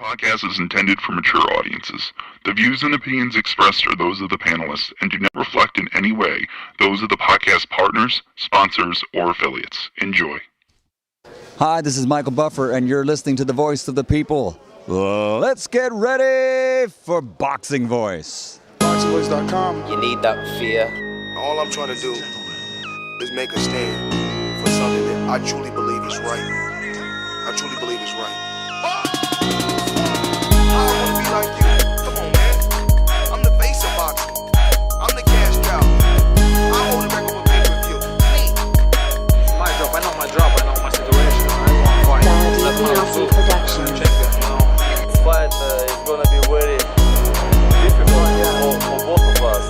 Podcast is intended for mature audiences. The views and opinions expressed are those of the panelists and do not reflect in any way those of the podcast partners, sponsors, or affiliates. Enjoy. Hi, this is Michael Buffer, and you're listening to the Voice of the People. Let's get ready for Boxing Voice. BoxingVoice.com. You need that fear. All I'm trying to do is make a stand for something that I truly believe is right. I truly believe is right. I don't wanna be like you. Come on, man. I'm the face of boxing. I'm the cash cow. I hold a record for pay-per-view. Me. My job, I know my job, I know my situation. I want to fight. That's what I'm doing. Check it, you know. This fight is gonna be very difficult for both of us.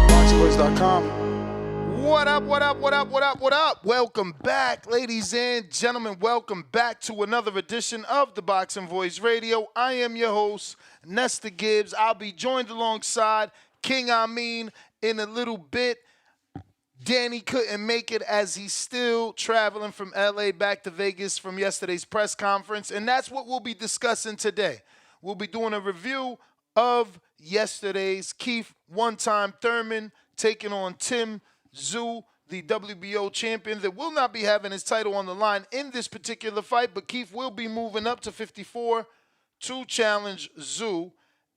BoxingVoice.com. What up, what up, what up, what up, what up? Welcome back, ladies and gentlemen. Welcome back to another edition of the Boxing Voice Radio. I am your host, Nesta Gibbs. I'll be joined alongside King Amin in a little bit. Danny couldn't make it as he's still traveling from LA back to Vegas from yesterday's press conference, and that's what we'll be discussing today. We'll be doing a review of yesterday's Keith one-time Thurman taking on Tszyu, the WBO champion that will not be having his title on the line in this particular fight, but Keith will be moving up to 54 to challenge Tszyu.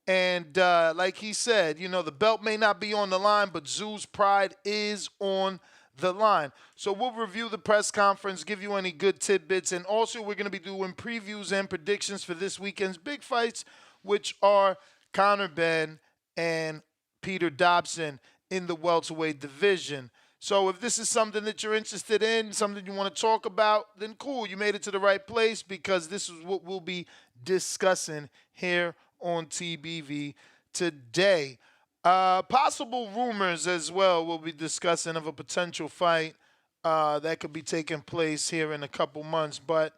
And like he said, you know, the belt may not be on the line, but Tszyu's pride is on the line. So we'll review the press conference, give you any good tidbits, and also we're going to be doing previews and predictions for this weekend's big fights, which are Conor Benn and Peter Dobson in the welterweight division. So if this is something that you're interested in, something you want to talk about, then cool, you made it to the right place because this is what we'll be discussing here on TBV today. Possible rumors as well we'll be discussing of a potential fight that could be taking place here in a couple months. But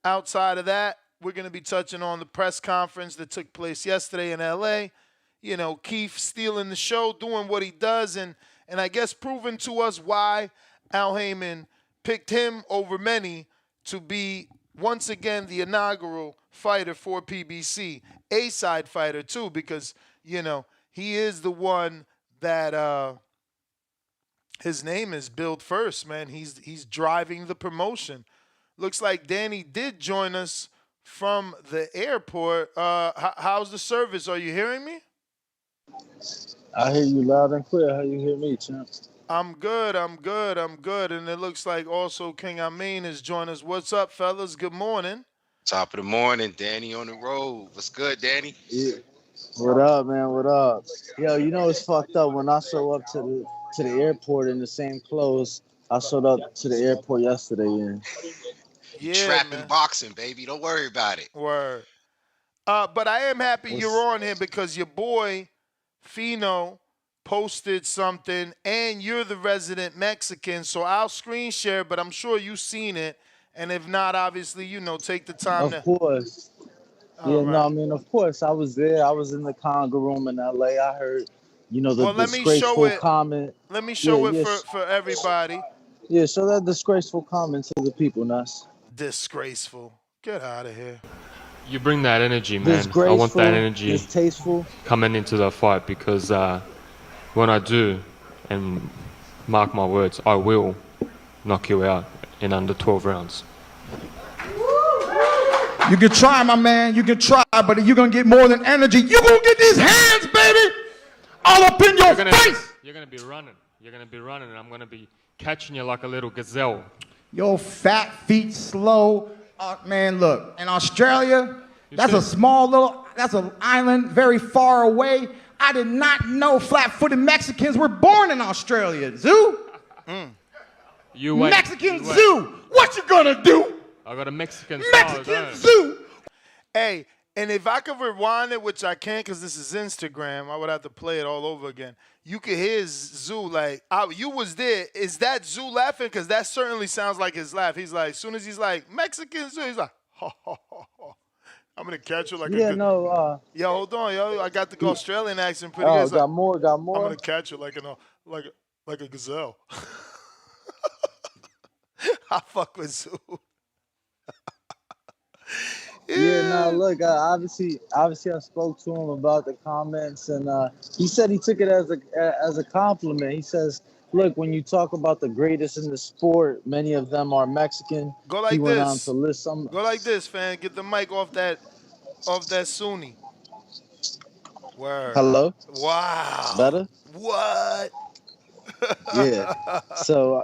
outside of that, we're going to be touching on the press conference that took place yesterday in LA. You know, Keith stealing the show, doing what he does, and I guess proving to us why Al Heyman picked him over many to be, once again, the inaugural fighter for PBC. A-side fighter, too, because, you know, he is the one that his name is billed first, man. He's driving the promotion. Looks like Danny did join us from the airport. How's the service? Are you hearing me? I hear you loud and clear. How you hear me, champ? I'm good. And it looks like also King Amin has joined us. What's up, fellas? Good morning. Top of the morning, Danny on the road. What's good, Danny? Yeah. What up, man? What up? Yo, you know it's fucked up when I show up to the airport in the same clothes I showed up to the airport yesterday in. Yeah, Trapping man. boxing, baby. Don't worry about it. Word. But I am happy you're on here because your boy Fino posted something, and you're the resident Mexican, so I'll screen share, but I'm sure you've seen it, and if not, obviously, you know, take the time. Of course. Yeah, right. No, I mean, of course, I was there. I was in the Conga room in L.A. I heard, you know, the disgraceful comment. Let me show it for everybody. Yeah, show that disgraceful comment to the people, Nas. Disgraceful. Get out of here. You bring that energy, man. I want that energy distasteful coming into the fight because when I do, and mark my words, I will knock you out in under 12 rounds. You can try, my man. You can try, but you're going to get more than energy. You're going to get these hands, baby, all up in your face. You're going to be running. You're going to be running, and I'm going to be catching you like a little gazelle. Your fat feet slow. Man, look, in Australia, that's an island very far away. I did not know flat-footed Mexicans were born in Australia. Tszyu? You wait. Mexican Tszyu, what you gonna do? I got a Mexican Tszyu. Hey, and if I could rewind it, which I can't because this is Instagram, I would have to play it all over again. You could hear Tszyu like, you was there. Is that Tszyu laughing? Because that certainly sounds like his laugh. He's like, as soon as he's like, Mexican Tszyu, he's like, ho, ho, ho, ho. I'm going to catch you like a good... no. Yo, hold on, yo. I got the Australian accent pretty good. Got more. I'm going to catch you like a gazelle. I fuck with Tszyu. Yeah, no, Yeah. look, obviously, I spoke to him about the comments, and he said he took it as a compliment. He says, "Look, when you talk about the greatest in the sport, many of them are Mexican." Go He like went on to this. list some. Go like this, fam. Get the mic off that Sunni. Word. Hello, Wow. better? What? Yeah. So,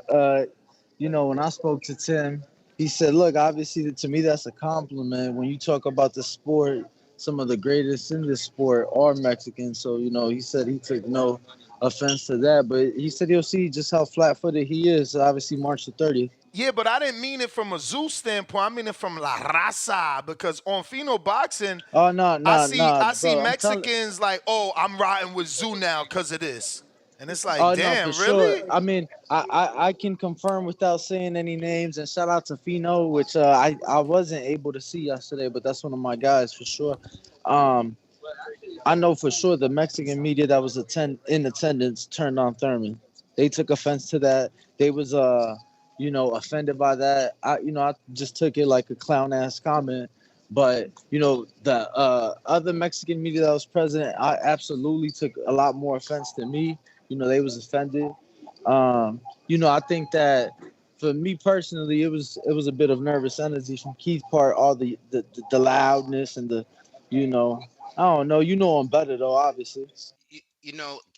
when I spoke to Tim, he said, "Look, obviously, to me, that's a compliment. When you talk about the sport, some of the greatest in the sport are Mexican." So, he said he took no offense to that, but he said he'll see just how flat-footed he is. Obviously, March the 30th. Yeah, but I didn't mean it from a zoo standpoint. I mean it from La Raza because on Fino Boxing, Oh no, I no, see no, I see bro! I'm telling. Mexicans like, oh, I'm riding with Zoo now because of this. And it's like, Oh no, for damn, sure. really? I mean, I can confirm without saying any names. And shout out to Fino, which I wasn't able to see yesterday, but that's one of my guys for sure. Um, I know for sure the Mexican media that was in attendance turned on Thurman. They took offense to that. They was offended by that. I just took it like a clown ass comment. But the other Mexican media that was present, I absolutely took a lot more offense than me. They was offended. I think that for me personally, it was a bit of nervous energy from Keith's part, all the loudness and you know, I don't know. You know him better though, obviously.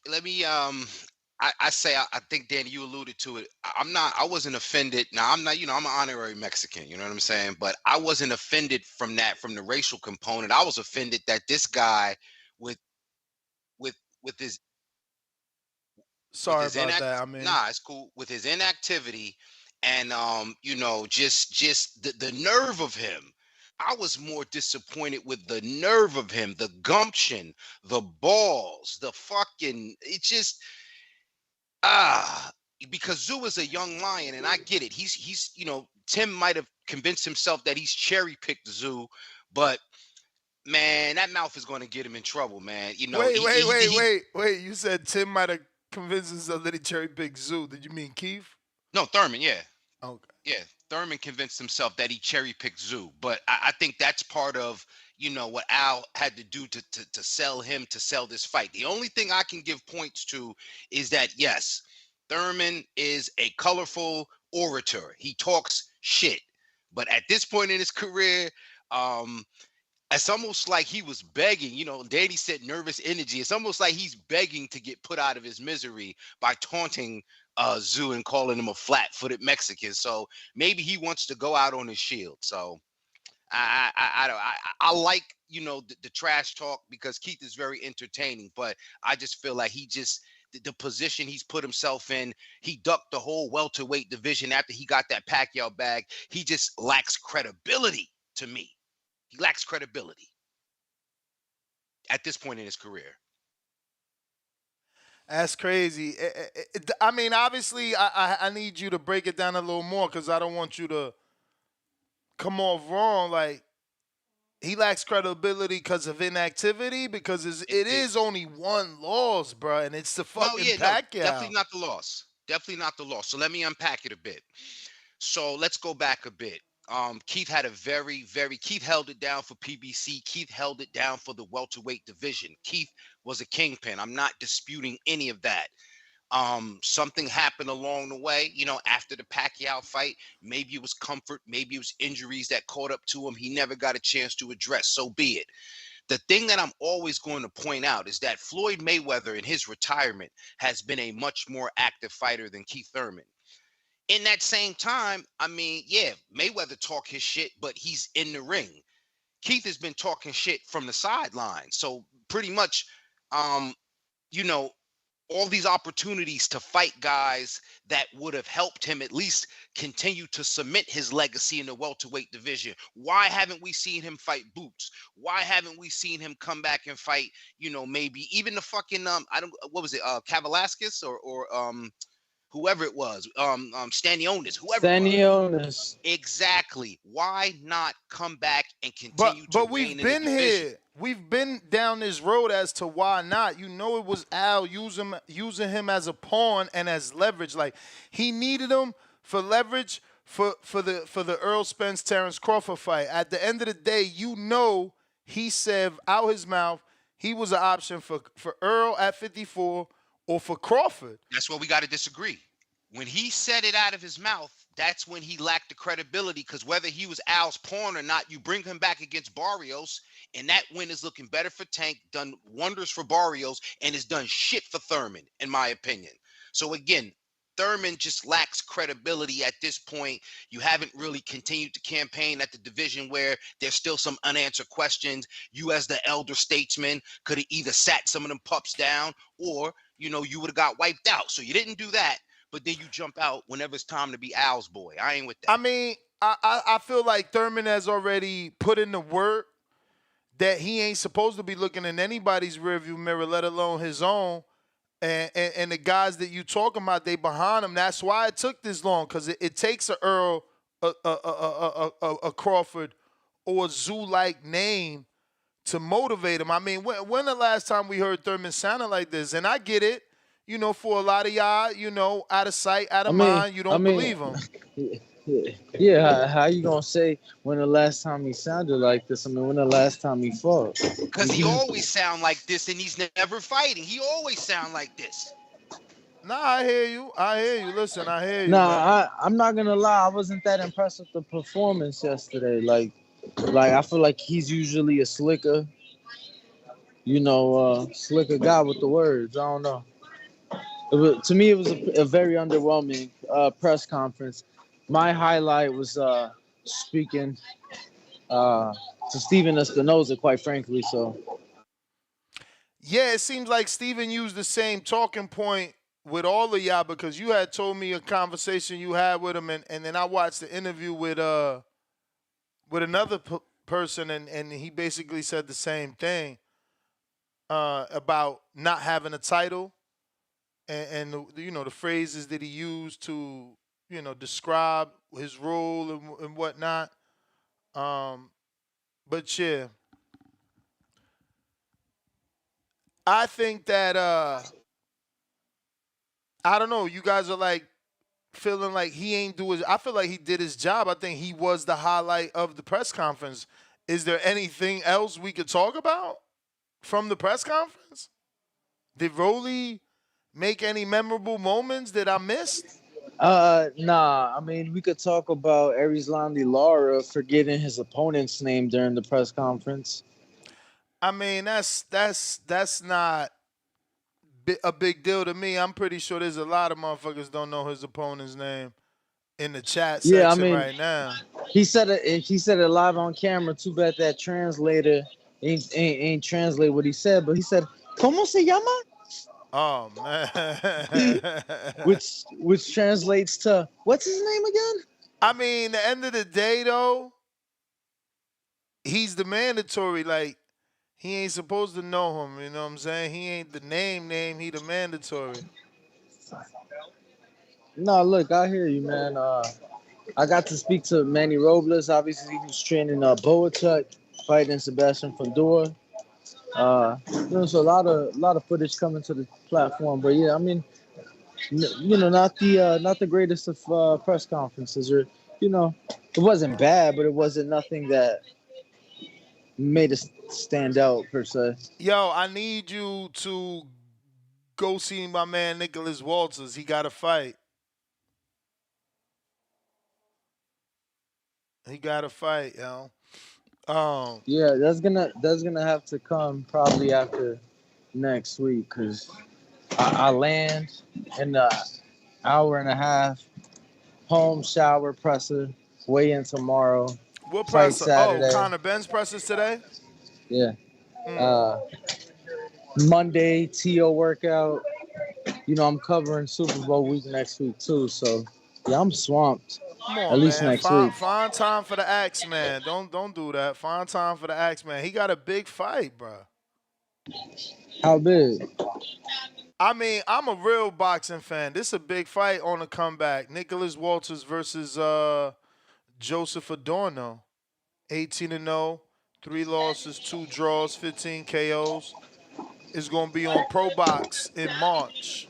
Let me I say I think Danny, you alluded to it. I wasn't offended. Now I'm not, I'm an honorary Mexican, you know what I'm saying? But I wasn't offended from the racial component. I was offended that this guy with with with his with Sorry his about inact that. I mean, nah, it's cool. With his inactivity and just the nerve of him. I was more disappointed with the nerve of him, the gumption, the balls, the fucking it just ah because Zoo is a young lion, and I get it. He's Tim might have convinced himself that he's cherry picked Zoo, but man, that mouth is going to get him in trouble, man. wait, wait, wait, wait, wait. You said Tim might have convinced himself that he cherry picked Zoo. Did you mean Keith? No, Thurman, yeah. Okay. Yeah, Thurman convinced himself that he cherry picked Zoo, but I think that's part of what Al had to do to sell him to sell this fight. The only thing I can give points to is that yes, Thurman is a colorful orator. He talks shit, but at this point in his career, um, it's almost like he was begging. Danny said nervous energy. It's almost like he's begging to get put out of his misery by taunting Zoo and calling him a flat-footed Mexican. So maybe he wants to go out on his shield. So I like the trash talk because Keith is very entertaining, but I just feel like the position he's put himself in, he ducked the whole welterweight division after he got that Pacquiao bag. He just lacks credibility to me. He lacks credibility at this point in his career. That's crazy. I mean, obviously, I need you to break it down a little more because I don't want you to come off wrong. Like, he lacks credibility because of inactivity because it is only one loss, bro, and it's the Well, fucking yeah, no, Pacquiao. definitely not the loss. Definitely not the loss. So let me unpack it a bit. So let's go back a bit. Keith had a Keith held it down for PBC. Keith held it down for the welterweight division. Keith was a kingpin. I'm not disputing any of that. Something happened along the way, after the Pacquiao fight. Maybe it was comfort, maybe it was injuries that caught up to him. He never got a chance to address. So be it. The thing that I'm always going to point out is that Floyd Mayweather in his retirement has been a much more active fighter than Keith Thurman. In that same time, I mean, yeah, Mayweather talk his shit, but he's in the ring. Keith has been talking shit from the sideline. So pretty much, you know, all these opportunities to fight guys that would have helped him at least continue to cement his legacy in the welterweight division. Why haven't we seen him fight Boots? Why haven't we seen him come back and fight, maybe even the fucking what was it, Kavalaskis or whoever it was, Stanionis, whoever it was. Stanionis. Exactly. Why not come back and But continue to but reign we've in the been division? here. We've been down this road as to why not. It was Al using him as a pawn and as leverage. Like he needed him for leverage for the Earl Spence Terrence Crawford fight. At the end of the day, you know he said out his mouth he was an option for Earl at 54 or for Crawford. That's where we got to disagree. When he said it out of his mouth, that's when he lacked the credibility, because whether he was Al's pawn or not, you bring him back against Barrios, and that win is looking better for Tank, done wonders for Barrios, and has done shit for Thurman, in my opinion. So again, Thurman just lacks credibility at this point. You haven't really continued to campaign at the division where there's still some unanswered questions. You, as the elder statesman, could have either sat some of them pups down, or you would have got wiped out. So you didn't do that. But then you jump out whenever it's time to be Al's boy. I ain't with that. I mean, I feel like Thurman has already put in the work that he ain't supposed to be looking in anybody's rearview mirror, let alone his own. And the guys that you talking about, they behind him. That's why it took this long, because it takes a Earl, a Crawford, or a Tszyu-like name to motivate him. I mean, when the last time we heard Thurman sounding like this? And I get it. For a lot of y'all, out of sight, out of mind, you don't believe him. Yeah, how you gonna say when the last time he sounded like this? I mean, when the last time he fought? Because he always sound like this, and he's never fighting. He always sound like this. Nah, I hear you. Listen, I hear you. Nah, I'm not gonna lie. I wasn't that impressed with the performance yesterday. Like I feel like he's usually a slicker, slicker guy with the words. I don't know. To me, it was a very underwhelming press conference. My highlight was speaking to Steven Espinoza, quite frankly. So, yeah, it seems like Steven used the same talking point with all of y'all, because you had told me a conversation you had with him, and then I watched the interview with another person, and he basically said the same thing about not having a title. And the phrases that he used to describe his role and whatnot. But yeah, I think that I don't know. You guys are like feeling like he ain't do his. I feel like he did his job. I think he was the highlight of the press conference. Is there anything else we could talk about from the press conference? Did Rolly make any memorable moments that I missed? Nah. I mean, we could talk about Erislandy Lara forgetting his opponent's name during the press conference. I mean, that's not a big deal to me. I'm pretty sure there's a lot of motherfuckers don't know his opponent's name in the chat section right now. He said it live on camera. Too bad that translator ain't translate what he said, but he said, "Cómo se llama?" Oh man. which translates to, what's his name again? I mean, the end of the day though, he's the mandatory. Like, he ain't supposed to know him, you know what I'm saying? He ain't the name, he the mandatory. No, look, I hear you, man. I got to speak to Manny Robles. Obviously, he was training Boachuk, fighting Sebastian Fundora. There's a lot of footage coming to the platform, but yeah, I mean, not the greatest of press conferences, or it wasn't bad, but it wasn't nothing that made us stand out per se. Yo, I need you to go see my man Nicholas Walters. He got a fight. Yo. Yeah, that's gonna have to come probably after next week, because I land in an hour and a half, home, shower, presser, weigh in tomorrow. What fight presser? Saturday. Oh, Conor Benn's pressers today? Yeah. Monday, TO workout. I'm covering Super Bowl week next week too, so yeah, I'm swamped. Come on, at least man. next week. Find time for the Axe Man. Don't do that. Find time for the Axe Man. He got a big fight, bro. How big? I mean, I'm a real boxing fan. This is a big fight on the comeback. Nicholas Walters versus Joseph Adorno. 18-0, 3 losses, 2 draws, 15 KOs. Is going to be on ProBox in March.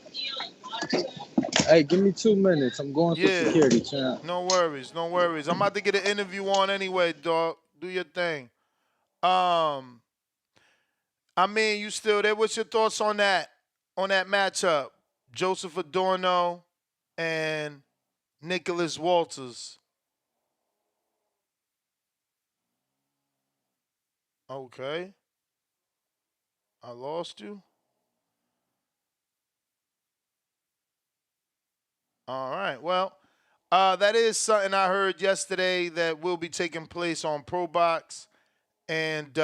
Hey, give me 2 minutes. I'm going through Yeah. security, champ. No worries, no worries. I'm about to get an interview on anyway, dog. Do your thing. I mean, you still there? What's your thoughts on that? On that matchup, Joseph Adorno and Nicholas Walters. Okay, I lost you. All right. Well, that is something I heard yesterday that will be taking place on ProBox, and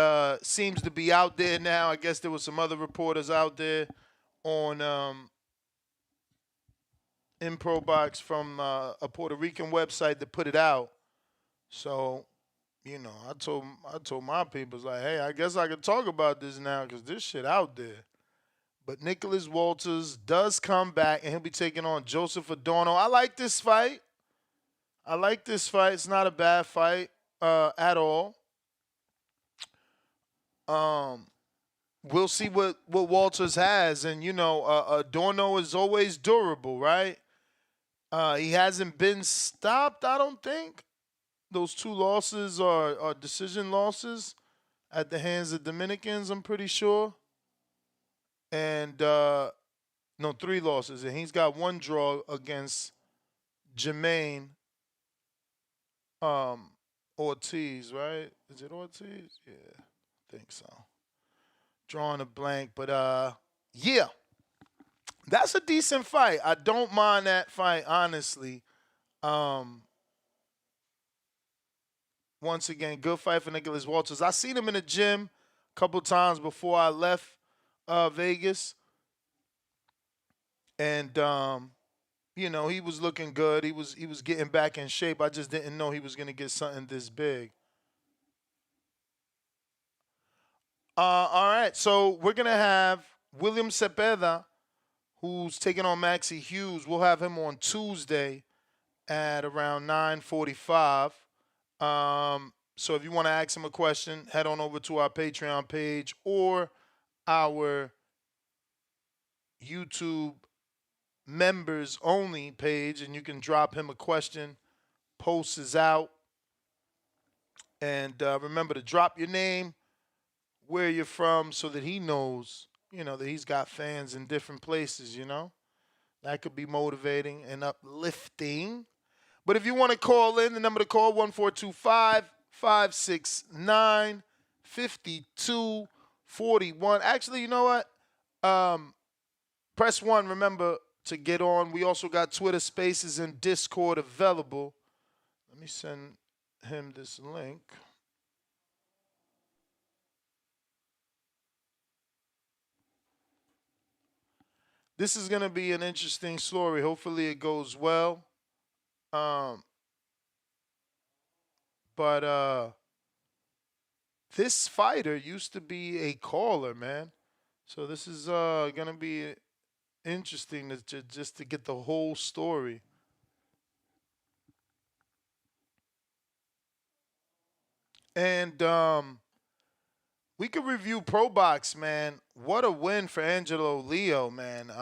seems to be out there now. I guess there was some other reporters out there on in ProBox from a Puerto Rican website that put it out. So, I told my people, like, hey, I guess I could talk about this now because this shit out there. But Nicholas Walters does come back, and he'll be taking on Joseph Adorno. I like this fight. It's not a bad fight at all. We'll see what Walters has, and Adorno is always durable, right? He hasn't been stopped, I don't think. Those 2 losses are decision losses at the hands of Dominicans, I'm pretty sure. And no, 3 losses, and he's got 1 draw against Jermaine Ortiz, right? Is it Ortiz? Yeah, I think so. Drawing a blank, but yeah, that's a decent fight. I don't mind that fight, honestly. Once again, good fight for Nicholas Walters. I seen him in the gym a couple times before I left Vegas, and he was looking good. He was getting back in shape. I just didn't know he was gonna get something this big. All right, so we're gonna have William Cepeda, who's taking on Maxie Hughes. We'll have him on Tuesday at around 9:45. So if you want to ask him a question, head on over to our Patreon page or our YouTube members only page, and you can drop him a question. Post is out. And remember to drop your name, where you're from, so that he knows, that he's got fans in different places, That could be motivating and uplifting. But if you want to call in, the number to call, 1-425-569-5241. Actually, you know what? Press 1, remember, to get on. We also got Twitter Spaces and Discord available. Let me send him this link. This is going to be an interesting story. Hopefully it goes well. But this fighter used to be a caller, man. So this is going to be interesting just to get the whole story. And we could review ProBox, man. What a win for Angelo Leo, man.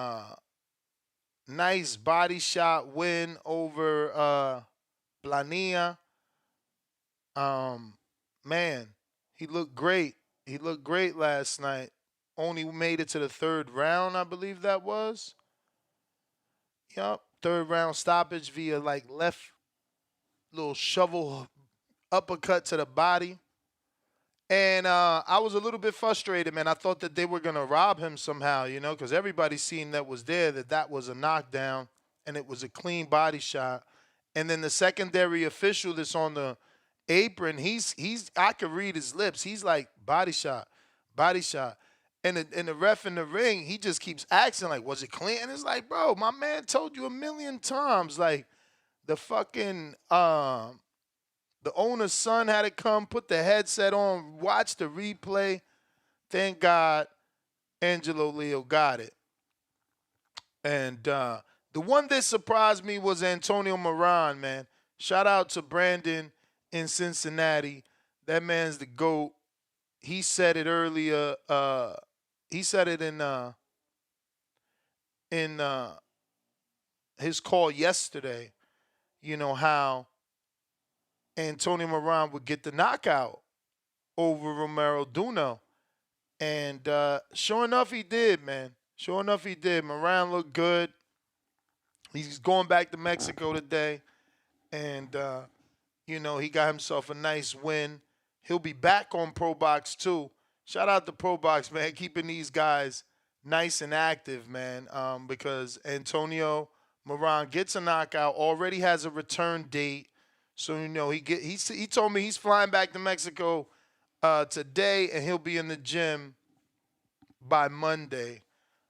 Nice body shot win over Blania. Man, he looked great. He looked great last night. Only made it to the 3rd round, I believe that was. Yup, 3rd round stoppage via left little shovel uppercut to the body. And I was a little bit frustrated, man. I thought that they were going to rob him somehow, because everybody seen that was there that was a knockdown and it was a clean body shot. And then the secondary official that's on the apron, he's I could read his lips. He's like, body shot, body shot. And the ref in the ring, he just keeps asking, like, was it clean? And it's like, bro, my man told you a million times, like, the fucking the owner's son had to come, put the headset on, watch the replay. Thank God Angelo Leo got it. And the one that surprised me was Antonio Moran, man. Shout out to Brandon in Cincinnati. That man's the GOAT. He said it earlier. He said it in his call yesterday, how Antonio Moran would get the knockout over Romero Duno. And sure enough, he did, man. Sure enough, he did. Moran looked good. He's going back to Mexico today. And, he got himself a nice win. He'll be back on ProBox too. Shout out to ProBox, man, keeping these guys nice and active, man, because Antonio Moran gets a knockout, already has a return date. So, he told me he's flying back to Mexico today, and he'll be in the gym by Monday.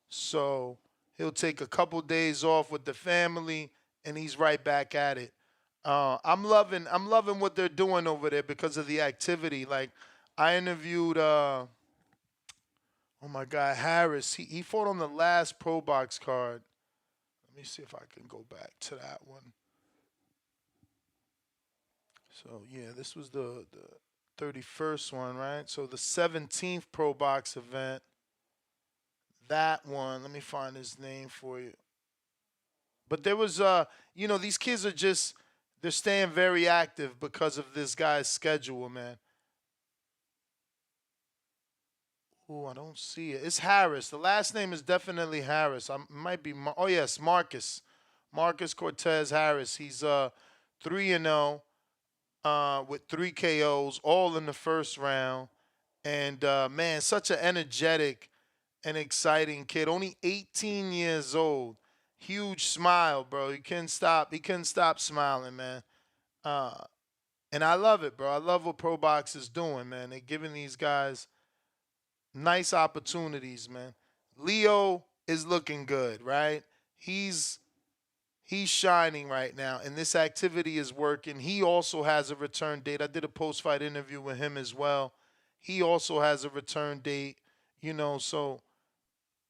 So he'll take a couple days off with the family, and he's right back at it. I'm loving what they're doing over there because of the activity. Like, I interviewed, oh my God, Harris. He fought on the last Pro Box card. Let me see if I can go back to that one. So yeah, this was the 31st one, right? So the 17th Pro Box event. That one, let me find his name for you. But there was, these kids are just, they're staying very active because of this guy's schedule, man. Oh, I don't see it. It's Harris. The last name is definitely Harris. Might be, yes, Marcus. Marcus Cortez Harris. He's 3-0 with 3 KOs, all in the first round. And, man, such an energetic and exciting kid. Only 18 years old. Huge smile, bro. He couldn't stop smiling, man. And I love it, bro. I love what ProBox is doing, man. They're giving these guys nice opportunities, man. Leo is looking good, right? He's shining right now, and this activity is working. He also has a return date. I did a post-fight interview with him as well. He also has a return date, so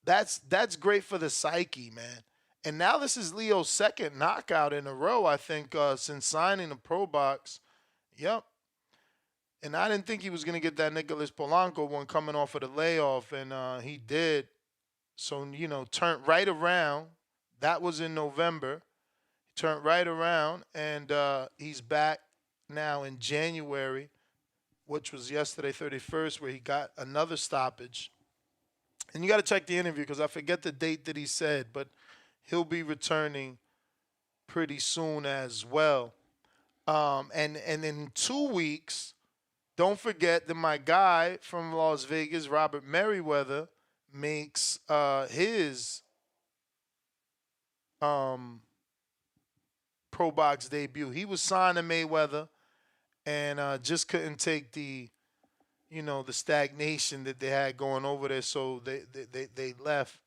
that's great for the psyche, man. And now this is Leo's second knockout in a row, I think, since signing the ProBox. Yep. And I didn't think he was going to get that Nicholas Polanco one coming off of the layoff, and he did. So, turned right around. That was in November. He turned right around, and he's back now in January, which was yesterday, 31st, where he got another stoppage. And you got to check the interview because I forget the date that he said, but he'll be returning pretty soon as well. And in 2 weeks, don't forget that my guy from Las Vegas, Robert Merriweather, makes his Pro Box debut. He was signed to Mayweather and just couldn't take the stagnation that they had going over there, so they left.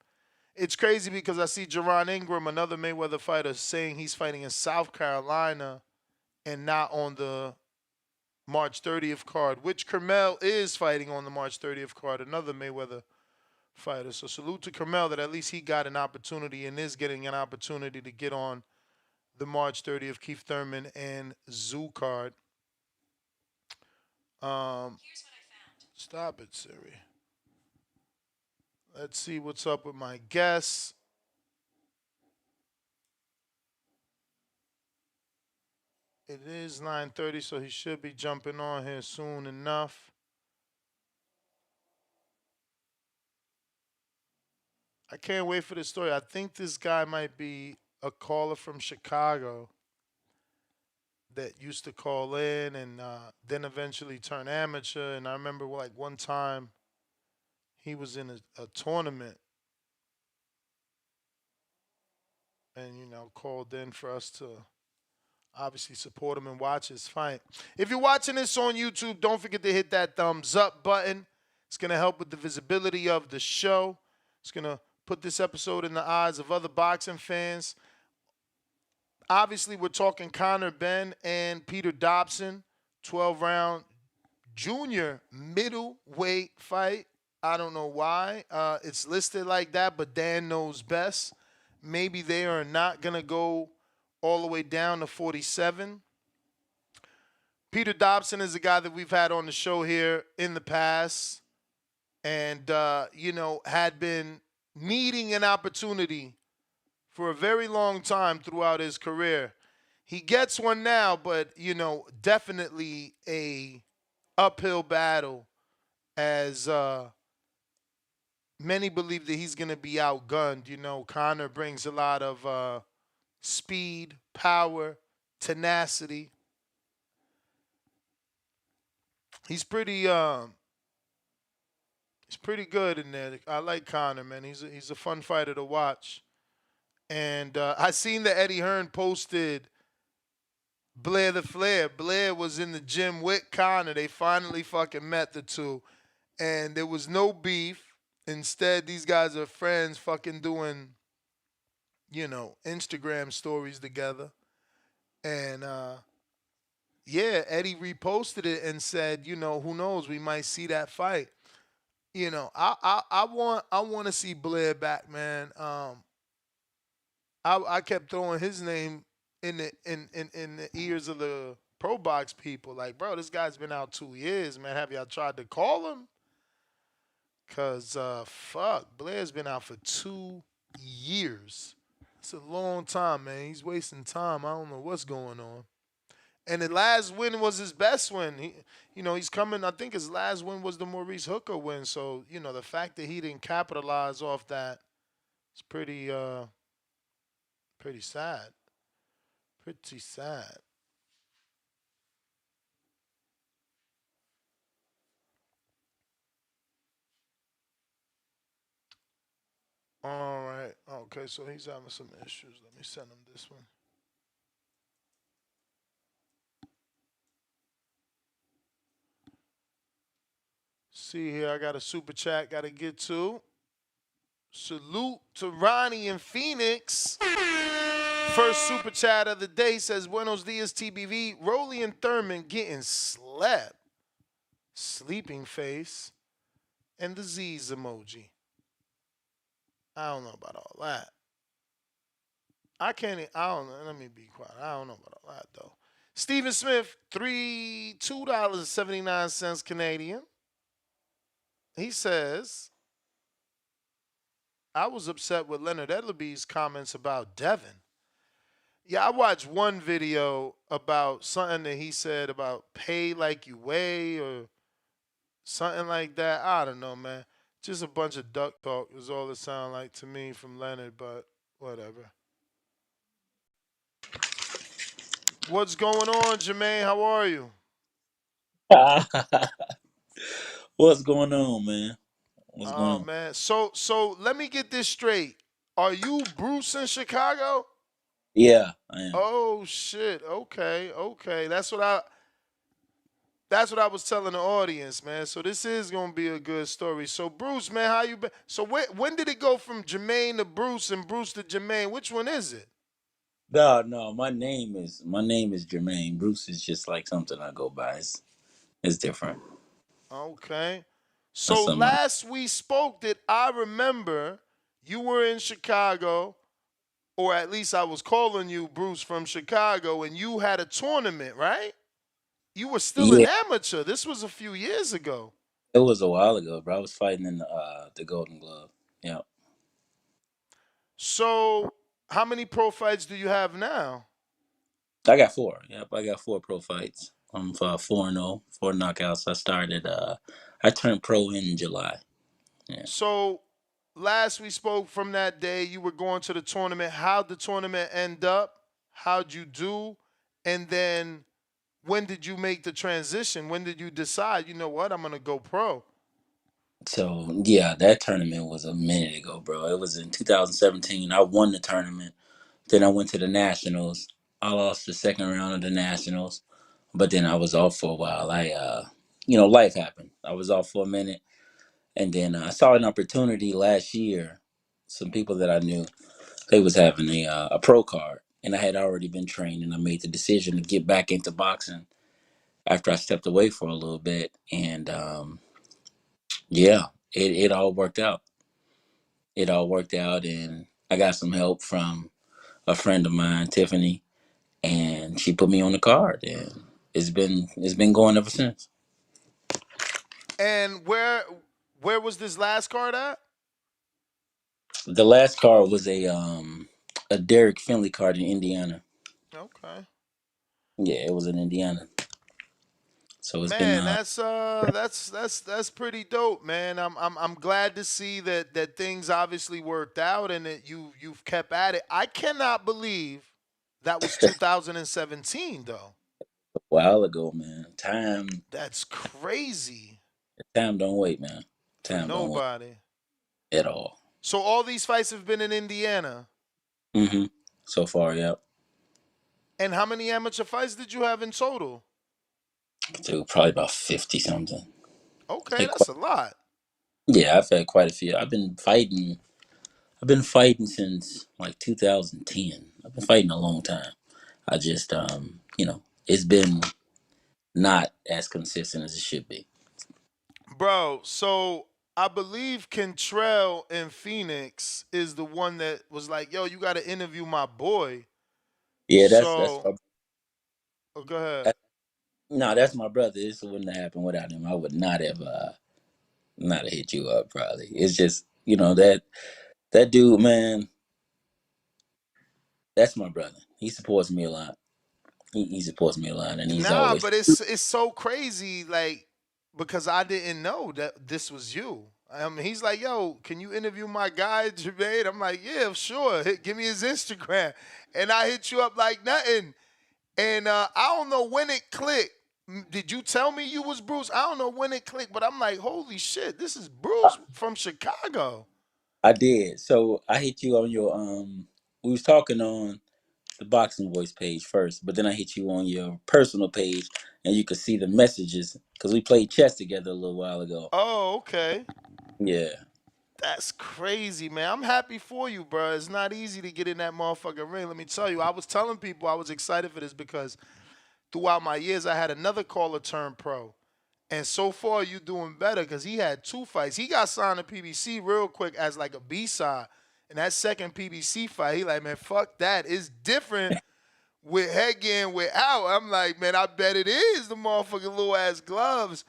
It's crazy because I see Jerron Ingram, another Mayweather fighter, saying he's fighting in South Carolina and not on the March 30th card, which Kermel is fighting on the March 30th card, another Mayweather fighter. So salute to Kermel that at least he got an opportunity and is getting an opportunity to get on the March 30th Keith Thurman and Zoo card. Here's what I found. Stop it, Siri. Let's see what's up with my guests. It is 9:30, so he should be jumping on here soon enough. I can't wait for this story. I think this guy might be a caller from Chicago that used to call in and then eventually turn amateur. And I remember one time he was in a tournament and, called in for us to obviously support him and watch his fight. If you're watching this on YouTube, don't forget to hit that thumbs up button. It's going to help with the visibility of the show. It's going to put this episode in the eyes of other boxing fans. Obviously, we're talking Conor Benn and Peter Dobson, 12-round junior middleweight fight. I don't know why it's listed like that, but Dan knows best. Maybe they are not going to go all the way down to 47. Peter Dobson is a guy that we've had on the show here in the past and, had been needing an opportunity for a very long time throughout his career. He gets one now, but definitely a uphill battle as many believe that he's going to be outgunned. Conor brings a lot of speed, power, tenacity. He's pretty good in there. I like Conor, man. He's a fun fighter to watch. And I seen that Eddie Hearn posted Blair the Flair. Blair was in the gym with Conor. They finally fucking met, the two. And there was no beef. Instead, these guys are friends fucking doing, Instagram stories together. And yeah, Eddie reposted it and said, who knows, we might see that fight. I want to see Blair back, man. I kept throwing his name in the ears of the ProBox people, like, bro, this guy's been out 2 years, man. Have y'all tried to call him? Cause fuck, Blair's been out for 2 years. It's a long time, man. He's wasting time. I don't know what's going on. And the last win was his best win. He's coming. I think his last win was the Maurice Hooker win. So the fact that he didn't capitalize off that is pretty sad. Pretty sad. All right. Okay, so he's having some issues. Let me send him this one. See here, I got a super chat got to get to. Salute to Ronnie in Phoenix. First super chat of the day says, Buenos dias, TBV. Rolly and Thurman getting slept. Sleeping face. And the Z's emoji. I don't know about all that. I don't know. Let me be quiet. I don't know about all that, though. Stephen Smith, $2.79 Canadian. He says, I was upset with Leonard Edlerby's comments about Devin. Yeah, I watched one video about something that he said about pay like you weigh or something like that. I don't know, man. Just a bunch of duck talk is all it sounded like to me from Leonard, but whatever. What's going on, Jermaine? How are you? What's going on, man? What's going on? Man. So let me get this straight. Are you Bruce in Chicago? Yeah, I am. Oh shit. Okay. That's what I was telling the audience, man. So this is gonna be a good story. So Bruce, man, how you been? So when did it go from Jermaine to Bruce and Bruce to Jermaine? Which one is it? No. My name is Jermaine. Bruce is just like something I go by. It's different. Okay. That's So something. last we spoke, that I remember you were in Chicago, or at least I was calling you Bruce from Chicago, and you had a tournament, right? You were still an Yeah, amateur. This was a few years ago. it was a while ago, bro. I was fighting in the Golden Glove. Yeah, So how many pro fights do you have now? I got 4. Yep, I got 4 pro fights. I'm 4-0, 4 knockouts. I turned pro in July. Yeah. So last we spoke, from that day, you were going to the tournament. How'd the tournament end up? How'd you do? And then when did you make the transition? When did you decide, you know what, I'm going to go pro? So yeah, that tournament was a minute ago, bro. It was in 2017. I won the tournament. Then I went to the Nationals. I lost the second round of the Nationals, but then I was off for a while. Life happened. I was off for a minute, and then I saw an opportunity last year. Some people that I knew, they was having a pro card, and I had already been trained, and I made the decision to get back into boxing after I stepped away for a little bit, and yeah, it all worked out. It all worked out, and I got some help from a friend of mine, Tiffany, and she put me on the card, and it's been going ever since. And where was this last card at? The last card was A Derek Finley card in Indiana. Okay. Yeah, it was in Indiana. So it's been Man, that's pretty dope, man. I'm glad to see that things obviously worked out and that you've kept at it. I cannot believe that was 2017 though. a while ago, man. That's crazy Time don't wait, man. for Time don't wait nobody. at all. So all these fights have been in Indiana. Mm-hmm. So far, yep. And how many amateur fights did you have in total? So probably about 50 something. Okay, Had that's quite, a lot. yeah, I've had quite a few. I've been fighting. I've been fighting since like 2010. I've been fighting a long time. I just, it's been not as consistent as it should be. Bro, so I believe Kentrell in Phoenix is the one that was like, yo, you got to interview my boy. Yeah, that's So, oh, go ahead. that, no, that's my brother. This wouldn't have happened without him. I would not have hit you up probably. It's just that dude, man. That's my brother. He supports me a lot. He supports me a lot, and he's Nah, always but it's so crazy, like, because I didn't know that this was you. He's like, yo, can you interview my guy, Jermaine? I'm like, yeah, sure. Give me his Instagram. And I hit you up like nothing. And I don't know when it clicked. Did you tell me you was Bruce? I don't know when it clicked, but I'm like, holy shit, this is Bruce from Chicago. I did. So I hit you on your we was talking on the Boxing Voice page first, but then I hit you on your personal page and you could see the messages because we played chess together a little while ago. Oh, okay. Yeah. That's crazy, man. I'm happy for you, bro. It's not easy to get in that motherfucking ring. Let me tell you, I was telling people I was excited for this because throughout my years, I had another caller turn pro. And so far, you doing better because he had 2 fights. He got signed to PBC real quick as like a B-side. And that second PBC fight, he like, man, fuck that. It's different with headgear and without. I'm like, man, I bet it is the motherfucking little ass gloves.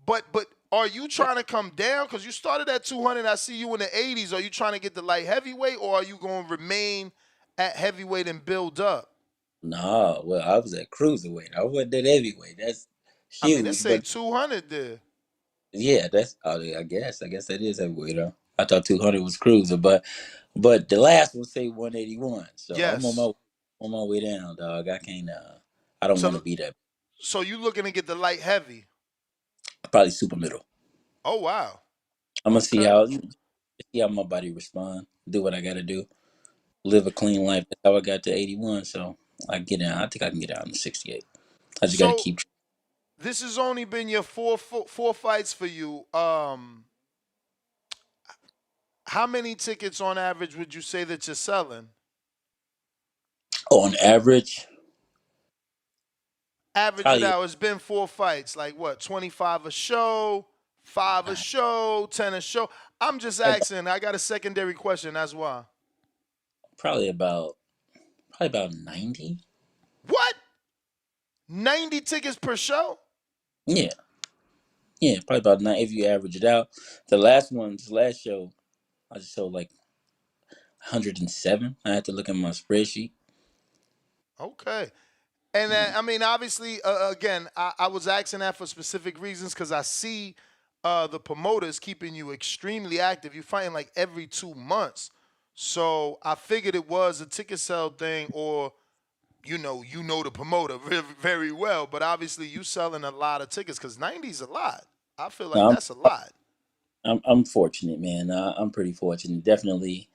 But are you trying to come down? Because you started at 200. I see you in the 80s. Are you trying to get the light heavyweight or are you going to remain at heavyweight and build up? No, well, I was at cruiserweight. I wasn't at heavyweight. That's I mean, let's huge, say but 200 there. yeah, that's I guess that is heavyweight. Huh? I thought 200 was cruiser, but the last one say 181. So I'm Yes. on my way down, dog. I can't. I don't want to So, be that. so you looking to get the light heavy? Probably super middle. Oh, wow. I'm gonna Okay. see how my body respond. Do what I gotta do. Live a clean life. That's how I got to 81. So I get down. I think I can get out in 68. I just gotta So keep. this has only been your four fights for you. How many tickets on average would you say that you're selling? On average, Average it probably out. It's been 4 fights. Like what? 25 a show, 5 a show, 10 a show. I'm just asking. I got a secondary question. That's why. probably about probably about 90. What? 90 tickets per show? Yeah, yeah, probably about 90 if you average it out. This last show, I just sold like 107. I had to look at my spreadsheet. Okay. And I mean, obviously, again, I was asking that for specific reasons because I see the promoters keeping you extremely active. You're fighting like every 2 months. So I figured it was a ticket sale thing or, you know the promoter very, very well. But obviously, you selling a lot of tickets because 90 is a lot. I feel like No, that's a lot. I'm fortunate, man. I'm pretty fortunate. Definitely,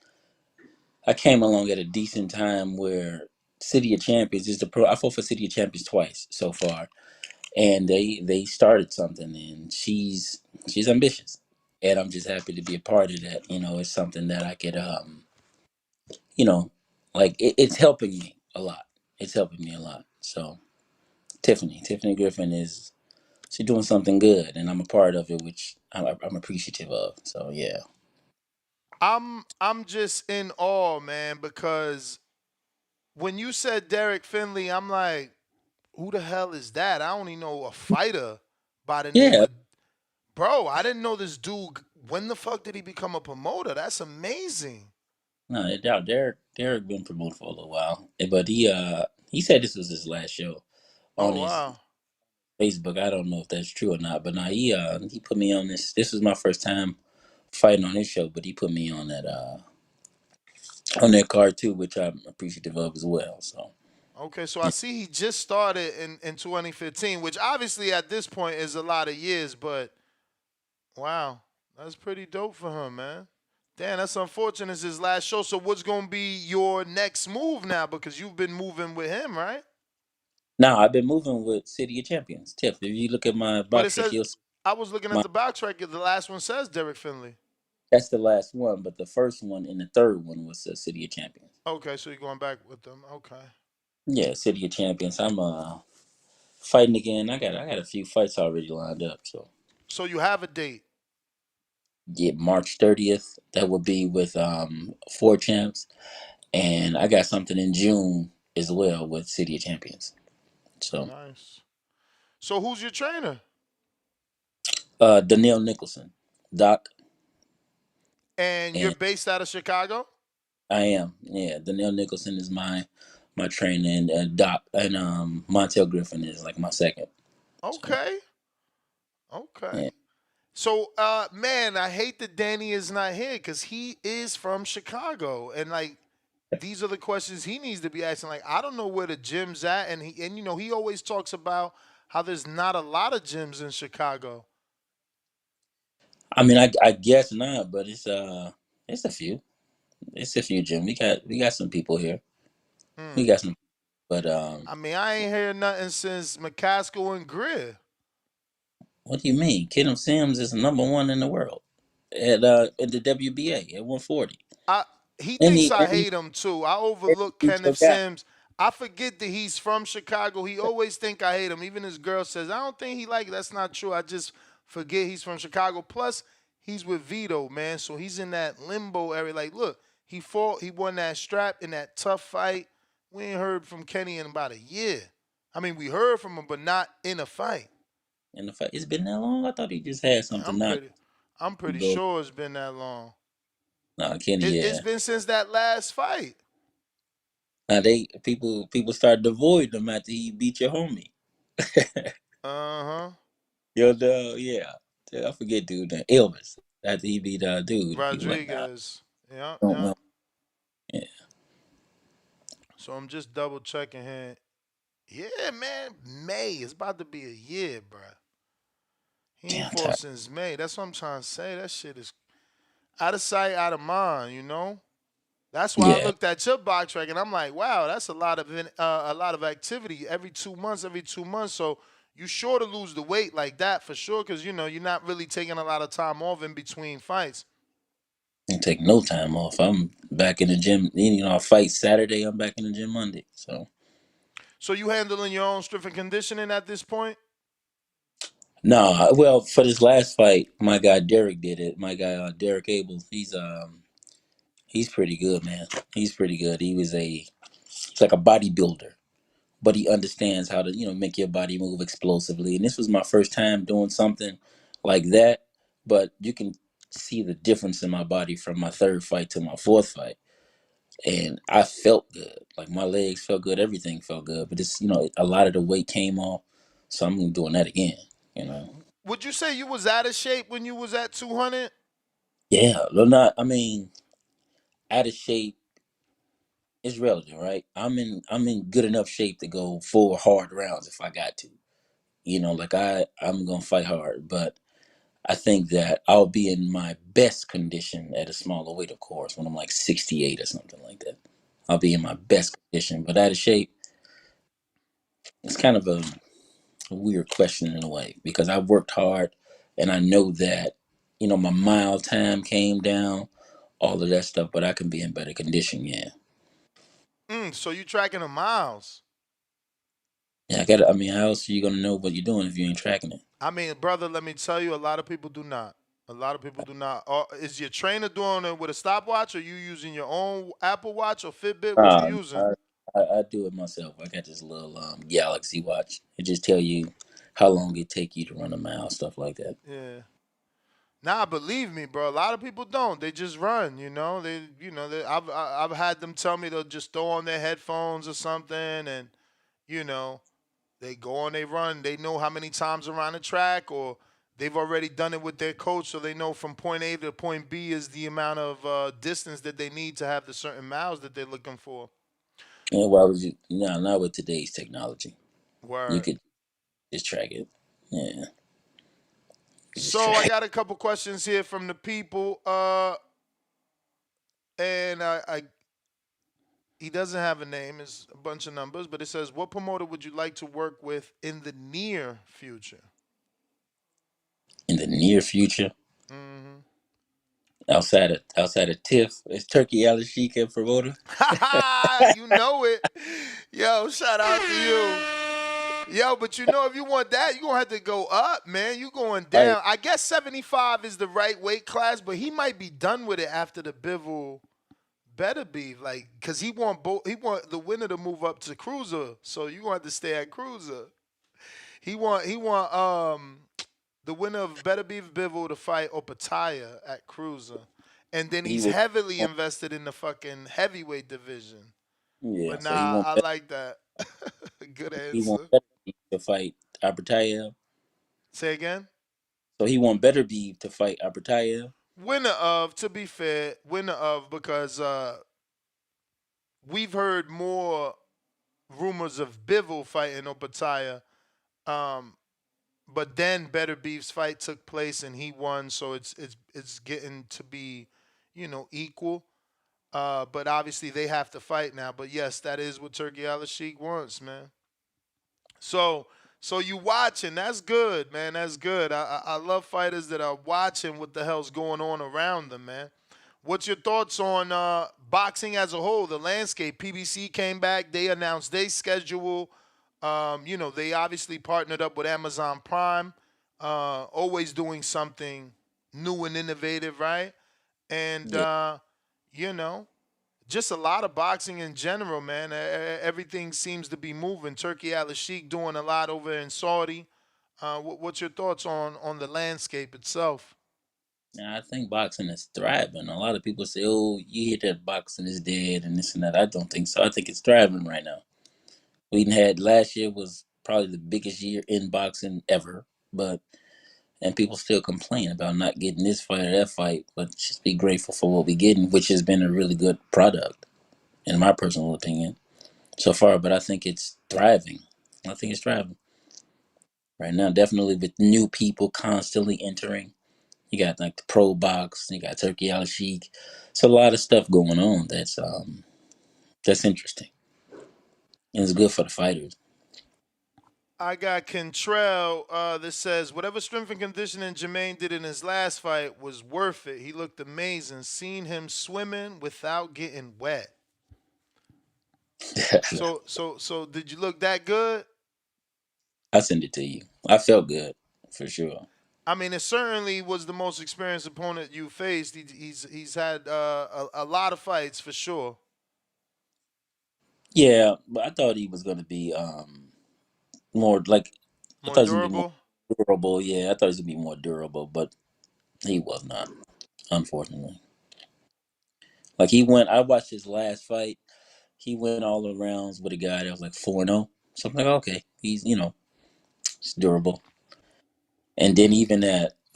I came along at a decent time where City of Champions is the pro. I fought for City of Champions twice so far, and they started something, and she's ambitious, and I'm just happy to be a part of that. It's something that I could you know, like it's helping me a lot. It's helping me a lot. So Tiffany Griffin she's doing something good, and I'm a part of it, which I'm appreciative of. So yeah. I'm just in awe, man, because when you said Derek Finley, I'm like, who the hell is that? I only know a fighter by the name Yeah, of Bro. I didn't know this dude. When the fuck did he become a promoter? That's amazing. no doubt. Derek. Derek been promoted for a little while, but he said this was his last show on Oh his wow. Facebook. I don't know if that's true or not, but now he put me on this. This was my first time fighting on his show, but he put me on that card too, which I'm appreciative of as well. So Okay, so I see he just started in 2015, which obviously at this point is a lot of years, but wow, that's pretty dope for him, man. Damn, that's unfortunate. It's his last show. So what's gonna be your next move now? Because you've been moving with him, right? now I've been moving with City of Champions. Tiff, if you look at my But it box rec, says you'll see I was looking at my the box record. The last one says Derek Finley. that's the last one, but the first one and the third one was City of Champions. Okay, so you're going back with them. Okay. Yeah, City of Champions. I'm fighting again. I got a few fights already lined up. So So you have a date. yeah, March 30th. That would be with four champs, and I got something in June as well with City of Champions. So Nice. So who's your trainer? Danielle Nicholson, Doc, And you're and based out of Chicago? I am. Yeah, Danielle Nicholson is my trainer, and Doc and Montel Griffin is like my second. So Okay. Okay. yeah. So, man, I hate that Danny is not here because he is from Chicago, and like these are the questions he needs to be asking. Like, I don't know where the gym's at, and he always talks about how there's not a lot of gyms in Chicago. I mean, I guess not, but it's a few. It's a few, Jim. We got some people here. We Hmm. got some, but I mean, I ain't heard nothing since McCaskill and Greer. what do you mean? Kidham Sims is number one in the world at the WBA at 140. I He thinks Any I any hate him too. I any overlook beat your Kenneth guy. Sims. I forget that he's from Chicago. He always think I hate him. Even his girl says I don't think he like it. That's not true. I just forget he's from Chicago. Plus, he's with Vito, man. So he's in that limbo area. Like, look, he fought. He won that strap in that tough fight. We ain't heard from Kenny in about a year. I mean, we heard from him, but not in a fight. And the fact it's been that long, I thought he just had Man, something not I'm to pretty go. sure it's been that long. Nah, Kenny, It's yeah. been since that last fight. Now people started to avoid him after he beat your homie. Uh huh. Yo, yeah. I forget dude name. Elvis. After he beat dude, people like nah, Rodriguez. Yeah, don't yeah. know. Yeah. So I'm just double checking here. Yeah, man. May. It's about to be a year, bro. He ain't Damn fought tired. since May. That's what I'm trying to say. That shit is out of sight, out of mind. That's why I Yeah. looked at your box record and I'm like, wow, that's a lot of activity every 2 months, every 2 months. So you sure to lose the weight like that for sure, because you're not really taking a lot of time off in between fights. Didn't take no time off. I'm back in the gym. I fight Saturday. I'm back in the gym Monday. So So you handling your own strength and conditioning at this point? no, well, for this last fight, my guy Derek did it. My guy Derek Abel, he's pretty good, man. He's pretty good. He's like a bodybuilder, but he understands how to make your body move explosively. And this was my first time doing something like that, but you can see the difference in my body from my third fight to my fourth fight. And I felt good. Like my legs felt good, everything felt good. But it's a lot of the weight came off, so I'm doing that again. You know, Would you say you was out of shape when you was at 200? yeah. But not. I mean, out of shape is relative, right? I'm in good enough shape to go 4 hard rounds if I got to. Like I'm gonna fight hard, but I think that I'll be in my best condition at a smaller weight, of course, when I'm like 68 or something like that. I'll be in my best condition, but out of shape, it's kind of a weird question in a way because I worked hard and I know that, my mile time came down, all of that stuff, but I can be in better condition, yeah. So you tracking the miles. Yeah, I mean, how else are you gonna know what you're doing if you ain't tracking it? I mean, brother, let me tell you, a lot of people do not. A lot of people do not. Is your trainer doing it with a stopwatch, or you using your own Apple Watch or Fitbit? What you Uh, using? I do it myself. I got this little Galaxy watch. It just tell you how long it take you to run a mile, stuff like that. Yeah. Nah, believe me, bro. A lot of people don't. They just run. I've had them tell me they'll just throw on their headphones or something, and you know, they go on, they run. They know how many times around the track, or they've already done it with their coach, so they know from point A to point B is the amount of distance that they need to have the certain miles that they're looking for. And why would you? No, not with today's technology. You Word. could just track it. Yeah, just So I track it. got a couple questions here from the people, and he doesn't have a name. It's a bunch of numbers, but it says, "What promoter would you like to work with in the near future?" In the near future, Mm-hmm. outside of TIFF, is Turkey Al Sheik a promoter? You know it. Yo, shout out to you. Yo, but if you want that, you're going to have to go up, man. You going Like down. I guess 75 is the right weight class, but he might be done with it after the Bivol better be. Like, because he want the winner to move up to cruiser. So you going to have to stay at cruiser. He want the winner of Better Beef Bivol to fight Opataya at cruiser. And then he he's was, heavily invested in the fucking heavyweight division. yeah. But So he nah, won't I like that. Good he won't answer. better be to fight Abertaya. Say again. So he won't better be to fight Abertaya. Winner of, to be fair, winner of, because we've heard more rumors of Bivol fighting Opataya. Um, but then Better Beef's fight took place and he won, so it's getting to be, equal. But obviously they have to fight now. But yes, that is what Turkey Al Sheik wants, man. So so you watching? That's good, man. That's good. I love fighters that are watching what the hell's going on around them, man. What's your thoughts on boxing as a whole, the landscape? PBC came back. They announced their schedule. They obviously partnered up with Amazon Prime, always doing something new and innovative, right? And Yeah. you know, just a lot of boxing in general, man. Everything seems to be moving. Turkey Al Sheik doing a lot over in Saudi. What's your thoughts on the landscape itself? Now, I think boxing is thriving. A lot of people say, "Oh, you hear that boxing is dead and this and that." I don't think so. I think it's thriving right now. We had last year was probably the biggest year in boxing ever, but and people still complain about not getting this fight or that fight, but just be grateful for what we're getting, which has been a really good product, in my personal opinion, so far. But I think it's thriving. I think it's thriving right now, definitely with new people constantly entering. You got like the Pro Box, you got Turkey Al Sheik. It's a lot of stuff going on that's interesting and it's good for the fighters. I got Cantrell that says whatever strength and conditioning Jermaine did in his last fight was worth it. He looked amazing. Seen him swimming without getting wet. So did you look that good? I send it to you. I felt good for sure. I mean, it certainly was the most experienced opponent you faced. He's had a lot of fights for sure. Yeah, but I thought he was gonna be more like I More thought he was gonna be more durable. durable. Yeah, I thought he was gonna be more durable, but he was not, unfortunately. Like he went. I watched his last fight. He went all the rounds with a guy that was like 4-0. So I'm like, okay, he's durable. And then even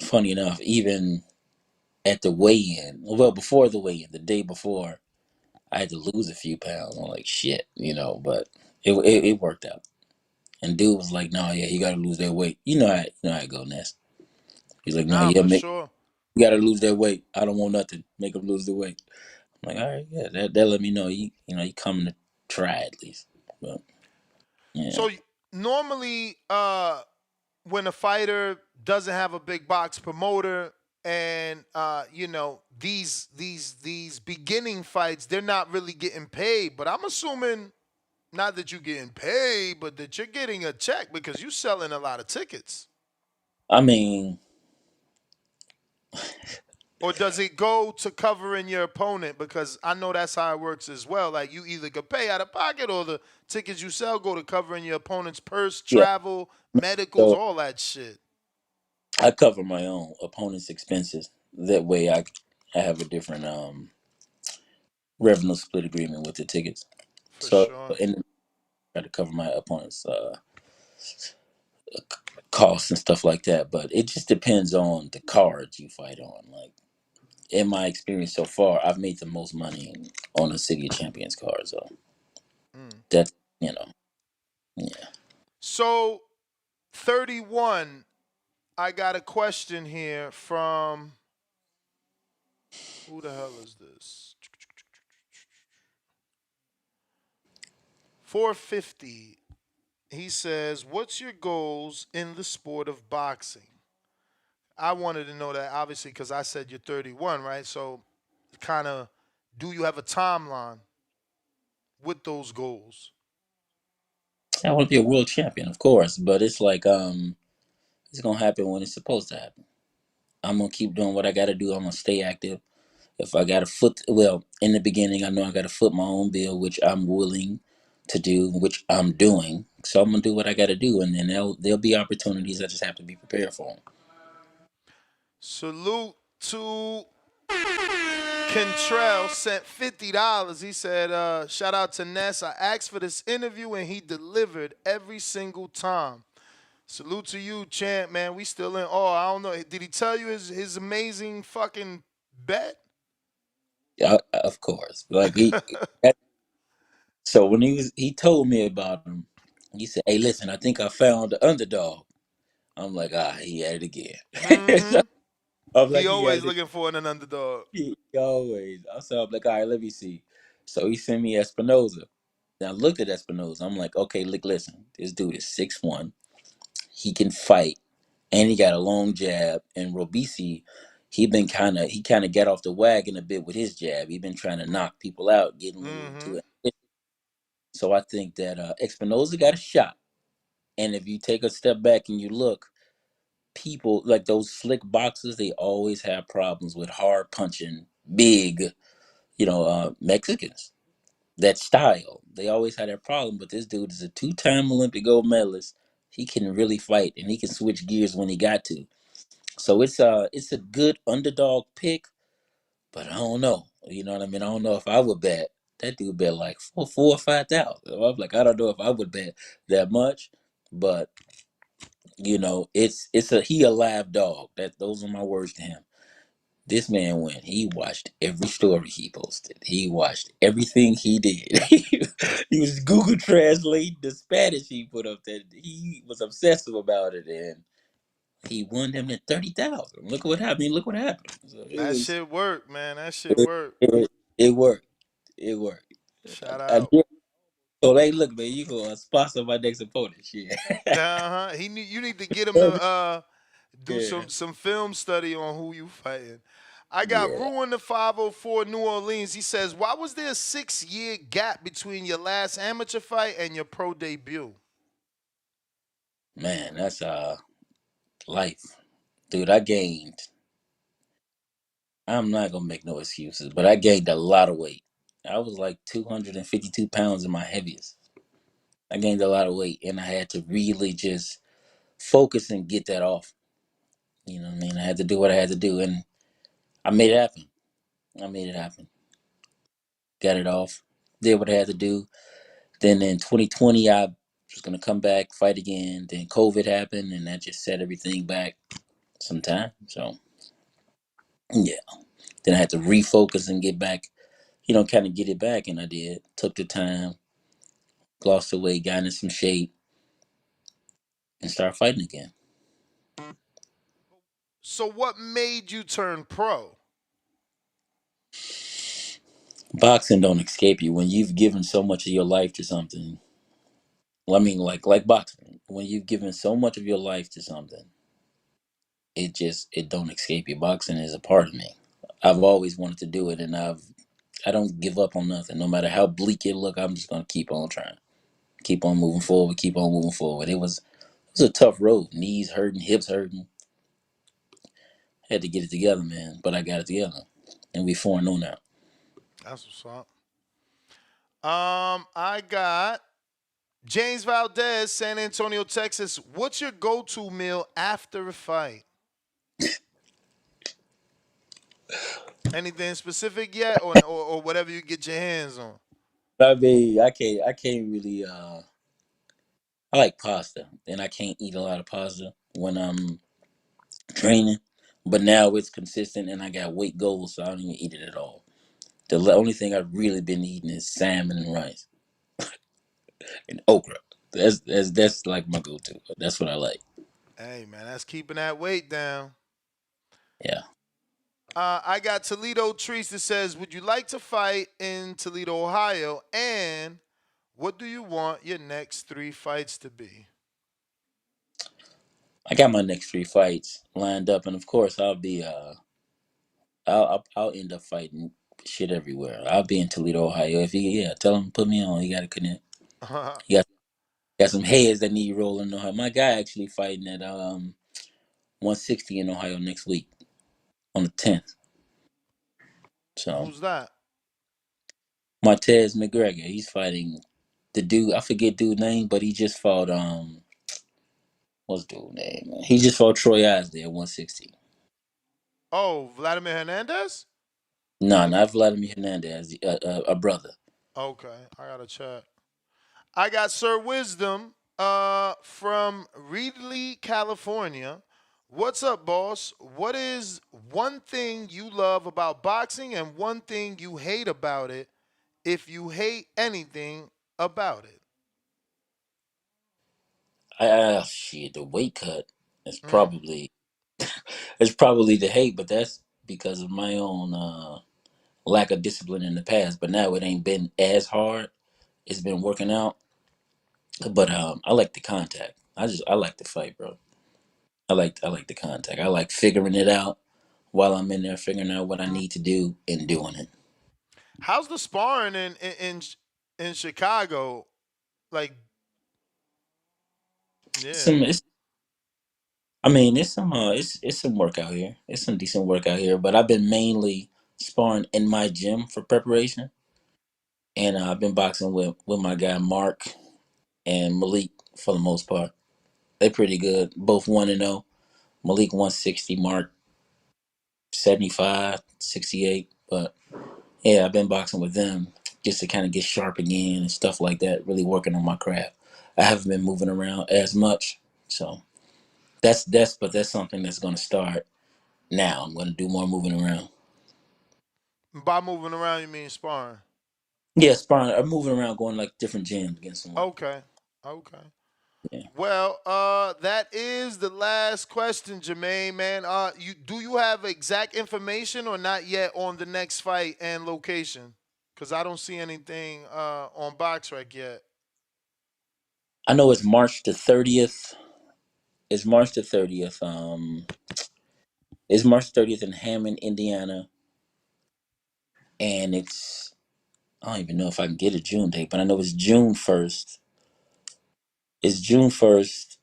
funny enough, even at the weigh-in, well, before the weigh-in, the day before, I had to lose a few pounds. I'm like, shit. But it worked out. And dude was like, no, yeah, you got to lose that weight. You know how it go, Ness. He's like, no, Nah, yeah, for sure. you got to lose that weight. I don't want nothing. Make him lose the weight. I'm like, all right, yeah, that let me know. You coming to try at least. But yeah, So normally, when a fighter doesn't have a big box promoter, and these beginning fights, they're not really getting paid. But I'm assuming not that you're getting paid, but that you're getting a check because you're selling a lot of tickets. I mean, Or does it go to covering your opponent? Because I know that's how it works as well. Like you either could pay out of pocket or the tickets you sell go to covering your opponent's purse, yeah. travel, medicals, So all that shit. I cover my own opponent's expenses. That way, I have a different revenue split agreement with the tickets. For So sure. and try to cover my opponent's costs and stuff like that. But it just depends on the cards you fight on. Like in my experience so far, I've made the most money on a City of Champions card. So Mm. that's you know, yeah. So 31. I got a question here from who the hell is this? 450. He says, "What's your goals in the sport of boxing?" I wanted to know that obviously because I said you're 31, right? So, kind of, do you have a timeline with those goals? I want to be a world champion, of course, but it's like it's gonna happen when it's supposed to happen. I'm gonna keep doing what I gotta do. I'm gonna stay active. If I got to foot, well, in the beginning, I know I got to foot my own bill, which I'm willing to do, which I'm doing. So I'm gonna do what I got to do, and then there'll be opportunities. I just have to be prepared for them. Salute to Kentrell sent $50. He said, shout out to Ness. I asked for this interview and he delivered every single time. Salute to you, champ, man. We still in awe. I don't know. Did he tell you his amazing fucking bet? Yeah, of course. Like that, so when he told me about him, he said, "Hey, listen, I think I found the underdog." I'm like, he had it again. So Mm-hmm. I'm He like, he had always it looking for an underdog. again. Always. So I'm like, all right, let me see. So he sent me Espinoza. Now I looked at Espinoza. I'm like, okay, look, listen, this dude is 6'1". He can fight, and he got a long jab. And Robisi, he kind of got off the wagon a bit with his jab. He been trying to knock people out, getting a little Mm-hmm. too. So I think that Espinoza got a shot. And if you take a step back and you look, people like those slick boxers, they always have problems with hard punching, big, Mexicans. That style, they always had that problem. But this dude is a two-time Olympic gold medalist. He can really fight, and he can switch gears when he got to. So it's a good underdog pick, but I don't know. You know what I mean? I don't know if I would bet. That dude bet like four or 5,000. I'm like, I don't know if I would bet that much, but it's a live dog. Those are my words to him. This man went. He watched every story he posted. He watched everything he did. He was Google translating the Spanish he put up there. He was obsessive about it, and he won them at 30,000. Look what happened. Look what happened. So That shit worked, man. That shit it, worked. it, it worked. It worked. Shout I out. did. So hey, look, man, you gonna sponsor my next opponent? Shit. Uh-huh. You need to get him to do Yeah. some film study on who you fighting. I got Yeah. Ruin the 504 New Orleans. He says, why was there a 6-year gap between your last amateur fight and your pro debut? Man, that's life. Dude, I gained. I'm not gonna make no excuses, but I gained a lot of weight. I was like 252 pounds in my heaviest. I gained a lot of weight, and I had to really just focus and get that off. You know what I mean? I had to do what I had to do, and I made it happen. I made it happen. Got it off. Did what I had to do. Then in 2020, I was gonna come back, fight again. Then COVID happened, and that just set everything back some time. So yeah. Then I had to refocus and get back, kind of get it back, and I did. Took the time, lost the weight, got in some shape, and started fighting again. So what made you turn pro? Boxing don't escape you when you've given so much of your life to something. Well, I mean, like boxing, when you've given so much of your life to something, it don't escape you. Boxing is a part of me. I've always wanted to do it, and I don't give up on nothing. No matter how bleak it look, I'm just gonna keep on trying, keep on moving forward, keep on moving forward. It was a tough road. Knees hurting, hips hurting. Had to get it together, man. But I got it together, and we 4-0 now. That's what's up. I got James Valdez, San Antonio, Texas. What's your go-to meal after a fight? Anything specific yet, or whatever you get your hands on? I mean, I can't really. I like pasta, and I can't eat a lot of pasta when I'm training. But now it's consistent, and I got weight goals, so I don't even eat it at all. The only thing I've really been eating is salmon and rice and okra. That's like my go-to. That's what I like. Hey man, that's keeping that weight down. Yeah. I got Toledo Trees that says, "Would you like to fight in Toledo, Ohio? And what do you want your next 3 fights to be?" I got my next 3 fights lined up, and of course, I'll end up fighting shit everywhere. I'll be in Toledo, Ohio. If he, yeah, tell him put me on. You got to connect. You got some heads that need rolling in Ohio. My guy actually fighting at 160 in Ohio next week on the 10th. So Who's that? Martez McGregor, he's fighting the dude. I forget dude name, but he just fought what's dude name? Man? He just fought Troy Isdale at 160. Oh, Vladimir Hernandez? No, not Vladimir Hernandez, a brother. Okay, I gotta check. I got Sir Wisdom from Reedley, California. What's up, boss? What is one thing you love about boxing and one thing you hate about it, if you hate anything about it? Shit, the weight cut is Mm. probably it's probably the hate, but that's because of my own lack of discipline in the past. But now it ain't been as hard. It's been working out. But I like the contact. I like the fight, bro. I like the contact. I like figuring it out while I'm in there, figuring out what I need to do and doing it. How's the sparring in Chicago? Like, yeah. Some, it's, I mean, it's some work out here. It's some decent work out here. But I've been mainly sparring in my gym for preparation, and I've been boxing with my guy Mark and Malik for the most part. They pretty good. Both 1-0. Malik 160, Mark 75, 68. But yeah, I've been boxing with them just to kind of get sharp again and stuff like that. Really working on my craft. I haven't been moving around as much, so that's something that's going to start now. I'm going to do more moving around. By moving around, you mean sparring? Yeah, sparring. I'm moving around, going like different gyms, getting some work. Okay. Okay. Yeah. Well, that is the last question, Jermaine. Man, you have exact information or not yet on the next fight and location? Because I don't see anything on BoxRec yet. I know it's March the 30th. It's March the 30th. It's March 30th in Hammond, Indiana, and it's I don't even know if I can get a June date, but I know it's June 1st. It's June 1st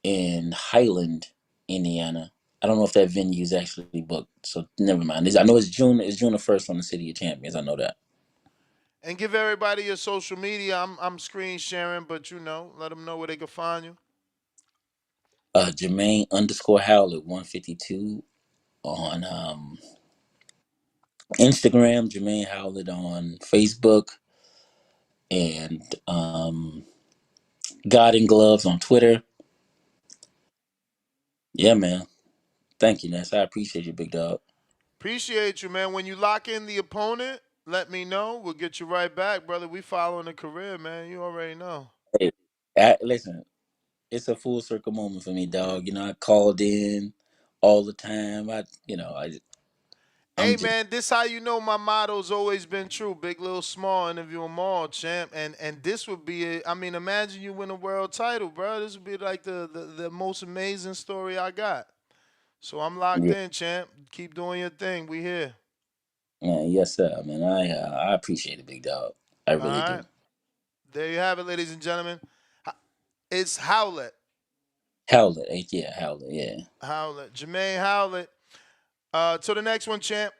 in Highland, Indiana. I don't know if that venue is actually booked, so never mind. I know it's June. It's June the 1st on the City of Champions. I know that. And give everybody your social media. I'm screen sharing, but let them know where they can find you. Jermaine underscore Howlett 152 on Instagram. Jermaine Howlett on Facebook, and God in Gloves on Twitter. Yeah, man. Thank you, Ness. I appreciate you, big dog. Appreciate you, man. When you lock in the opponent, let me know. We'll get you right back, brother. We following a career, man. You already know. Hey, listen, it's a full circle moment for me, dog. You know, I called in all the time. I'm Hey just man, this how you know my motto's always been true. Big, little, small, interview them all, champ. And this would be I mean, imagine you win a world title, bro. This would be like the most amazing story I got. So I'm locked yeah, in, champ. Keep doing your thing. We here. man, yes, sir, man. I appreciate it, big dog. I All really right. do. There you have it, ladies and gentlemen. It's Howlett. Howlett, yeah, Howlett, yeah. Howlett. Jermaine Howlett. To the next one, champ.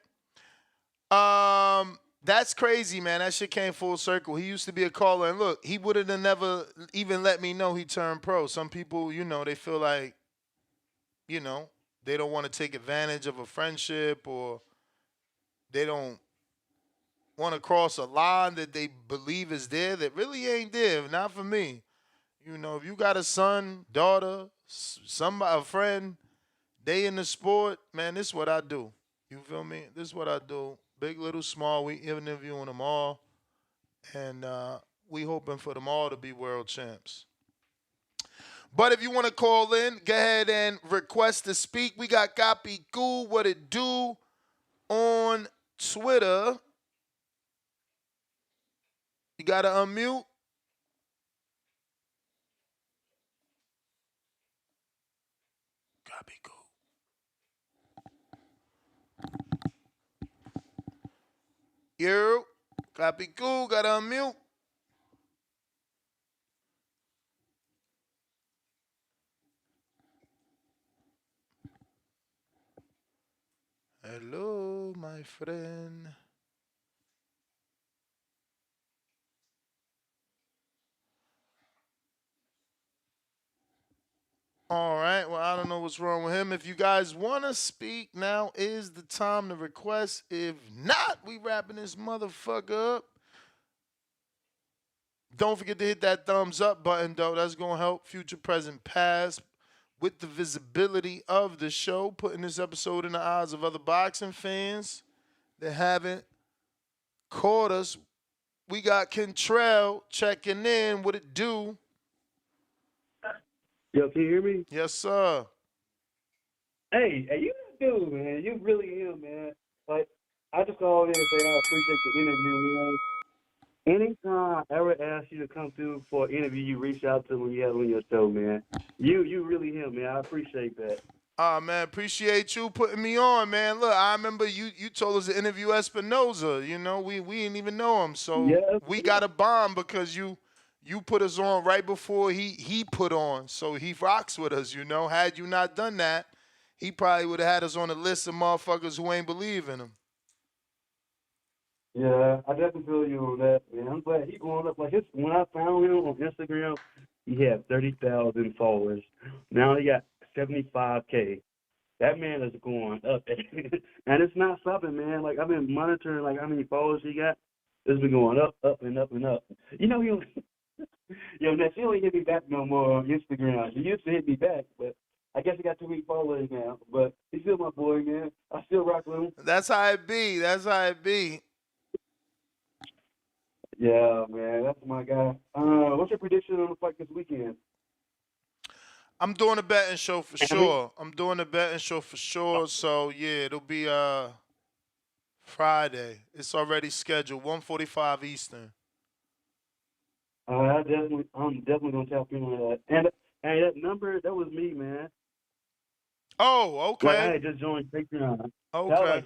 That's crazy, man. That shit came full circle. He used to be a caller, and look, he would have never even let me know he turned pro. Some people, they feel like, you know, they don't want to take advantage of a friendship, or they don't want to cross a line that they believe is there that really ain't there. Not for me. You know, if you got a son, daughter, somebody, a friend, they in the sport, man, this is what I do. You feel me? This is what I do. Big, little, small, we interviewing them all. And we hoping for them all to be world champs. But if you want to call in, go ahead and request to speak. We got Copy Cool, what it do on Twitter. You got to unmute. Copy Cool. Yo, Copy Cool, got to unmute. Hello, my friend. All right. Well, I don't know what's wrong with him. If you guys want to speak, now is the time to request. If not, we wrapping this motherfucker up. Don't forget to hit that thumbs up button, though. That's going to help future, present, past with the visibility of the show, putting this episode in the eyes of other boxing fans that haven't caught us. We got Kentrell checking in. What it do? Yo, can you hear me? Yes, sir. Hey, you dude, man. You really him, man. Like, I just called in and say I appreciate the interview, man. Anytime I ever ask you to come through for an interview, you reach out to when you have on your show, man. You really him, man. I appreciate that. Man, appreciate you putting me on, man. Look, I remember you told us to interview Espinoza. You know, we didn't even know him, so yes, we got a bomb because you put us on right before he put on. So he rocks with us, you know. Had you not done that, he probably would have had us on a list of motherfuckers who ain't believe in him. Yeah, I definitely feel you on that, man. I'm glad he's going up. Like when I found him on Instagram, he had 30,000 followers. Now he got 75K. That man is going up, and it's not stopping, man. Like I've been monitoring, like how many followers he got. It's been going up, up, and up, and up. You know, yo, man, she don't hit me back no more on Instagram. She used to hit me back, but I guess he got too many followers now. But he's still my boy, man. I still rock with him. That's how it be. That's how it be. Yeah, man, that's my guy. What's your prediction on the fight this weekend? I'm doing a betting show for sure. So yeah, it'll be Friday. It's already scheduled, 1:45 Eastern. I'm definitely gonna tap in on that. And that number, that was me, man. Oh, okay. Like, I had just joined Patreon. Okay.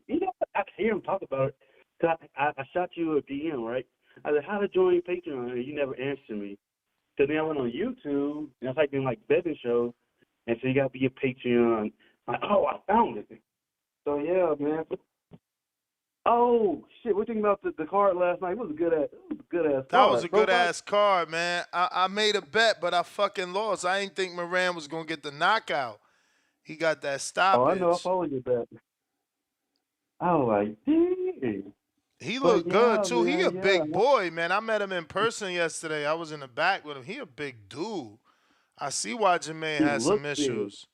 You know, I hear him talk about it. Cause I shot you a DM, right? I said, how to join Patreon? And you never answered me. So then I went on YouTube, and I typed in, like, betting show, and so you got to be a Patreon. Like, oh, I found it. So, yeah, man. Oh, shit, we're thinking about the card last night. It was a good-ass card. That was a good-ass card, man. I made a bet, but I fucking lost. I didn't think Moran was going to get the knockout. He got that stoppage. Oh, I know. I followed your bet. I was like, dang. He looked good, too. Man, he a big boy, man. I met him in person yesterday. I was in the back with him. He a big dude. I see why Jermaine has some issues.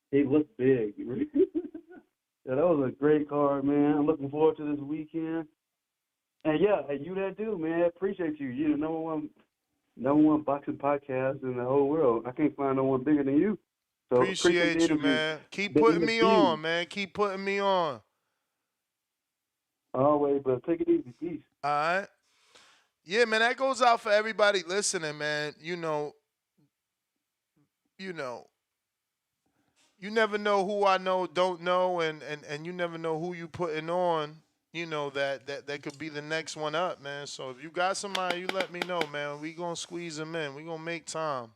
He looked big. Yeah, that was a great card, man. I'm looking forward to this weekend. And, yeah, you that dude, man. Appreciate you. You're the number one boxing podcast in the whole world. I can't find no one bigger than you. So appreciate you, man. Keep putting me on, man. Keep putting me on. Always, but take it easy. Peace. All right. Yeah, man, that goes out for everybody listening, man. You never know who I know, don't know, and you never know who you putting on, that could be the next one up, man. So if you got somebody, you let me know, man. We going to squeeze them in. We going to make time.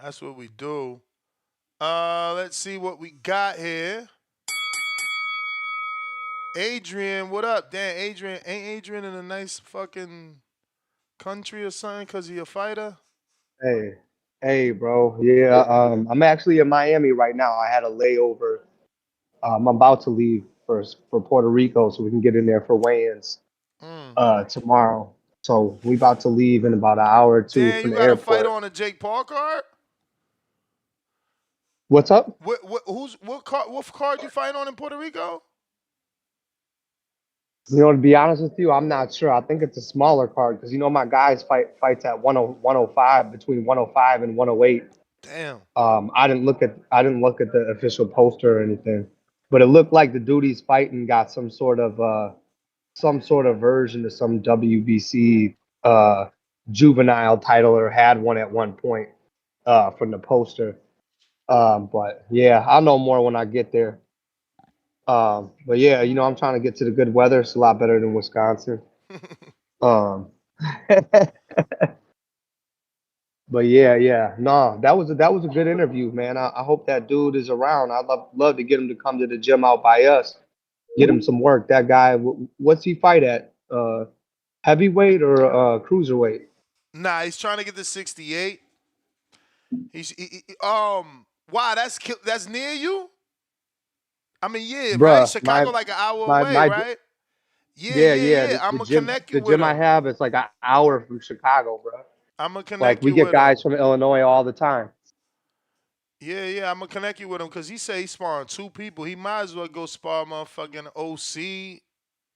That's what we do. Let's see what we got here. Adrian, what up? Damn, ain't Adrian in a nice fucking country or something because he a fighter? Hey, Hey, bro. Yeah, I'm actually in Miami right now. I had a layover. I'm about to leave for Puerto Rico so we can get in there for weigh-ins Mm. tomorrow. So we about to leave in about an hour or two Damn, from you the got to fight airport. on a Jake Paul card? What's up? What card you fight on in Puerto Rico? You know, to be honest with you, I'm not sure. I think it's a smaller card because you know my guys fights at 105 between 105 and 108. Damn. I didn't look at the official poster or anything, but it looked like the dude he's fighting got some sort of version of some WBC juvenile title or had one at one point from the poster. But yeah, I'll know more when I get there. But yeah, you know, I'm trying to get to the good weather. It's a lot better than Wisconsin. Um, but yeah, no, that was a good interview, man. I hope that dude is around. I'd love to get him to come to the gym out by us, get him some work. That guy, what's he fight at? Heavyweight or cruiserweight? Nah, he's trying to get to 68. Wow, that's near you? I mean, yeah, right? Bruh, Chicago like an hour away, my right? Yeah, yeah, yeah, yeah. yeah. The, I'm the gonna gym connect you the with gym I him. have is like an hour from Chicago, bro. I'm gonna Like connect we you get with him. guys from Illinois all the time. Yeah, yeah, I'm gonna connect you with him because he said he's sparring two people. He might as well go spar motherfucking OC.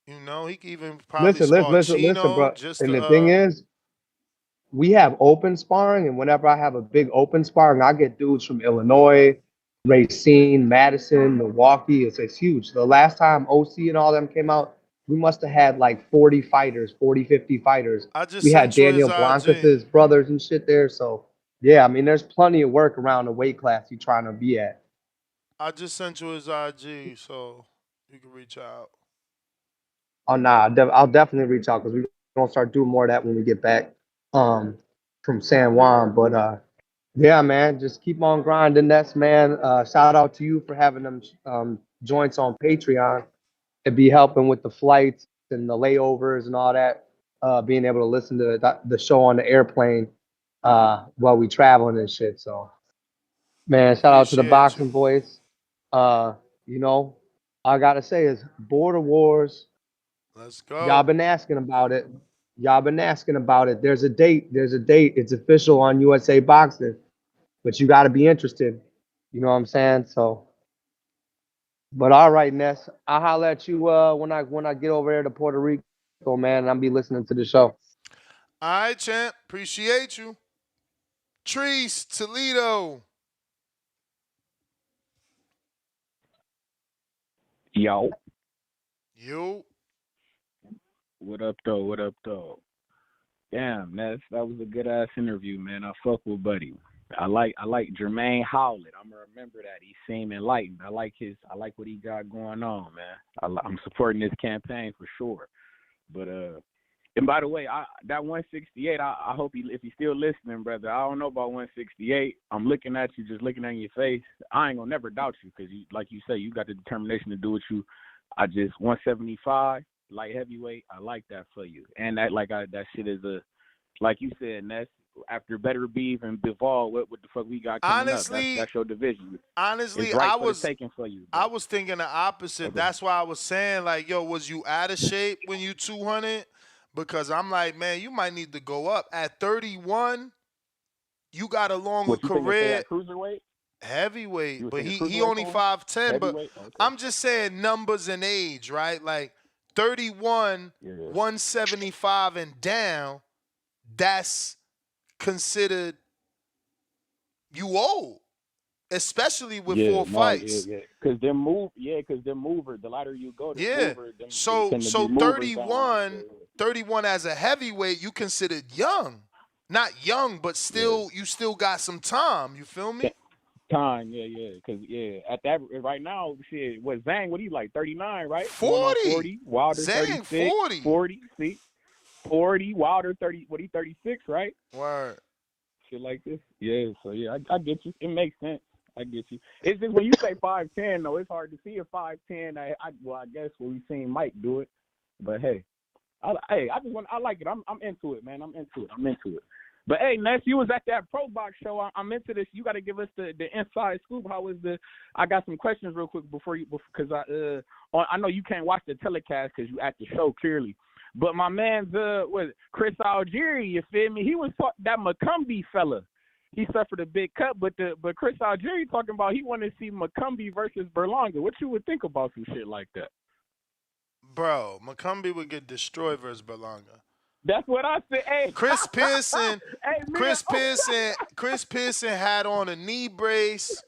You know, he could even probably spar Listen, Chino bro. just And to the thing is, we have open sparring, and whenever I have a big open sparring, I get dudes from Illinois, Racine, Madison, Milwaukee. It's huge. The last time OC and all them came out, we must have had like 40 fighters, 40, 50 fighters. I just We had sent you his Daniel IG. Blancas's brothers and shit there. So yeah, I mean, there's plenty of work around the weight class you're trying to be at. I just sent you his IG, so you can reach out. Oh nah, I'll definitely reach out because we're gonna start doing more of that when we get back um from San Juan. But yeah, man, just keep on grinding. That's man. Shout out to you for having them joints on Patreon and be helping with the flights and the layovers and all that. Being able to listen to the show on the airplane while we traveling and shit. So man, shout out to the Appreciate you. boxing voice. Uh, you know, all I gotta say is border wars. Let's Y'all go. been asking about it. Y'all been asking about it. There's a date. There's a date. It's official on USA Boxing, but you got to be interested. You know what I'm saying? So, but all right, Ness. I'll holler at you when I get over there to Puerto Rico, man. And I'll be listening to the show. All right, champ. Appreciate you. Treese, Toledo. Yo, You. what up though? What up though? Damn, that was a good ass interview, man. I fuck with Buddy. I like Jermaine Howlett. I'm gonna remember that. He seemed enlightened. I like what he got going on, man. I'm supporting this campaign for sure. But and by the way, that 168. I hope if he's still listening, brother. I don't know about 168. I'm looking at you, just looking at your face. I ain't gonna never doubt you because you, like you say, you got the determination to do what you. I just 175 light heavyweight. I like that for you, and that shit is like you said, Ness. After Better Beef and Bivol, what the fuck we got coming up? Honestly, That's your division. honestly, It's right for the taking for you. I Bro. was thinking the opposite. Okay. That's why I was saying, like, yo, was you out of shape when you 200? Because I'm like, man, you might need to go up. At 31, you got a longer What you think they career. at cruiserweight? You Heavyweight, were but thinking he cruiserweight only for him? 5'10", but Heavyweight? Okay. I'm just saying numbers and age, right? Like 31, Yeah. 175 and down, that's considered you old, especially with Yeah, four no, yeah, fights. yeah. Cause them mover, the lighter you go, the Yeah. mover, them So tend to be so movers down. 31, 31 as a heavyweight, you considered young. Not young, but Yeah. still you still got some time. You feel Yeah. me? Time, yeah. Cause at that right now, shit, what Zhang, what he like 39, right? Going on 40. 40, Wilder Zang 36, 40. 40, see? 40, Wilder 30, what he 36, right? Word. Shit like this. Yeah, so yeah, I get you. It makes sense. I get you. It's just when you say 5'10", though, it's hard to see a 5'10". I guess we've seen Mike do it, but hey, I like it. I'm into it, man. I'm into it. But hey, Ness, you was at that ProBox show. I'm into this. You got to give us the inside scoop. How was the? I got some questions real quick because I know you can't watch the telecast because you at the show clearly. But my man's Chris Algieri, you feel me? He was that McCumbee fella. He suffered a big cut, but Chris Algieri talking about he wanted to see McCumbee versus Berlanga. What you would think about some shit like that? Bro, McCumbee would get destroyed versus Berlanga. That's what I said. Hey, Chris Pearson, hey, Chris Pearson had on a knee brace.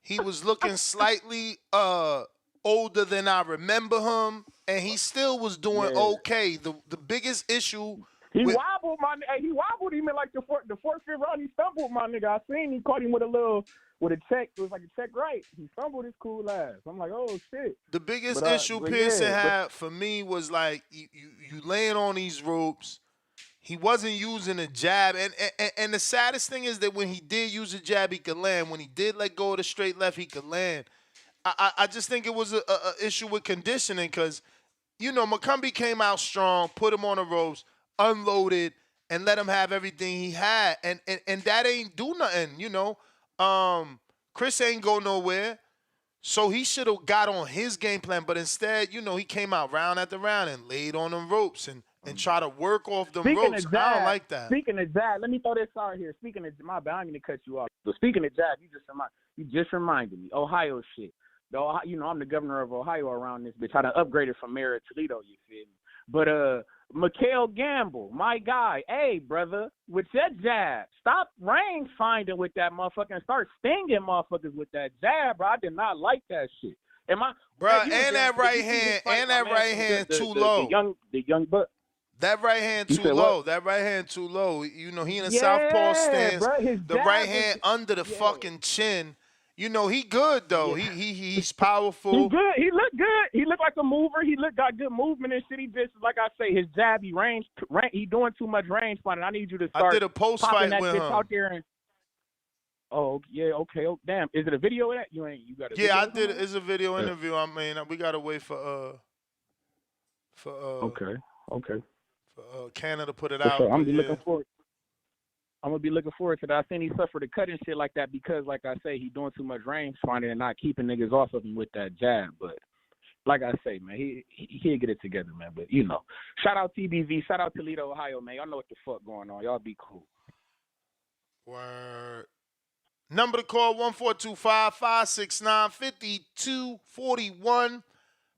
He was looking slightly older than I remember him, and he still was doing okay. The biggest issue. He wobbled he wobbled him in like the fourth, fifth round. He stumbled, my nigga. I seen he caught him with a check. It was like a check right. He stumbled his cool ass. I'm like, oh shit. The biggest issue Pearson had for me was like you laying on these ropes. He wasn't using a jab, and the saddest thing is that when he did use a jab, he could land. When he did let go of the straight left, he could land. I just think it was a issue with conditioning because, McCumbee came out strong, put him on the ropes, unloaded, and let him have everything he had, and that ain't do nothing. Chris ain't go nowhere, so he should have got on his game plan, but instead, he came out round after round and laid on them ropes and try to work off them ropes. I don't like that. Speaking of jab, let me throw this out here. Speaking of my bad, I didn't mean to cut you off. But speaking of jab, you just reminded me. Ohio shit. I'm the governor of Ohio around this bitch. I done upgraded from mayor to Toledo, you feel me? But Mikhail Gamble, my guy, hey brother, with that jab, stop range finding with that motherfucker and start stinging motherfuckers with that jab, bro. I did not like that shit. Bro, and that right hand too low. The young buck. That right hand too low. That right hand too low. He in a southpaw stance. Bro, the right hand under the fucking chin. He good though. Yeah. He's powerful. He good. He look good. He look like a mover. Got good movement and shit. He just like I say, his jab, he doing too much range finding. I need you to start. I did a post fight that with bitch him. Out there and, oh yeah, okay. Oh damn, is it a video of that? You got a I did. It's a video interview. I mean, we gotta wait for okay. For Canada to put it out. I'm gonna be looking forward. I'm gonna be looking forward to that. I think he suffered a cut and shit like that because, like I say, he doing too much range finding and not keeping niggas off of him with that jab. But like I say, man, he'll get it together, man. But shout out TBV, shout out Toledo, Ohio, man. Y'all know what the fuck going on. Y'all be cool. Word. Number to call 1-425-569-5241.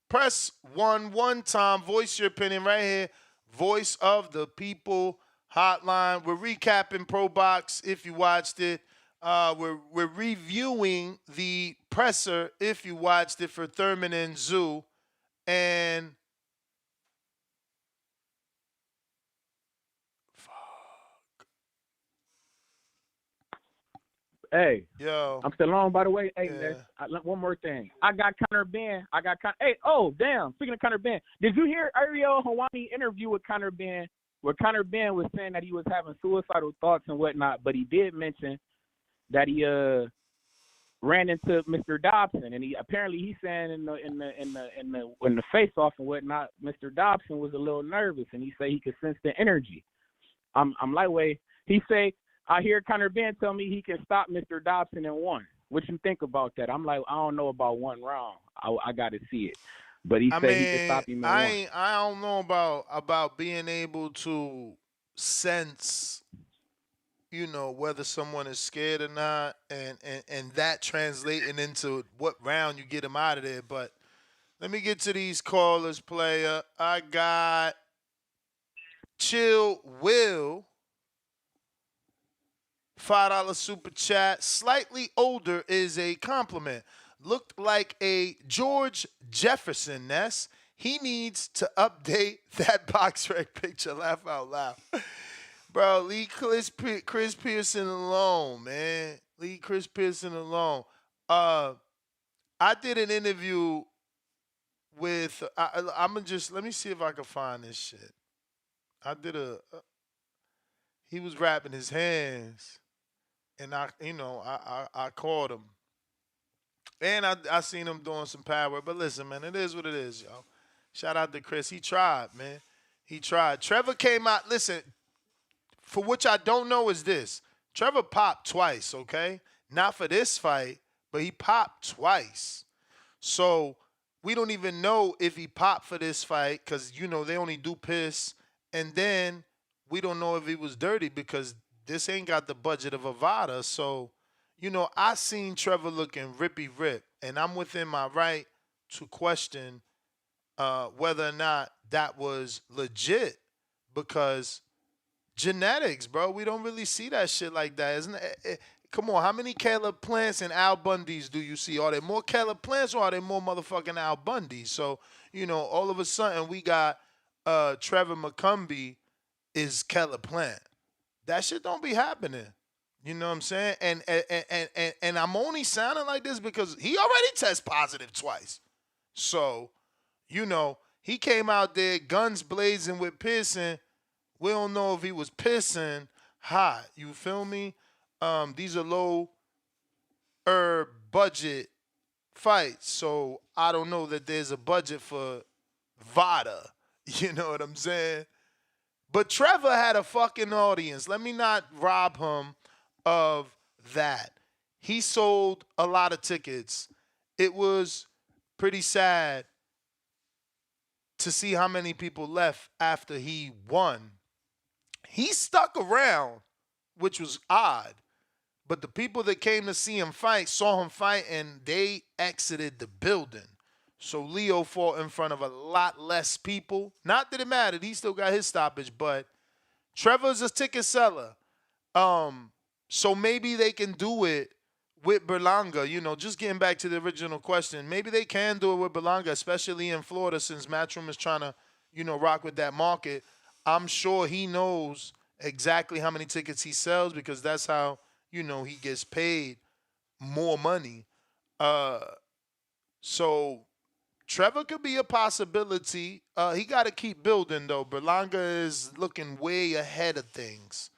Press 1 time. Voice your opinion right here. Voice of the People hotline. We're recapping ProBox if you watched it. We're reviewing the presser if you watched it for Thurman and Tszyu. And hey, yo, I'm still on, by the way. Hey, yeah. One more thing. I got Conor Benn. Hey, oh, damn. Speaking of Conor Benn, did you hear Ariel Helwani interview with Conor Benn, where Conor Benn was saying that he was having suicidal thoughts and whatnot, but he did mention that he ran into Mr. Dobson, and he's saying in the face off and whatnot, Mr. Dobson was a little nervous, and he said he could sense the energy. I'm like, wait. He say, I hear Conor Benn tell me he can stop Mr. Dobson in one. What you think about that? I'm like, I don't know about one round. I got to see it. But he said he can stop him in one. I don't know about being able to sense, whether someone is scared or not, and that translating into what round you get them out of there. But let me get to these callers, player. I got Chill Will. $5 super chat. Slightly older is a compliment. Looked like a George Jefferson, Ness. He needs to update that box rec picture. Laugh out loud. Bro, leave Chris Pearson alone, man. Leave Chris Pearson alone. I did an interview with, let me see if I can find this shit. He was wrapping his hands. And I called him. And I seen him doing some power. But listen, man, it is what it is, yo. Shout out to Chris. He tried, man. He tried. Trevor came out. Listen, for which I don't know is this. Trevor popped twice, okay? Not for this fight, but he popped twice. So we don't even know if he popped for this fight because, they only do piss. And then we don't know if he was dirty because this ain't got the budget of Avada. So, I seen Trevor looking rippy rip, and I'm within my right to question whether or not that was legit because genetics, bro. We don't really see that shit like that, isn't it? Come on, how many Caleb Plants and Al Bundys do you see? Are there more Caleb Plants or are there more motherfucking Al Bundys? So, all of a sudden we got Trevor McCumbee is Caleb Plant. That shit don't be happening. You know what I'm saying? And I'm only sounding like this because he already tested positive twice. So, he came out there guns blazing with pissing. We don't know if he was pissing hot. You feel me? These are low budget fights, so I don't know that there's a budget for Vada. You know what I'm saying? But Trevor had a fucking audience. Let me not rob him of that. He sold a lot of tickets. It was pretty sad to see how many people left after he won. He stuck around, which was odd. But the people that came to see him fight saw him fight and they exited the building. So Leo fought in front of a lot less people. Not that it mattered. He still got his stoppage, but Trevor's a ticket seller. So maybe they can do it with Berlanga. Just getting back to the original question. Maybe they can do it with Berlanga, especially in Florida since Matchroom is trying to, rock with that market. I'm sure he knows exactly how many tickets he sells because that's how, he gets paid more money. So Trevor could be a possibility. He got to keep building, though. Berlanga is looking way ahead of things.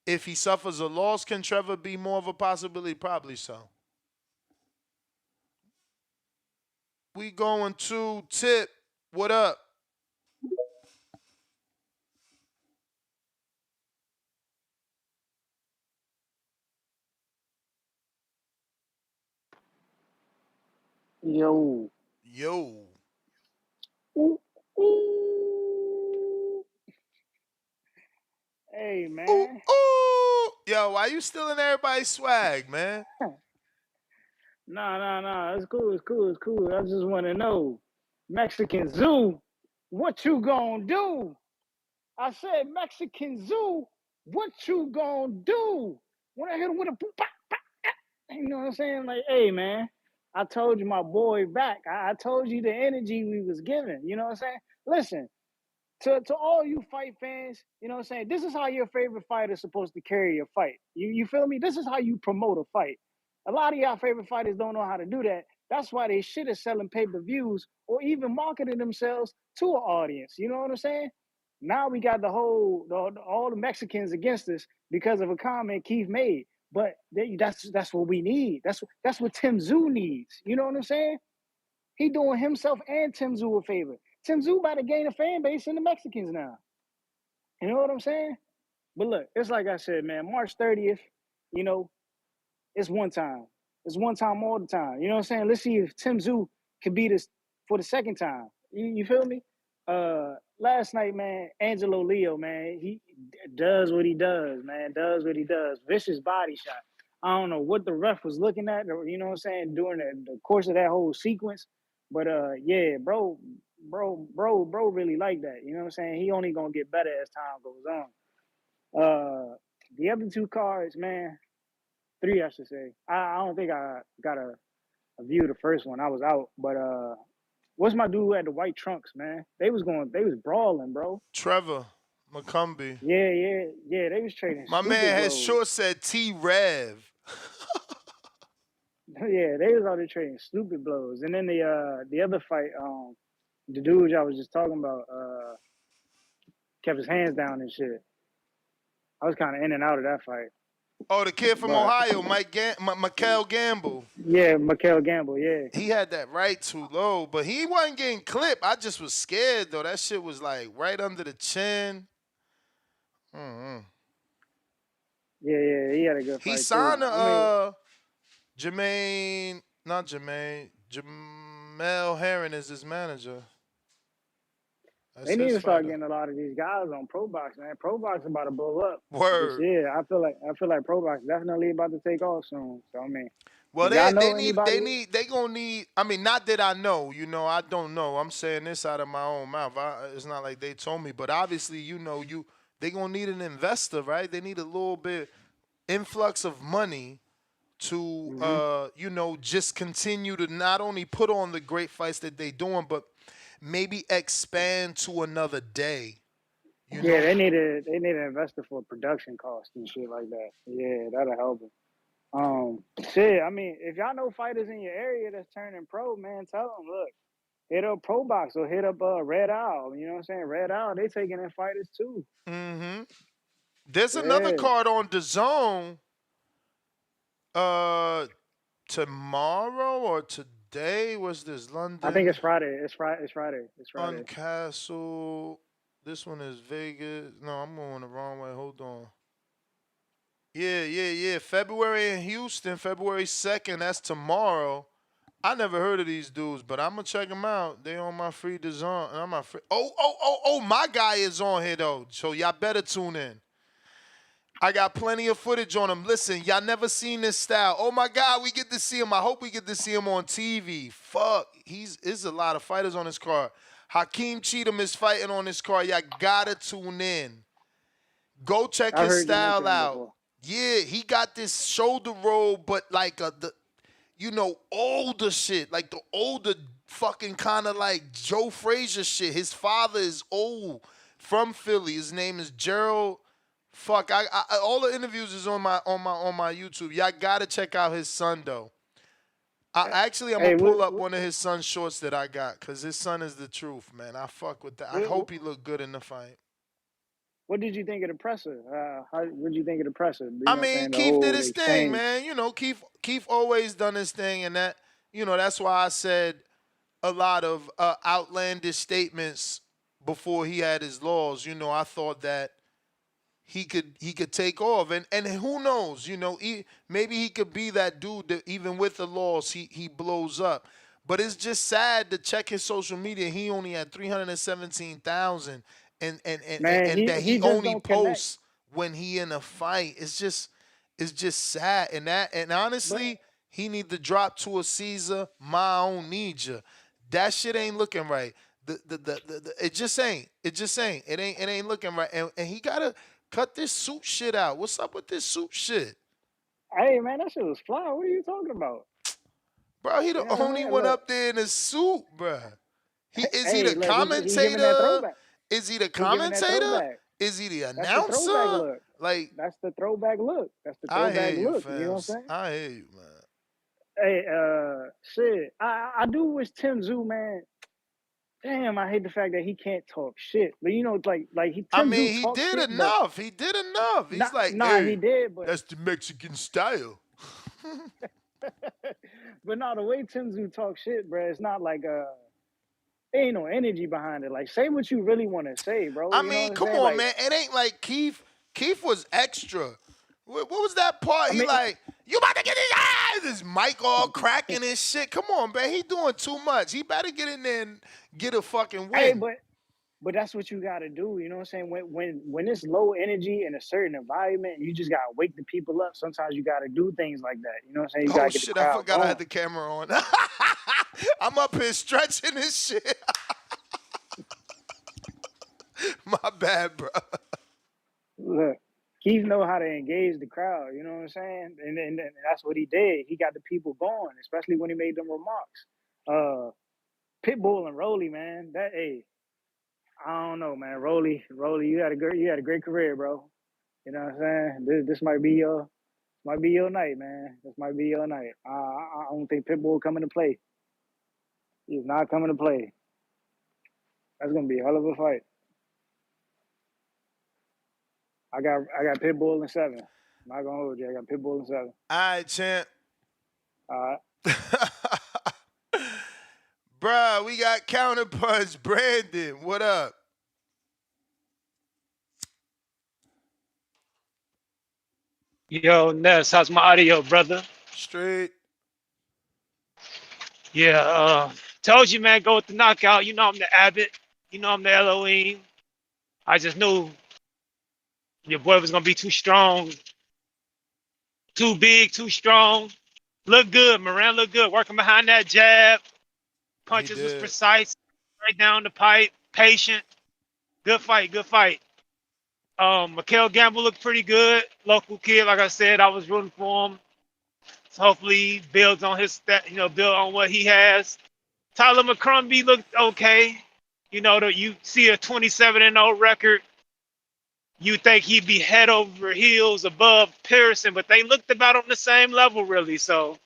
If he suffers a loss, can Trevor be more of a possibility? Probably so. We going to Tip. What up? Yo. Yo. Ooh, ooh. Hey, man. Ooh. Yo, why you stealing everybody's swag, man? Nah. It's cool. I just want to know, Mexican Zoo, what you gonna do? I said, Mexican Zoo, what you gonna do? When I hit him with a boop, bop, bop, you know what I'm saying? Like, hey, man, I told you my boy back. I told you the energy we was giving. You know what I'm saying? Listen, to all you fight fans, you know what I'm saying? This is how your favorite fighter is supposed to carry your fight. You feel me? This is how you promote a fight. A lot of y'all favorite fighters don't know how to do that. That's why they shit is selling pay-per-views or even marketing themselves to an audience. You know what I'm saying? Now we got all the Mexicans against us because of a comment Keith made. But that's what we need. That's what Tim Tszyu needs. You know what I'm saying? He doing himself and Tim Tszyu a favor. Tim Tszyu about to gain a fan base in the Mexicans now. You know what I'm saying? But look, it's like I said, man, March 30th, it's one time. It's one time all the time. You know what I'm saying? Let's see if Tim Tszyu can beat us for the second time. You feel me? Last night, man, Angelo Leo, man, he does what he does, man. Does what he does. Vicious body shot. I don't know what the ref was looking at, you know what I'm saying, during the course of that whole sequence. But yeah, bro really like that. You know what I'm saying? He only gonna get better as time goes on. The other two cards, man, three I should say. I don't think I got a view the first one. I was out, but what's my dude at the white trunks, man? They was brawling, bro. Trevor McCumbee. Yeah. They was trading. My man had short said T-Rev. Yeah, they was out there trading stupid blows. And then the other fight, the dude y'all was just talking about, kept his hands down and shit. I was kind of in and out of that fight. Oh, the kid from Ohio, Mikel Gamble. Yeah, Mikel Gamble, yeah. He had that right too low, but he wasn't getting clipped. I just was scared, though. That shit was, like, right under the chin. Mm-hmm. Yeah, he had a good He fight too. signed I mean, Jamel Herring is his manager. That's they need his to start fighter. getting a lot of these guys on ProBox, man. ProBox about to blow up this Word. year. I feel like ProBox definitely about to take off soon. So I mean, Well, if y'all know they gonna need. I mean, not that I know. I don't know. I'm saying this out of my own mouth. It's not like they told me, but obviously, they gonna need an investor, right? They need a little bit influx of money to, just continue to not only put on the great fights that they doing, but maybe expand to another day. yeah, they need an investor for production costs and shit like that. Yeah, that'll help them. Shit. I mean, if y'all know fighters in your area that's turning pro, man, tell them, look, hit up ProBox or hit up Red Owl. You know what I'm saying? Red Owl, they taking in fighters too. Mm-hmm. There's another Yeah. card on DAZN tomorrow or today. Was this London? I think it's Friday. It's Friday. Uncastle. This one is Vegas. No, I'm going the wrong way. Hold on. Yeah. February in Houston, February 2nd. That's tomorrow. I never heard of these dudes, but I'm gonna check them out. They on my free design. I'm my free. Oh! My guy is on here though, so y'all better tune in. I got plenty of footage on him. Listen, y'all never seen this style. Oh my God, we get to see him. I hope we get to see him on TV. Fuck, there's a lot of fighters on this card. Hakeem Cheatham is fighting on this card. Y'all gotta tune in. Go check his style out. Before. Yeah, he got this shoulder roll, but like older shit, like the older fucking kind of like Joe Frazier shit. His father is old, from Philly. His name is Gerald. Fuck, I all the interviews is on my YouTube. Y'all gotta check out his son though. I'm gonna pull up one of his son's shorts that I got, cause his son is the truth, man. I fuck with that. I hope he look good in the fight. What did you think of the presser? What did you think of the presser? I mean, Keith did his thing, man. Keith always done his thing, and that's why I said a lot of outlandish statements before he had his laws. I thought that he could take off, and who knows? Maybe he could be that dude that even with the laws he blows up. But it's just sad to check his social media. He only had 317,000, and that he only posts when he in a fight. It's just sad, and honestly, he need to drop to a Caesar. I don't need you. That shit ain't looking right. It just ain't. It ain't looking right, and he gotta cut this suit shit out. What's up with this suit shit? Hey, man, that shit was fly. What are you talking about? Bro, he the only one up there in a suit, bro. Is he the commentator? Is he the commentator? Is he the announcer? That's the throwback look. That's the throwback look. Fam. You know what I'm saying? I hear you, man. Hey, shit. I do wish Tszyu, man. Damn, I hate the fact that he can't talk shit. But he did enough. He did enough. He's he did, but that's the Mexican style. But no, the way Tszyu talks shit, bro, it's not like ain't no energy behind it. Like, say what you really want to say, bro. I mean, come on, man. It ain't like Keith. Keith was extra. What was that part? You about to get his eyes? His mic all cracking and shit. Come on, man. He doing too much. He better get in there and get a fucking win. Hey, but that's what you got to do. You know what I'm saying? When it's low energy in a certain environment, you just got to wake the people up. Sometimes you got to do things like that. You know what I'm saying? You gotta get the crowd I forgot going. I had the camera on. I'm up here stretching this shit. My bad, bro. Look, Keith know how to engage the crowd. You know what I'm saying? And that's what he did. He got the people going, especially when he made them remarks. Pitbull and Rolly, man. I don't know, man. Rolly, you had a great career, bro. You know what I'm saying? This might be your night, man. This might be your night. I don't think Pitbull coming to play. He's not coming to play. That's gonna be a hell of a fight. I got Pitbull in 7. I'm not gonna hold you. I got Pitbull in 7. All right, champ. All right. Bruh, we got Counterpunch Brandon. What up? Yo, Ness, how's my audio, brother? Straight. Yeah, told you, man, go with the knockout. You know I'm the Abbott. You know I'm the Elohim. I just knew your boy was gonna be too strong, too big, too strong. Look good, Moran. Look good. Working behind that jab. He Punches was did. precise, right down the pipe. Patient. Good fight. Good fight. Mikael Gamble looked pretty good. Local kid, like I said, I was rooting for him. So hopefully he builds on his, build on what he has. Tyler McCrumbie looked okay. You know, you see a 27-0 record. You think he'd be head over heels above Pearson, but they looked about on the same level, really. So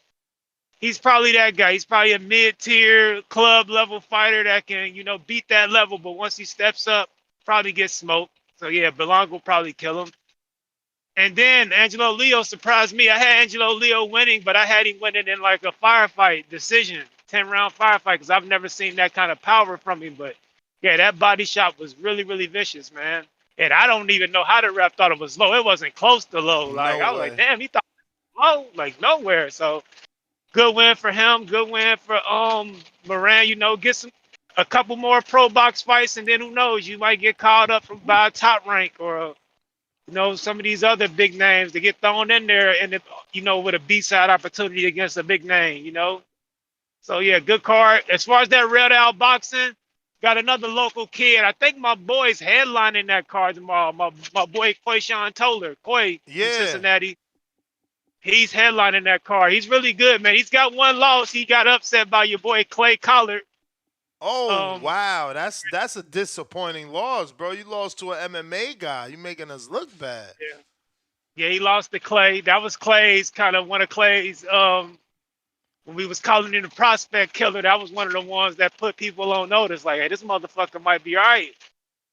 he's probably that guy. He's probably a mid-tier club level fighter that can, beat that level. But once he steps up, probably gets smoked. So yeah, Belango will probably kill him. And then Angelo Leo surprised me. I had Angelo Leo winning, but I had him winning in like a firefight decision, 10-round firefight, because I've never seen that kind of power from him. But yeah, that body shot was really, really vicious, man. And I don't even know how the ref thought it was low. It wasn't close to low. Like, No I was like, way. damn, he thought it was low, like nowhere. So good win for him. Good win for Moran. Get a couple more pro box fights, and then who knows, you might get called up by a top rank or some of these other big names to get thrown in there and, with a B-side opportunity against a big name. So, yeah, good card. As far as that Red Owl boxing, got another local kid. I think my boy's headlining that card tomorrow. My boy, Quayshawn Toller, Quay from Yeah. Cincinnati. He's headlining that card. He's really good, man. He's got one loss. He got upset by your boy, Clay Collard. Oh wow, that's a disappointing loss, bro. You lost to an MMA guy. You making us look bad. Yeah, he lost to Clay. That was Clay's kind of one of Clay's when we was calling him the prospect killer, that was one of the ones that put people on notice. Like, hey, this motherfucker might be all right.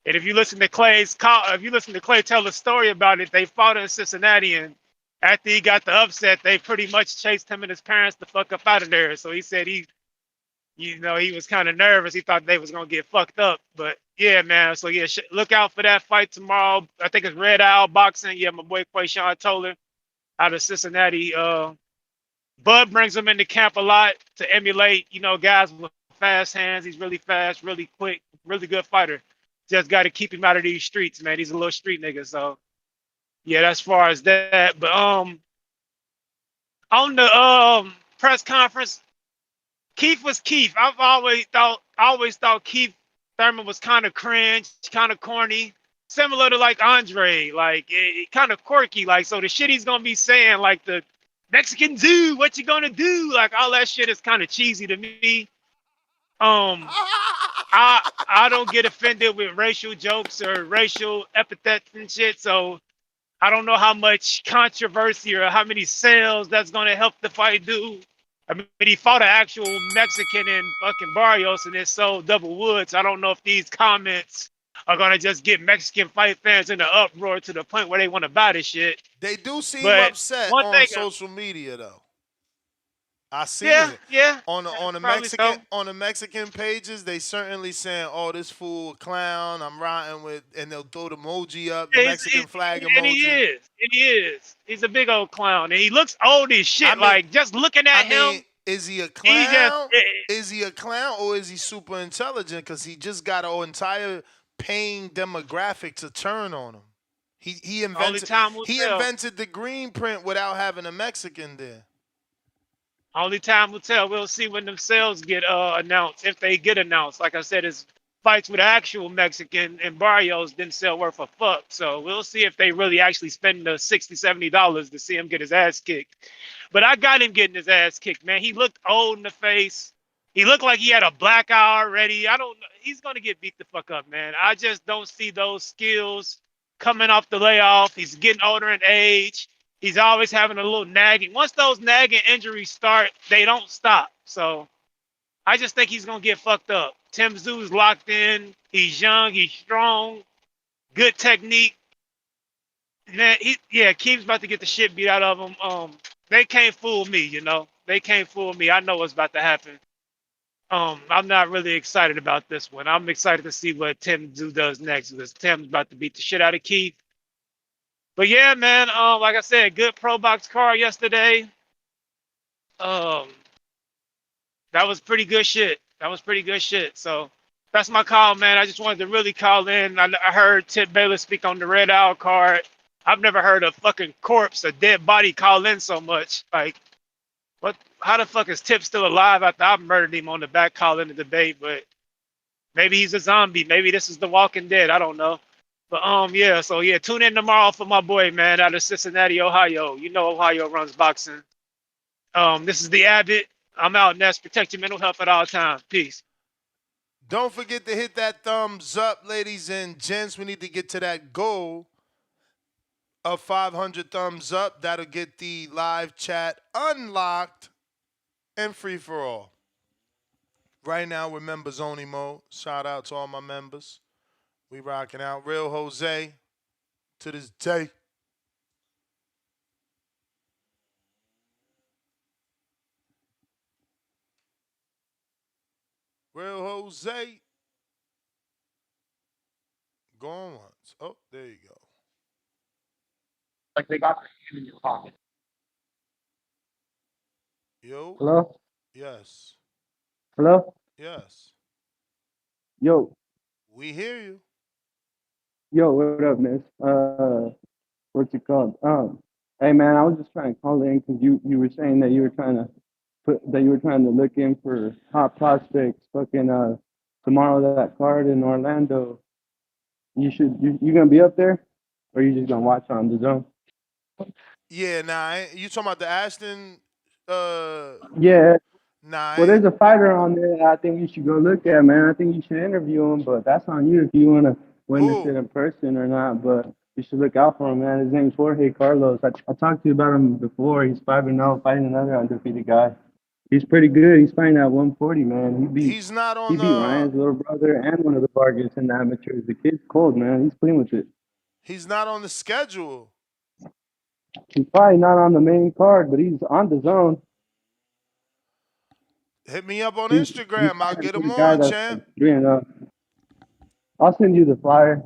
And if you listen to Clay tell the story about it, they fought in Cincinnati, and after he got the upset, they pretty much chased him and his parents the fuck up out of there. So he said he was kind of nervous. He thought they was gonna get fucked up. But yeah, man. So yeah, look out for that fight tomorrow. I think it's Red Owl Boxing. Yeah, my boy Quayshawn Toller out of Cincinnati. Bud brings him into camp a lot to emulate, guys with fast hands. He's really fast, really quick, really good fighter. Just got to keep him out of these streets, man. He's a little street nigga. So yeah, that's far as that. But on the press conference, Keith was Keith. I've always thought Keith Thurman was kind of cringe, kind of corny, similar to like Andre, like kind of quirky. Like, so the shit he's gonna be saying, like the Mexican do, what you gonna do? Like all that shit is kind of cheesy to me. I don't get offended with racial jokes or racial epithets and shit. So I don't know how much controversy or how many sales that's gonna help the fight do. I mean, he fought an actual Mexican in fucking Barrios and it sold double woods. I don't know if these comments are gonna just get Mexican fight fans in an uproar to the point where they want to buy this shit. They do seem But upset one on thing, social media though. I seen yeah, it yeah, on the probably Mexican so. on the Mexican pages. They certainly saying, "Oh, this fool a clown. I'm riding with," and they'll throw the emoji up, the Yeah, Mexican flag and he emoji. is, and he is. He's a big old clown, and he looks old as I shit. mean, Like just looking at him, is he a he just. clown? Is he a clown or is he super intelligent? Because he just got an entire paying demographic to turn on him. He Only invented time will he tell. invented the green print without having a Mexican there. Only time will tell. We'll see when them sales get announced, if they get announced. Like I said, his fights with actual Mexican and Barrios didn't sell worth a fuck. So we'll see if they really actually spend the $60, $70 to see him get his ass kicked. But I got him getting his ass kicked, man. He looked old in the face. He looked like he had a black eye already. I don't know. He's gonna get beat the fuck up, man. I just don't see those skills coming off the layoff. He's getting older in age. He's always having a little nagging. Once those nagging injuries start, they don't stop. So I just think he's gonna get fucked up. Tim Tszyu's locked in. He's young. He's strong. Good technique. Man, Keem's about to get the shit beat out of him. They can't fool me. They can't fool me. I know what's about to happen. I'm not really excited about this one. I'm excited to see what Tim Tszyu does next because Tim's about to beat the shit out of Keith. But yeah, man, like I said, good Pro Box card yesterday. Um, that was pretty good shit. That was pretty good shit. So that's my call, man. I just wanted to really call in. I heard Tip Baylor speak on the Red Owl card. I've never heard a fucking corpse, a dead body call in so much. Like, what? How the fuck is Tip still alive after I murdered him on the back call in the debate? But maybe he's a zombie. Maybe this is the Walking Dead. I don't know. But yeah. So yeah, tune in tomorrow for my boy, man, out of Cincinnati, Ohio. You know Ohio runs boxing. This is the Abbott. I'm out, Ness. Protect your mental health at all times. Peace. Don't forget to hit that thumbs up, ladies and gents. We need to get to that goal of 500 thumbs up. That'll get the live chat unlocked and free for all. Right now, we're members only mode. Shout out to all my members. We rocking out. Real Jose to this day. Real Jose. Going once. Oh, there you go. Like they got their hand in your pocket. Yo. Hello? Yes. Hello? Yes. Yo. We hear you. Yo, what up, miss? What's it called? Hey man, I was just trying to call in because you were saying that you were trying to look in for hot prospects. Fucking tomorrow that card in Orlando. You gonna be up there, or you just gonna watch on the zone? Yeah, you talking about the Ashton? Yeah. Nah. Well, there's a fighter on there that I think you should go look at, man. I think you should interview him, but that's on you if you want to witness it in person or not. But you should look out for him, man. His name's Jorge Carlos. I talked to you about him before. He's 5-0, fighting another undefeated guy. He's pretty good. He's fighting at 140, man. He's not on he beat Ryan's little brother and one of the Vargas in the amateurs. The kid's cold, man. He's clean with it. He's not on the schedule. He's probably not on the main card, but he's on the zone. Hit me up on Instagram. I'll get him guy on, that's champ. like 3-0. I'll send you the flyer.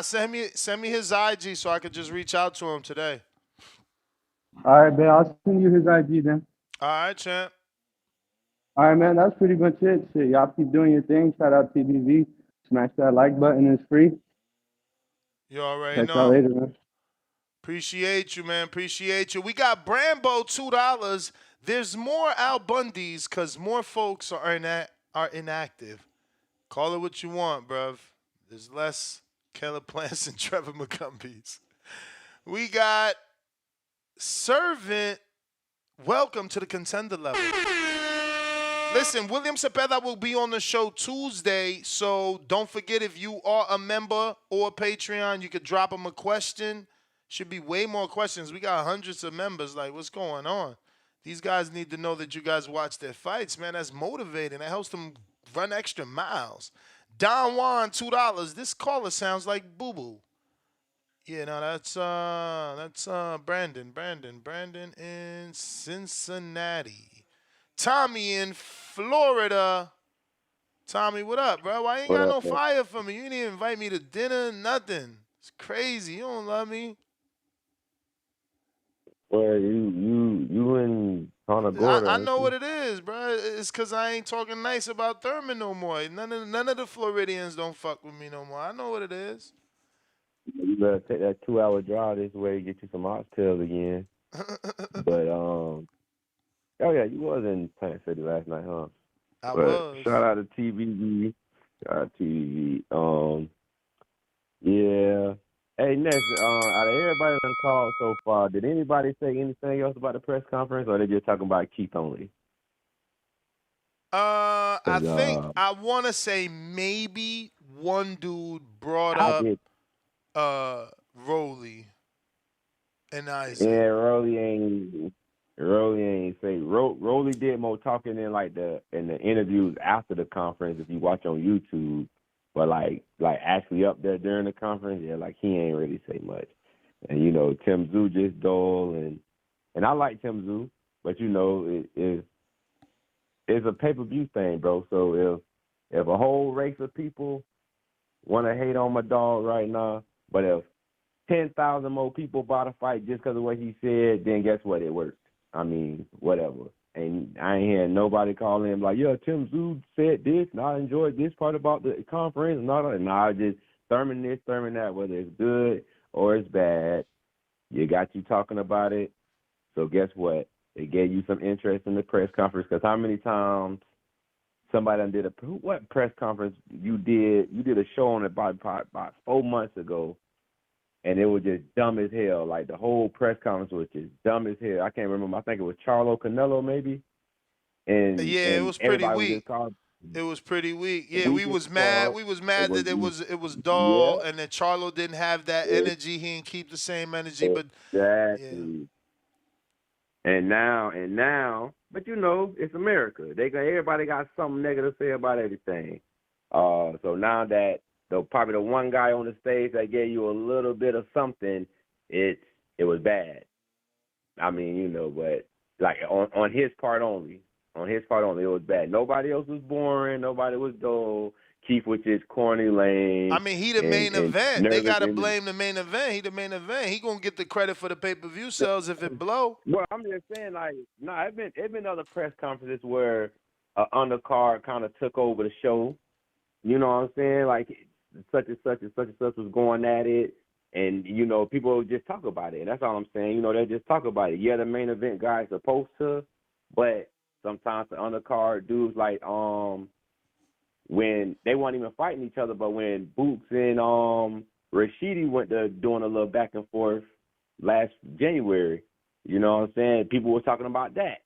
Send me his IG so I could just reach out to him today. All right, man. I'll send you his IG then. All right, champ. All right, man. That's pretty much it. Shit, y'all keep doing your thing. Shout out TBV. Smash that like button. It's free. You already know. Catch y'all later, man. Appreciate you, man. Appreciate you. We got Brambo, $2. There's more Al Bundys because more folks are inactive. Call it what you want, bruv. There's less Caleb Plants and Trevor McCumbees. We got Servant. Welcome to the contender level. Listen, William Cepeda will be on the show Tuesday, so don't forget if you are a member or a Patreon, you could drop him a question. Should be way more questions. We got hundreds of members. Like, what's going on? These guys need to know that you guys watch their fights, man. That's motivating. That helps them run extra miles. Don Juan, $2. This caller sounds like Boo Boo. Yeah, no, that's Brandon. Brandon in Cincinnati. Tommy in Florida. Tommy, what up, bro? Why you ain't got no fire for me? You didn't even invite me to dinner, nothing. It's crazy. You don't love me. Well, you and Conor Gordon. I know what it is, bro. It's because I ain't talking nice about Thurman no more. None of the Floridians don't fuck with me no more. I know what it is. You better take that 2-hour drive this way, get you some oxtails again. But oh yeah, you was in Plant City last night, huh? I was. Shout out to TVV. Shout out to TVV. Yeah. Hey, Ness, out of everybody on the call so far, did anybody say anything else about the press conference, or they just talking about Keith only? I think I want to say maybe one dude brought up Rolly and Isaac. Yeah, Rolly ain't say. Rolly did more talking in the interviews after the conference. If you watch on YouTube. But like actually up there during the conference, yeah, like he ain't really say much. And Tim Tszyu just dull, and I like Tim Tszyu, but it's a pay-per-view thing, bro. So if a whole race of people want to hate on my dog right now, but if 10,000 more people bought a fight just because of what he said, then guess what? It worked. I mean, whatever. And I ain't hearing nobody calling him like, yeah, Tim Tszyu said this, and I enjoyed this part about the conference, and all that. Nah, just Thurman this, Thurman that, whether it's good or it's bad. You got you talking about it. So guess what? It gave you some interest in the press conference, because how many times somebody done did what press conference you did a show on it about 4 months ago, and it was just dumb as hell. Like, the whole press conference was just dumb as hell. I can't remember. I think it was Charlo Canelo maybe. And Yeah, it was pretty everybody was weak. just called. It was pretty weak. Yeah, we Weak as was mad. fuck. We was mad that it was Yeah. dull, and that Charlo didn't have that energy. He didn't keep the same energy. But Exactly. And now, but you know, it's America. Everybody got something negative to say about everything. So now that probably the one guy on the stage that gave you a little bit of something, it was bad. I mean, you know, but like on his part only. On his part only, it was bad. Nobody else was boring. Nobody was dull. Keith was just corny, lame. I mean, he the main event. They gotta blame the main event. He the main event. He gonna get the credit for the pay-per-view sales if it blow. Well, I'm just saying, like, it been other press conferences where undercard kind of took over the show. You know what I'm saying? Like, such and such and such and such was going at it, and you know, people just talk about it. And that's all I'm saying. You know, they just talk about it. Yeah, the main event guy's supposed to, but sometimes the undercard dudes, like, when they weren't even fighting each other, but when Boots and Rashidi went to doing a little back and forth last January, you know what I'm saying? People were talking about that.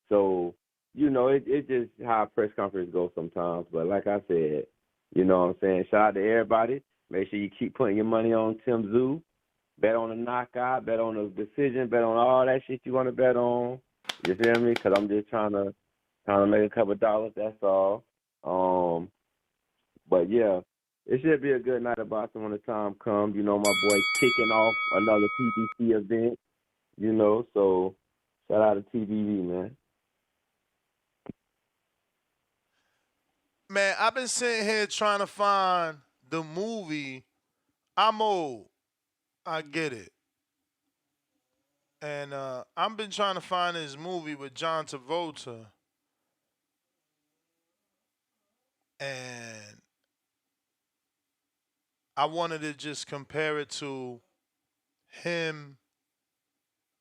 So, you know, it's just how a press conference goes sometimes. But like I said, you know what I'm saying? Shout out to everybody. Make sure you keep putting your money on Tim Tszyu. Bet on a knockout, bet on a decision, bet on all that shit you want to bet on. You feel me? Because I'm just trying to make a couple dollars, that's all. But yeah, it should be a good night of boxing when the time comes. You know, my boy kicking off another PBC event, you know, so shout out to TBV, man. Man, I've been sitting here trying to find the movie. I'm old. I get it. And I've been trying to find this movie with John Travolta. And I wanted to just compare it to him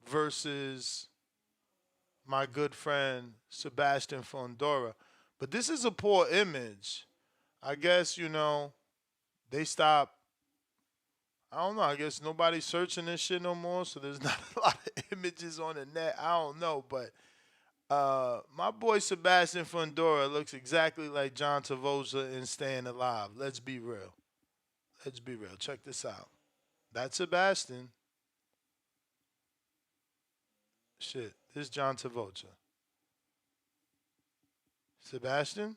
versus my good friend Sebastian Fondora. But this is a poor image. I guess, you know, they stopped. I don't know. I guess nobody's searching this shit no more, so there's not a lot of images on the net. I don't know, but my boy Sebastian Fondora looks exactly like John Travolta in Staying Alive. Let's be real. Let's be real. Check this out. That's Sebastian. Shit, this is John Travolta. Sebastian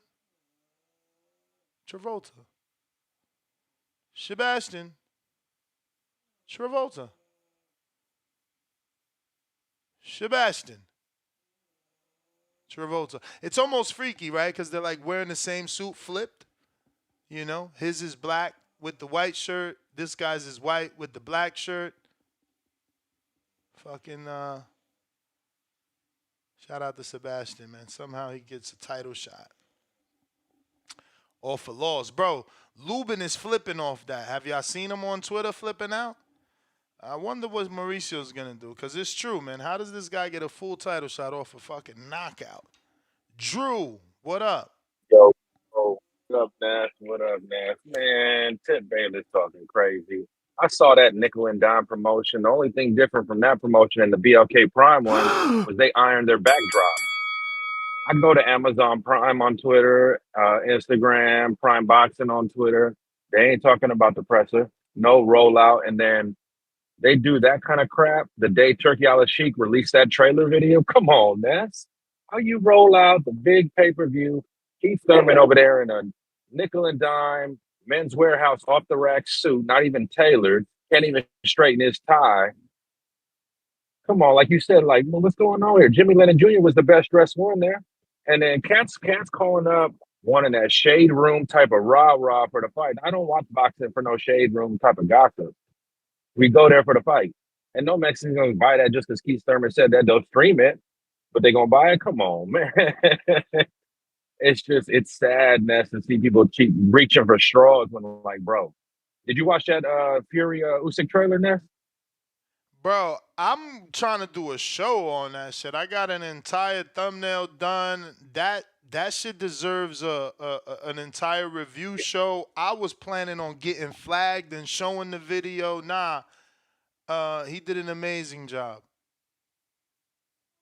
Travolta. Sebastian Travolta. Sebastian Travolta. It's almost freaky, right? Because they're like wearing the same suit flipped. You know, his is black with the white shirt. This guy's is white with the black shirt. Fucking shout out to Sebastian, man. Somehow he gets a title shot. Off of loss. Bro, Lubin is flipping off that. Have y'all seen him on Twitter flipping out? I wonder what Mauricio's going to do. Because it's true, man. How does this guy get a full title shot off a fucking knockout? Drew, what up? Yo, what up, Nash? What up, Nash? Man, Ted Bailey's talking crazy. I saw that nickel and dime promotion. The only thing different from that promotion and the BLK Prime one was they ironed their backdrop. I go to Amazon Prime on Twitter, Instagram, Prime Boxing on Twitter. They ain't talking about the presser. No rollout. And then they do that kind of crap the day Turkey Al-Sheikh released that trailer video. Come on, Ness. How you roll out the big pay-per-view, Keith Thurman over there in a nickel and dime, Men's Warehouse off-the-rack suit, not even tailored, can't even straighten his tie. Come on, like you said, like, well, what's going on here? Jimmy Lennon Jr. was the best dressed one there. And then Cat's calling up wanting that shade room type of rah-rah for the fight. I don't watch boxing for no shade room type of gossip. We go there for the fight. And no Mexican's gonna buy that just because Keith Thurman said that. They'll stream it, but they gonna buy it? Come on, man. It's sad, Ness, to see people keep reaching for straws when I'm like, bro. Did you watch that Fury Usyk trailer, Ness? Bro, I'm trying to do a show on that shit. I got an entire thumbnail done. That shit deserves an entire review show. I was planning on getting flagged and showing the video. Nah, he did an amazing job.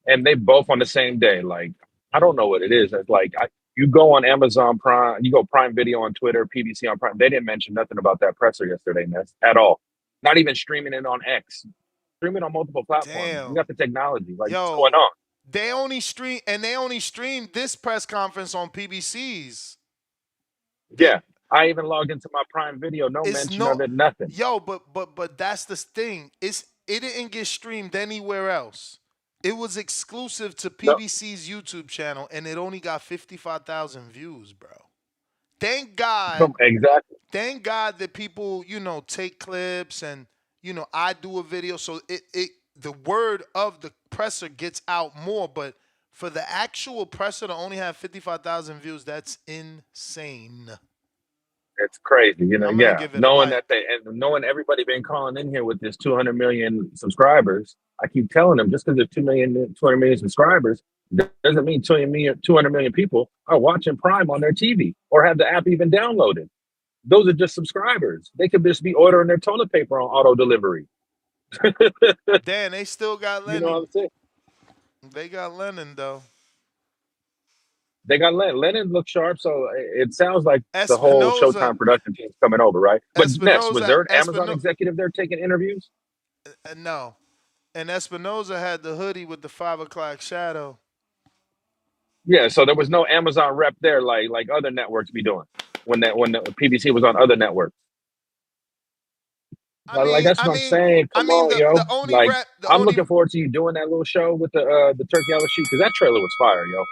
And they both on the same day. Like, I don't know what it is. It's like you go on Amazon Prime, you go Prime Video on Twitter, PBC on Prime. They didn't mention nothing about that presser yesterday, Ness, at all. Not even streaming it on X. Streaming on multiple platforms. Damn. You got the technology. Like, Yo, what's going on? They only streamed this press conference on PBC's. Yeah. I even logged into my Prime Video. No mention of it, nothing. Yo, but that's the thing. It didn't get streamed anywhere else. It was exclusive to PBC's YouTube channel, and it only got 55,000 views, bro. Thank God. Exactly. Thank God that people, take clips and, I do a video. So the word of the presser gets out more. But for the actual presser to only have 55,000 views, that's insane. It's crazy, knowing that knowing everybody been calling in here with this 200 million subscribers. I keep telling them just because there's 200 million subscribers doesn't mean 200 million people are watching Prime on their TV or have the app even downloaded. Those are just subscribers. They could just be ordering their toilet paper on auto delivery. Dan, they still got Lennon. You know what I'm saying? They got Lennon though. They got Lennon look sharp, so it sounds like the whole Showtime production team's coming over, right? But Ness, was there an Amazon executive there taking interviews? No. And Espinoza had the hoodie with the 5 o'clock shadow. Yeah, so there was no Amazon rep there like other networks be doing when the PBC was on other networks. That's what I'm saying. Come on, yo. I'm looking forward to you doing that little show with the turkey on the sheet because that trailer was fire, yo.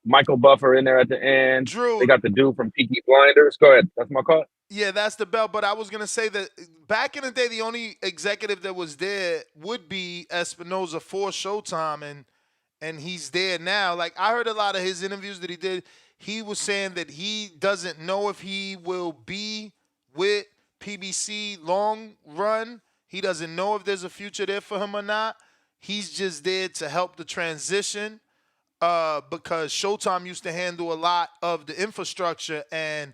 Michael Buffer in there at the end. Drew. They got the dude from Peaky Blinders. Go ahead. That's my call. Yeah, that's the bell. But I was going to say that back in the day, the only executive that was there would be Espinoza for Showtime, and he's there now. Like, I heard a lot of his interviews that he did. He was saying that he doesn't know if he will be with PBC long run. He doesn't know if there's a future there for him or not. He's just there to help the transition. Because Showtime used to handle a lot of the infrastructure and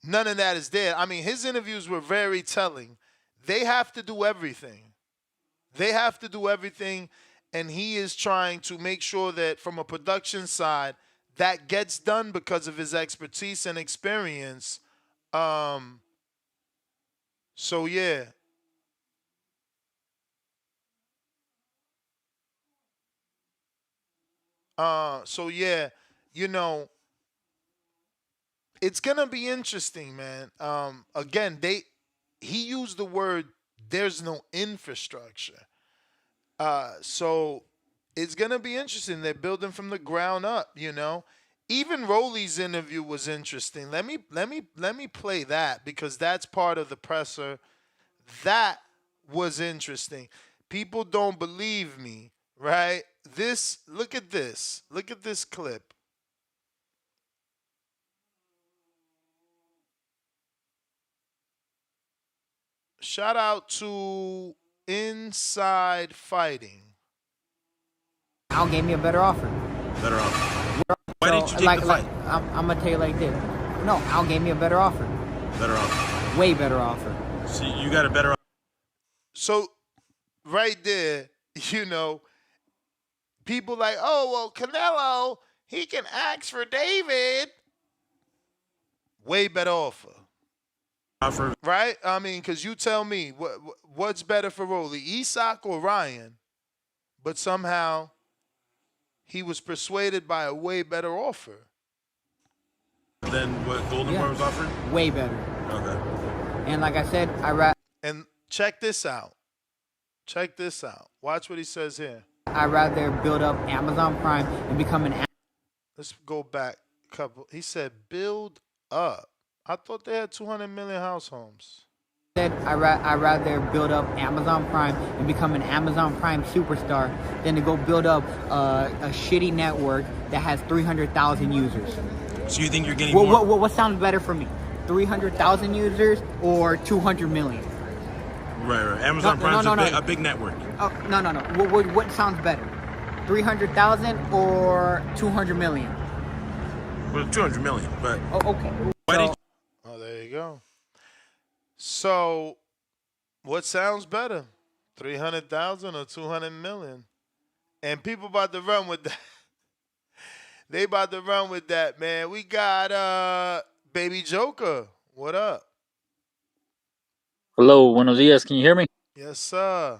none of that is there. I mean, his interviews were very telling. They have to do everything. And he is trying to make sure that from a production side, that gets done because of his expertise and experience. So, yeah. It's gonna be interesting, man. Again, he used the word "there's no infrastructure," so it's gonna be interesting. They're building from the ground up, Even Rolly's interview was interesting. Let me play that because that's part of the presser. That was interesting. People don't believe me. Right? Look at this. Look at this clip. Shout out to Inside Fighting. Al gave me a better offer. Better offer. Why didn't you take the fight? I'm going to tell you like this. No, Al gave me a better offer. Better offer. Way better offer. See, you got a better offer. So, right there, people like, oh, well, Canelo, he can ask for David. Way better offer. Right? I mean, because you tell me, what's better for Rolly, Isak or Ryan? But somehow, he was persuaded by a way better offer. Than what Golden Boy was offering? Way better. Okay. And like I said, And check this out. Watch what he says here. I'd rather build up Amazon Prime and become an... Let's go back a couple. He said build up. I thought they had 200 million house homes. I'd rather build up Amazon Prime and become an Amazon Prime superstar than to go build up a shitty network that has 300,000 users. So you think you're getting more? What sounds better for me? 300,000 users or 200 million? Right. Amazon Prime's a big network. Oh, no. What sounds better? 300,000 or 200 million? Well, 200 million, but... Oh, okay. Oh, there you go. So, what sounds better? 300,000 or 200 million? And people about to run with that. They about to run with that, man. We got Baby Joker. What up? Hello, buenos dias. Can you hear me? Yes, sir.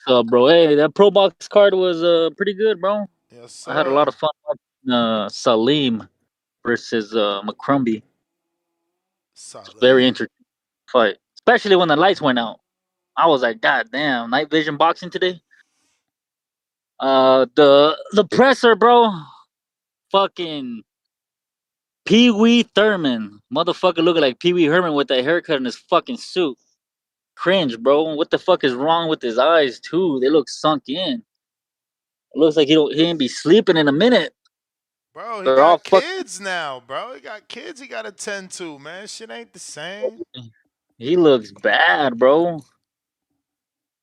What's up, bro? Hey, that ProBox card was pretty good, bro. Yes, sir. I had a lot of fun watching Salim versus McCrumbie. Very interesting fight, especially when the lights went out. I was like, God damn, night vision boxing today. The presser, bro. Fucking Pee Wee Thurman, motherfucker, looking like Pee Wee Herman with that haircut and his fucking suit. Cringe, bro. What the fuck is wrong with his eyes too? They look sunk in. It looks like he ain't be sleeping in a minute. Bro, he They're all got kids now, bro. He got kids he got to tend to, man. Shit ain't the same. He looks bad, bro.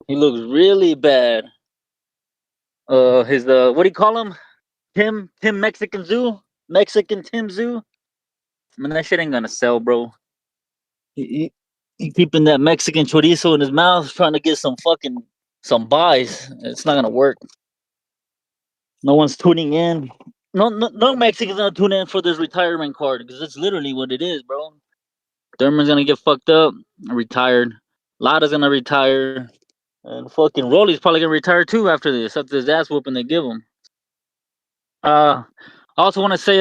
He looks really bad. His what do you call him? Tim Mexican Tszyu? Mexican Tim Tszyu? Man, that shit ain't gonna sell, bro. He keeping that Mexican chorizo in his mouth, trying to get some buys. It's not gonna work. No one's tuning in. No Mexicans gonna tune in for this retirement card because it's literally what it is, bro. Thurman's gonna get fucked up, retired. Lada's gonna retire, and fucking Rolly's probably gonna retire too after this ass whooping they give him. I also want to say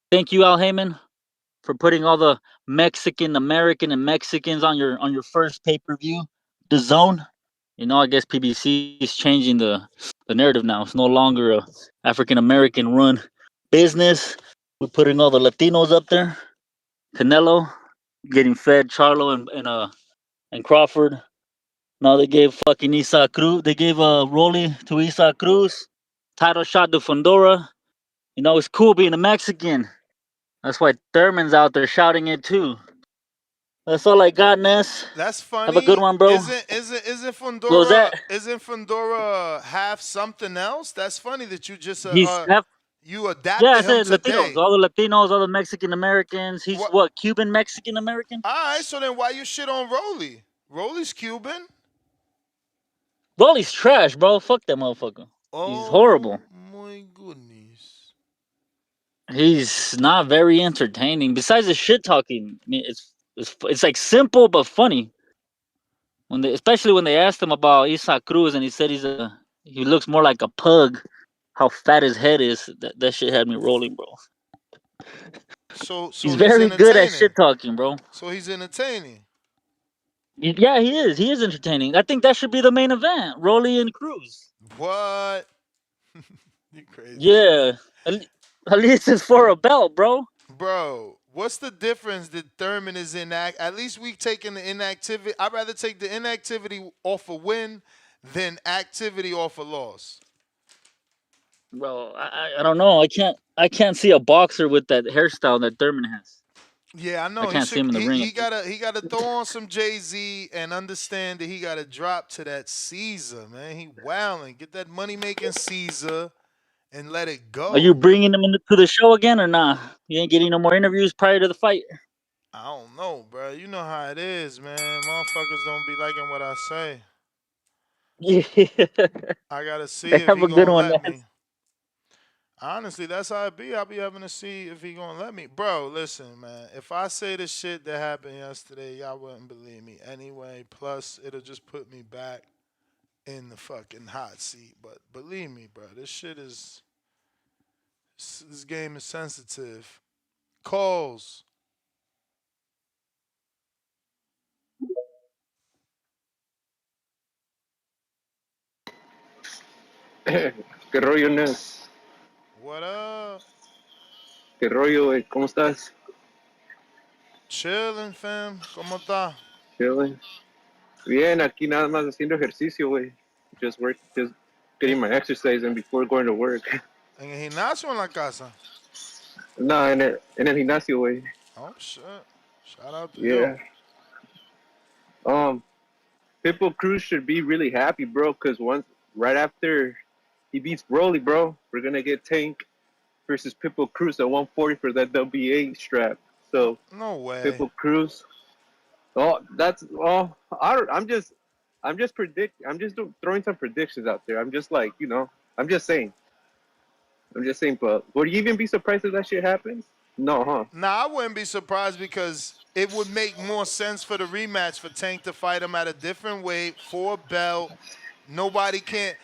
thank you, Al Heyman, for putting all the Mexican American and Mexicans on your first pay-per-view, The Zone. You know, I guess PBC is changing the narrative now. It's no longer a African American run business. We're putting all the Latinos up there. Canelo getting fed Charlo and Crawford. Now they gave fucking Isaac Cruz. They gave Rolly to Isaac Cruz. Title shot to Fondora. You know, it's cool being a Mexican. That's why Thurman's out there shouting it too. That's all I got, Ness. That's funny. Have a good one, bro. Isn't What was that? Fondora half something else? That's funny that you just He's half. you adapted Yeah, I him said today. Latinos. All the Latinos, all the Mexican Americans. He's what Cuban Mexican American? All right, so then why you shit on Rolly? Rolly's Cuban. Rolly's trash, bro. Fuck that motherfucker. He's horrible. My goodness. He's not very entertaining. Besides the shit talking, I mean, it's like simple but funny. Especially when they asked him about Isaac Cruz and he said he looks more like a pug. How fat his head is. That shit had me rolling, bro. So he's very good at shit talking, bro. So he's entertaining. Yeah, he is. He is entertaining. I think that should be the main event. Rolly and Cruz. What? You crazy. Yeah. At least it's for a belt, bro. Bro, what's the difference that Thurman is at least we've taken the inactivity. I'd rather take the inactivity off a win than activity off a loss. Bro, I don't know. I can't see a boxer with that hairstyle that Thurman has. Yeah, I know. I can't see him in the ring. He gotta throw on some Jay-Z and understand that he gotta drop to that Caesar, man. He wilding. Get that money making Caesar and let it go. Are you bringing him to the show again or not? You ain't getting no more interviews prior to the fight? I don't know, bro. You know how it is, man. Motherfuckers don't be liking what I say. Yeah. I gotta see if he gonna let man. me. Honestly, that's how it be. I'll be having to see if he gonna let me. Bro, listen, man. If I say the shit that happened yesterday, y'all wouldn't believe me anyway. Plus, it'll just put me back in the fucking hot seat. But believe me, bro, this game is sensitive. Calls. ¿Qué rollo, Nes? What up? ¿Qué rollo, güey? ¿Cómo estás? Chilling, fam. ¿Cómo está? Chilling. Bien, aquí nada más haciendo ejercicio, güey. Just getting my exercise in before going to work. ¿En el gimnasio o en la casa? No, en el gimnasio, güey. Oh, shit. Shout out to you. Yeah. Pitbull Cruz should be really happy, bro, because right after he beats Broly, bro, we're gonna get Tank versus Pitbull Cruz at 140 for that WBA strap. So No way. Pitbull Cruz. I'm just throwing some predictions out there. I'm just like, I'm just saying. But would you even be surprised if that shit happens? No, huh? Nah, I wouldn't be surprised because it would make more sense for the rematch for Tank to fight him at a different weight for a belt. Nobody can't.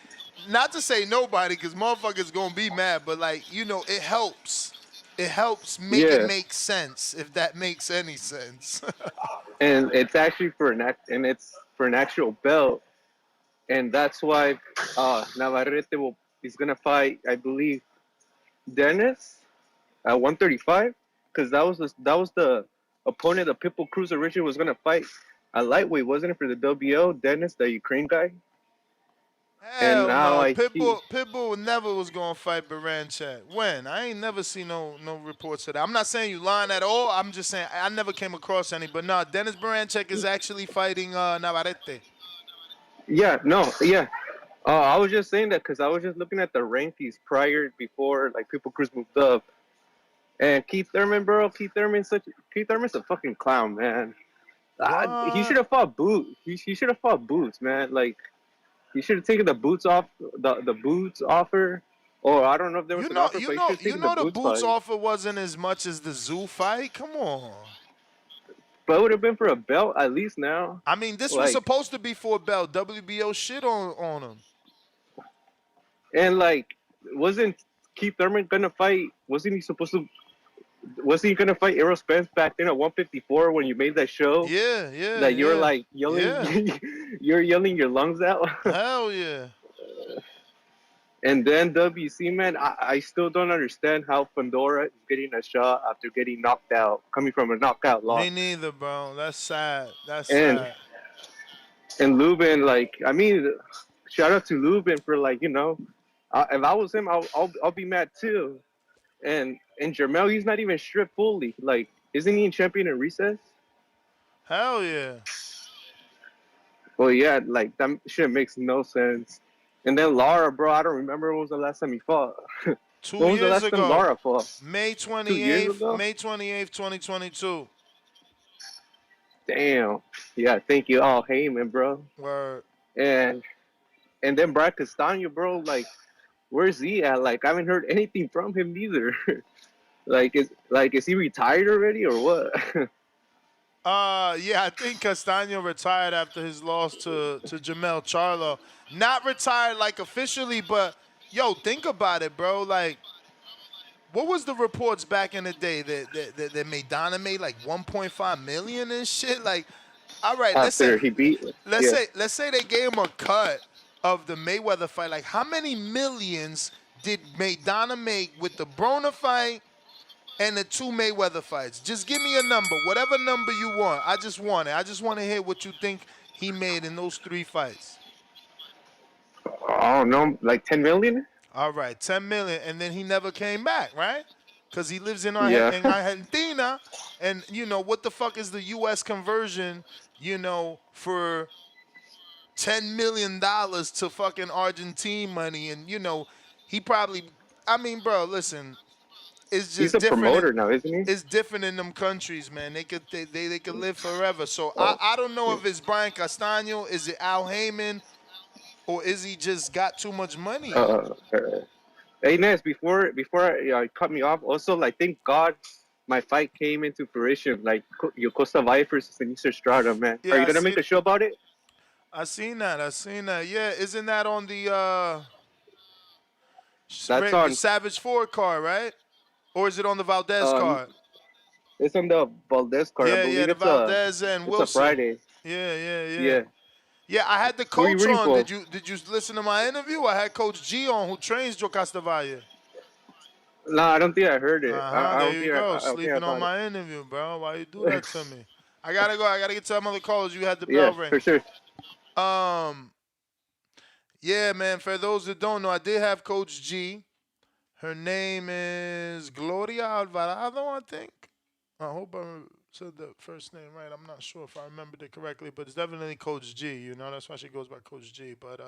Not to say nobody, because motherfuckers gonna be mad, but like, it helps. It helps make it make sense, if that makes any sense. And it's actually for an actual belt, and that's why Navarrete is gonna fight, I believe, Dennis at 135, because that was the opponent that Pitbull Cruz originally was gonna fight at lightweight, wasn't it, for the WBO? Dennis, the Ukraine guy. Hell no, Pitbull never was gonna fight Baranchak. When? I ain't never seen no reports of that. I'm not saying you lying at all. I'm just saying I never came across any. But no, Dennis Baranchak is actually fighting Navarrete. Yeah, no, yeah. I was just saying that because I was just looking at the rankings before like Pitbull Cruz moved up, and Keith Thurman, bro. Keith Thurman's a fucking clown, man. He should have fought Boots. He should have fought Boots, man. Like, he should have taken the Boots offer, or I don't know if there was an offer, but he should have taken the the Boots fight. offer wasn't as much as the Tszyu fight. Come on. But it would have been for a belt at least now. I mean, this was supposed to be for a belt. WBO shit on him. And like, wasn't Keith Thurman gonna fight? Wasn't he gonna fight Errol Spence back then at 154 when you made that show? Yeah. That you were like yelling, you're yelling your lungs out. Hell yeah. And then WC, man, I still don't understand how Fundora is getting a shot after getting knocked out, coming from a knockout loss. Me neither, bro. That's sad. And Lubin, like, I mean, shout out to Lubin for, like, if I was him, I'll be mad too. And Jermell, he's not even stripped fully. Like, isn't he in champion in recess? Hell yeah. Well, yeah, like, that shit makes no sense. And then Lara, bro, I don't remember when was the last time he fought. 2 when was years the last ago. time Lara fought? May 28th, 2022. Damn. Yeah, thank you. Oh, Heyman, bro. Word. And then Brad Castano, bro, like, where's he at? Like, I haven't heard anything from him either. Is he retired already or what? Yeah, I think Castano retired after his loss to Jamel Charlo. Not retired like officially, but yo, think about it, bro. Like, what was the reports back in the day that Maidana made like 1.5 million and shit? Like, all right, let's say they gave him a cut of the Mayweather fight. Like, how many millions did Maidana make with the Broner fight and the 2 Mayweather fights? Just give me a number, whatever number you want. I just want it. I just want to hear what you think he made in those 3 fights. Oh no, like 10 million? All right, 10 million, and then he never came back, right? Because he lives in Argentina, and what the fuck is the U.S. conversion, for $10 million to fucking Argentine money, and he probably, I mean, bro, listen. It's just he's a promoter now, isn't he? It's different in them countries, man. They could live forever. So I don't know if it's Brian Castano, is it Al Heyman, or is he just got too much money? Hey Ness, before I cut me off, also, like, thank God my fight came into fruition. Like, Costa Valle versus Denise Estrada, man. Yeah, Are you gonna make a show about it? I seen that. Yeah, isn't that on the That's on Savage 4 card, right? Or is it on the Valdez card? It's on the Valdez card. I believe the Valdez and Wilson. It's a Friday. Yeah, I had the coach on. Did you listen to my interview? I had Coach G on, who trains Joe Castavalle. No, I don't think I heard it. There you go, sleeping on my interview, bro. Why you do that to me? I gotta go. I gotta get to some other callers. You had the Yeah, bell ring. for sure. Yeah, man. For those that don't know, I did have Coach G. Her name is Gloria Alvarado, I think. I hope I said the first name right. I'm not sure if I remembered it correctly, but it's definitely Coach G. You know, that's why she goes by Coach G. But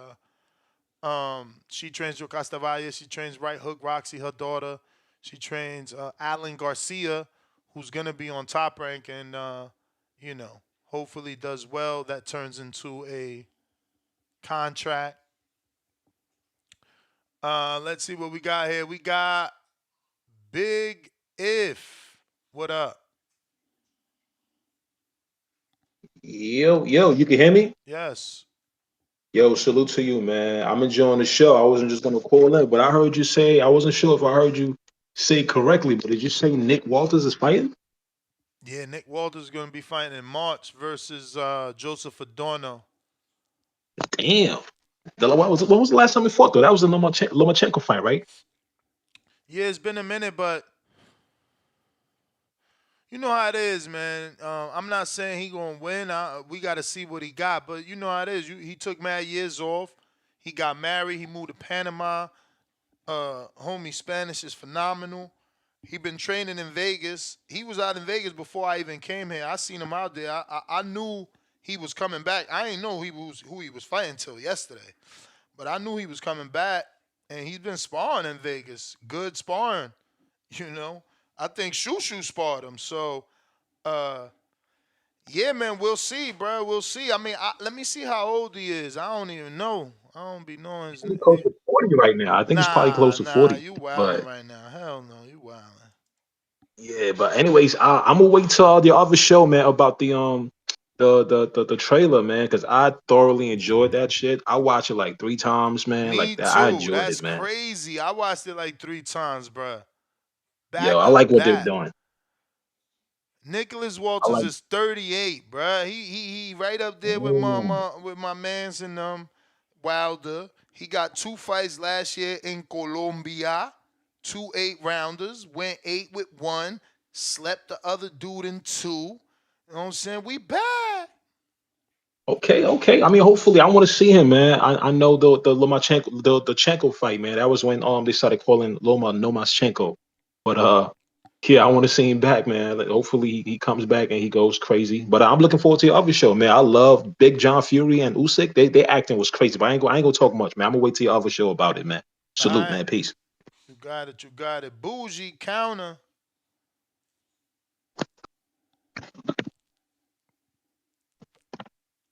she trains Jocasta Valle. She trains Right Hook Roxy, her daughter. She trains Alan Garcia, who's gonna be on Top Rank, and you know, hopefully does well. That turns into a contract. Let's see what we got here. We got Big If. What up? Yo, you can hear me? Yes. Yo, salute to you, man. I'm enjoying the show. I wasn't just gonna call in, but I heard you say, I wasn't sure if I heard you say correctly, but did you say Nick Walters is fighting? Yeah, Nick Walters is going to be fighting in March versus Joseph Adorno. Damn. When was the last time he fought though? That was the Lomachenko fight, right? Yeah, it's been a minute, but you know how it is, man. I'm not saying he gonna win. We got to see what he got, but you know how it is. He took mad years off. He got married. He moved to Panama. Homie Spanish is phenomenal. He been training in Vegas. He was out in Vegas before I even came here. I seen him out there. I knew he was coming back. I didn't know who he was fighting till yesterday, but I knew he was coming back, and he's been sparring in Vegas. Good sparring, you know. I think Shushu sparred him. So, yeah, man, we'll see, bro. We'll see. I mean, let me see how old he is. I don't even know. I don't be knowing his He's name. close to 40 right now. I think he's probably close to Nah, 40. you wildin' But right now. Hell no, you wildin'. yeah, but anyways, I'm gonna wait till the other show, man, about the trailer, man, because I thoroughly enjoyed that shit. I watched it like 3 times, man. Like Me that, I too. enjoyed That's it, man. crazy. I watched it like 3 times, bro. Yo, Back I to like what they're back. doing. Nicholas I Walters like. is 38, bruh. He right up there with Mm. my man's and Wilder. He got 2 fights last year in Colombia, 2 8-rounders. Went 8 with 1, slept the other dude in 2. You know what I'm saying? We bad. Okay. I mean, hopefully, I want to see him, man. I know the Lomachenko the Chenko fight, man. That was when they started calling Loma Nomaschenko. But yeah, I want to see him back, man. Like, hopefully, he comes back and he goes crazy. But I'm looking forward to your other show, man. I love Big John Fury and Usyk. They acting was crazy, but I ain't gonna talk much, man. I'm gonna wait till your other show about it, man. All Salute, right. man. Peace. You got it. You got it. Bougie counter.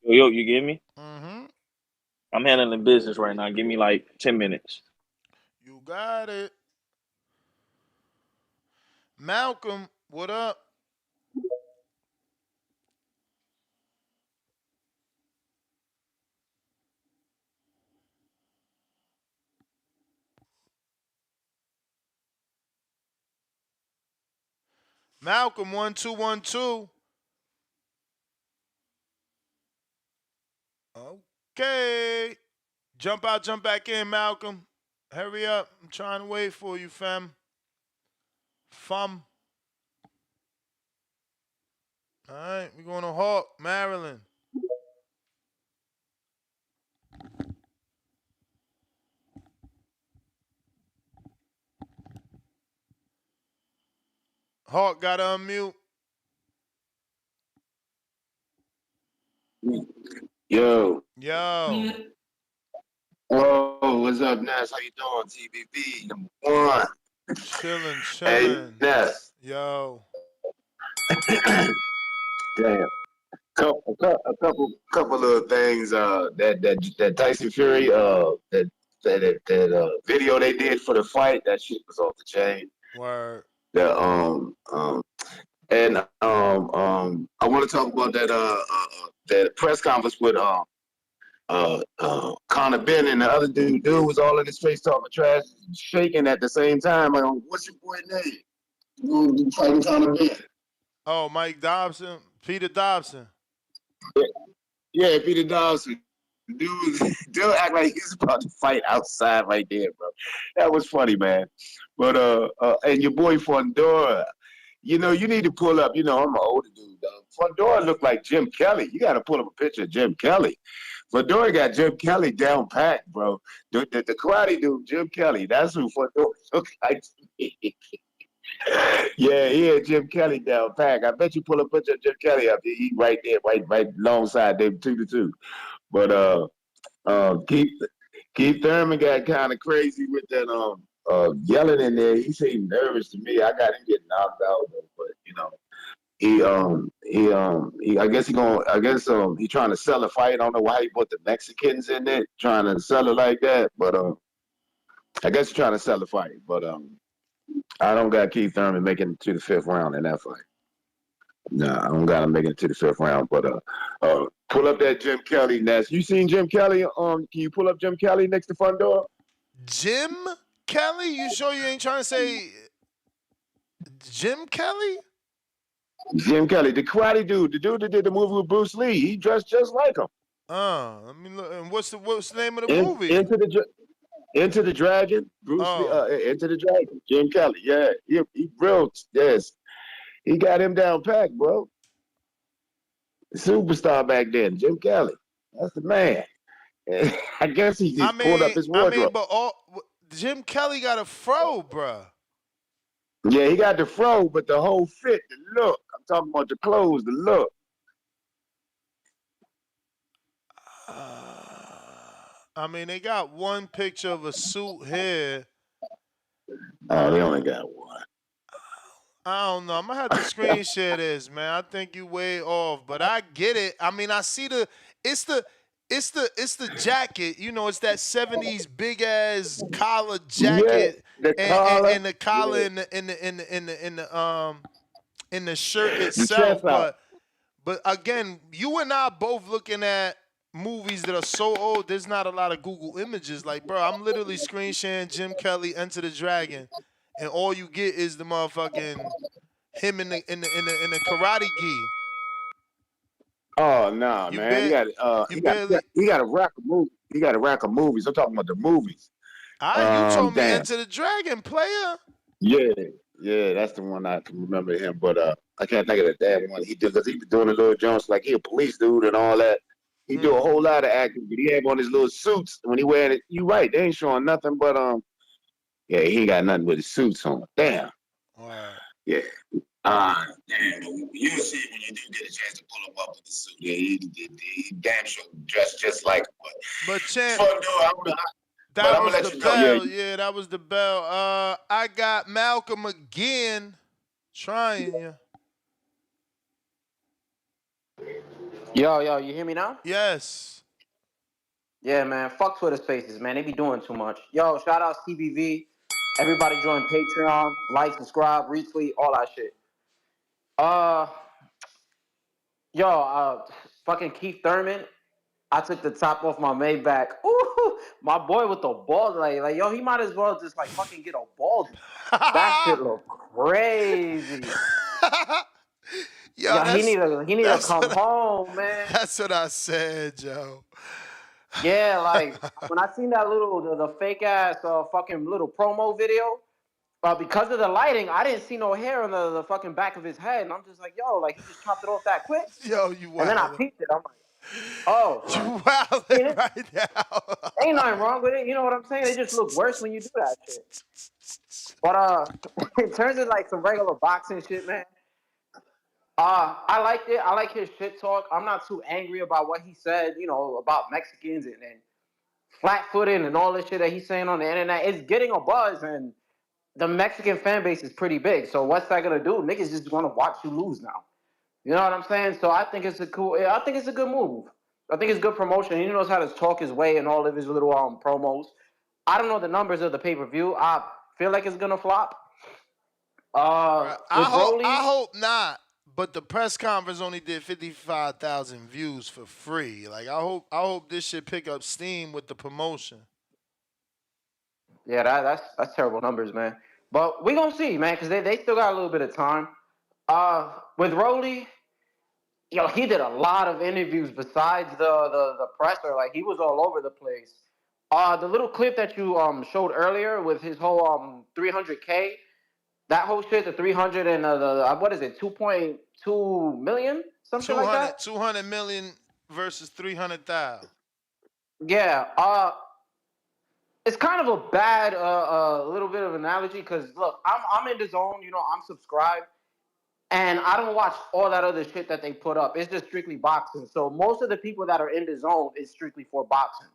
Yo, you get me? Mm-hmm. I'm handling business right now. Give me like 10 minutes. You got it. Malcolm, what up? Malcolm, 1212. Okay. Jump out, jump back in, Malcolm. Hurry up. I'm trying to wait for you, fam. Fum. All right, we're going to Hawk, Maryland. Hawk got to unmute. Yo. Yo. Oh, what's up, Ness? How you doing, TBB? #1. Chilling, Hey, chilling. Ness. Yo. Damn. A couple little things. That Tyson Fury that video they did for the fight. That shit was off the chain. Word. The and I want to talk about that press conference with Conor Benn and the other dude was all in his face talking trash, shaking at the same time. Like, what's your boy name? You gonna be fighting Conor Benn? Oh, Mike Dobson. Peter Dobson. Yeah, Peter Dobson. Dude act like he's about to fight outside right there, bro. That was funny, man. But and your boy Fondora, You know, you need to pull up. You know, I'm an older dude. Fedora looked like Jim Kelly. You got to pull up a picture of Jim Kelly. Fedora got Jim Kelly down pat, bro. The karate dude, Jim Kelly. That's who Fedora looks like to me. Yeah, he had Jim Kelly down pack. I bet you pull a picture of Jim Kelly up. He right there, right alongside them 2-2. But Keith Thurman got kind of crazy with that yelling in there. He seemed nervous to me. I got him getting knocked out though, but you know. I guess he trying to sell a fight. I don't know why he put the Mexicans in it, trying to sell it like that. But I guess he's trying to sell a fight. But I don't got Keith Thurman making it to the 5th round in that fight. No, I don't got him making it to the 5th round. But pull up that Jim Kelly nest. You seen Jim Kelly? Can you pull up Jim Kelly next to Fundora? Jim Kelly? You sure you ain't trying to say Jim Kelly? Jim Kelly, the karate dude, the dude that did the movie with Bruce Lee. He dressed just like him. Let me look. And what's the name of the movie? Into the Dragon, Bruce Lee. Into the Dragon, Jim Kelly. Yeah, he real. Yes, he got him down packed, bro. Superstar back then, Jim Kelly. That's the man. I guess he just pulled up his wardrobe. But Jim Kelly got a fro, bruh. Yeah, he got the fro, but the whole fit, the look. I'm talking about the clothes, the look. They got one picture of a suit here. Oh, they only got one. I don't know. I'm gonna have to screen share this, man. I think you way off, but I get it. I see it's the jacket. You know, it's that 70s big ass collar jacket, and the collar in the shirt itself. But again, you and I both looking at movies that are so old. There's not a lot of Google images. Like, bro, I'm literally screen sharing Jim Kelly Enter the Dragon, and all you get is the motherfucking him in the karate gi. Oh no, man! He got a rack of movies. He got a rack of movies. I'm talking about the movies. You told me Enter the Dragon, player. Yeah, that's the one I can remember him. But I can't think of the damn one he did because he was doing a little Jones like he a police dude and all that. He do a whole lot of acting, but he had on his little suits when he wearing it. You right, they ain't showing nothing, but yeah, he ain't got nothing with his suits on. Damn. Yeah. Damn. You see it when you do get a chance to pull him up with the suit. Yeah, he damn sure dressed just like him. But champ, that was the bell. Yeah, that was the bell. I got Malcolm again trying you. Yo, you hear me now? Yes. Yeah, man. Fuck Twitter Spaces, man. They be doing too much. Yo, shout out CBV. Everybody join Patreon. Like, subscribe, retweet, all that shit. Fucking Keith Thurman. I took the top off my Maybach. Ooh, my boy with the bald, like yo, he might as well just like fucking get a bald. That shit look crazy. Yo, he need to come home, man. That's what I said, Joe. Yeah, like when I seen that the fake ass fucking little promo video, because of the lighting, I didn't see no hair on the fucking back of his head, and I'm just like, yo, like he just chopped it off that quick. Yo, you wild. And then I peeped it. I'm like, oh, you wilding right now. Ain't nothing wrong with it. You know what I'm saying? It just look worse when you do that shit. But in terms of like some regular boxing shit, man. I liked it. I like his shit talk. I'm not too angry about what he said, you know, about Mexicans and flat-footed and all this shit that he's saying on the internet. It's getting a buzz, and the Mexican fan base is pretty big. So what's that gonna do? Niggas just gonna watch you lose now. You know what I'm saying? So I think it's a good move. I think it's good promotion. He knows how to talk his way in all of his little promos. I don't know the numbers of the pay-per-view. I feel like it's gonna flop. I hope not. But the press conference only did 55,000 views for free. Like I hope this shit pick up steam with the promotion. Yeah, that's terrible numbers, man. But we gonna see, man, because they still got a little bit of time. With Rolly, yo, he did a lot of interviews besides the presser. Like he was all over the place. The little clip that you showed earlier with his whole 300K. That whole shit, the 300 and what is it, 2.2 million, some shit like 200, that. 200 million versus 300,000. Yeah. It's kind of a bad little bit of analogy because look, I'm in the zone. You know, I'm subscribed, and I don't watch all that other shit that they put up. It's just strictly boxing. So most of the people that are in the zone is strictly for boxing,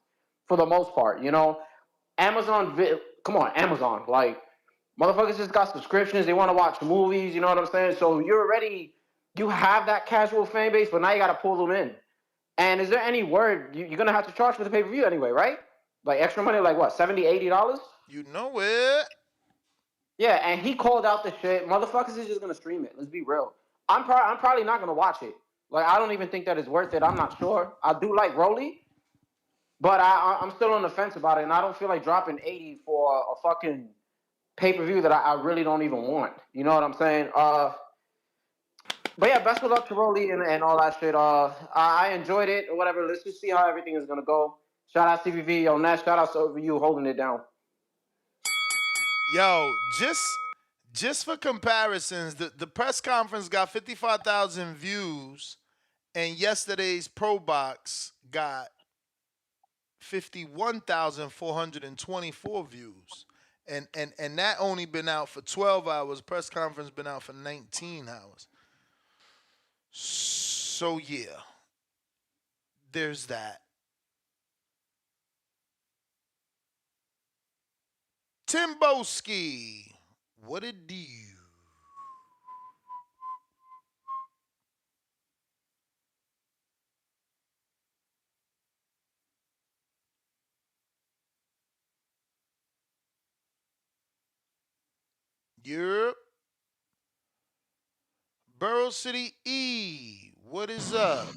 for the most part. You know, come on, Amazon, like motherfuckers just got subscriptions. They want to watch movies. You know what I'm saying? So you have that casual fan base, but now you got to pull them in. And is there any word you're gonna have to charge for the pay-per-view anyway, right? Like extra money, like what, $70, $80? You know it. Yeah, and he called out the shit. Motherfuckers is just gonna stream it. Let's be real. I'm probably not gonna watch it. Like I don't even think that it's worth it. I'm not sure. I do like Rolly, but I'm still on the fence about it, and I don't feel like dropping 80 for a fucking pay-per-view that I really don't even want. You know what I'm saying? But yeah, best of luck to Rolly and all that shit. I enjoyed it or whatever. Let's just see how everything is gonna go. Shout out CVV on that. Shout out to you holding it down. Yo, just for comparisons, the press conference got 55,000 views, and yesterday's ProBox got 51,424 views. And that only been out for 12 hours. Press conference been out for 19 hours. So yeah, there's that. Timboski, what it do? Yep. Burrow City E, what is up?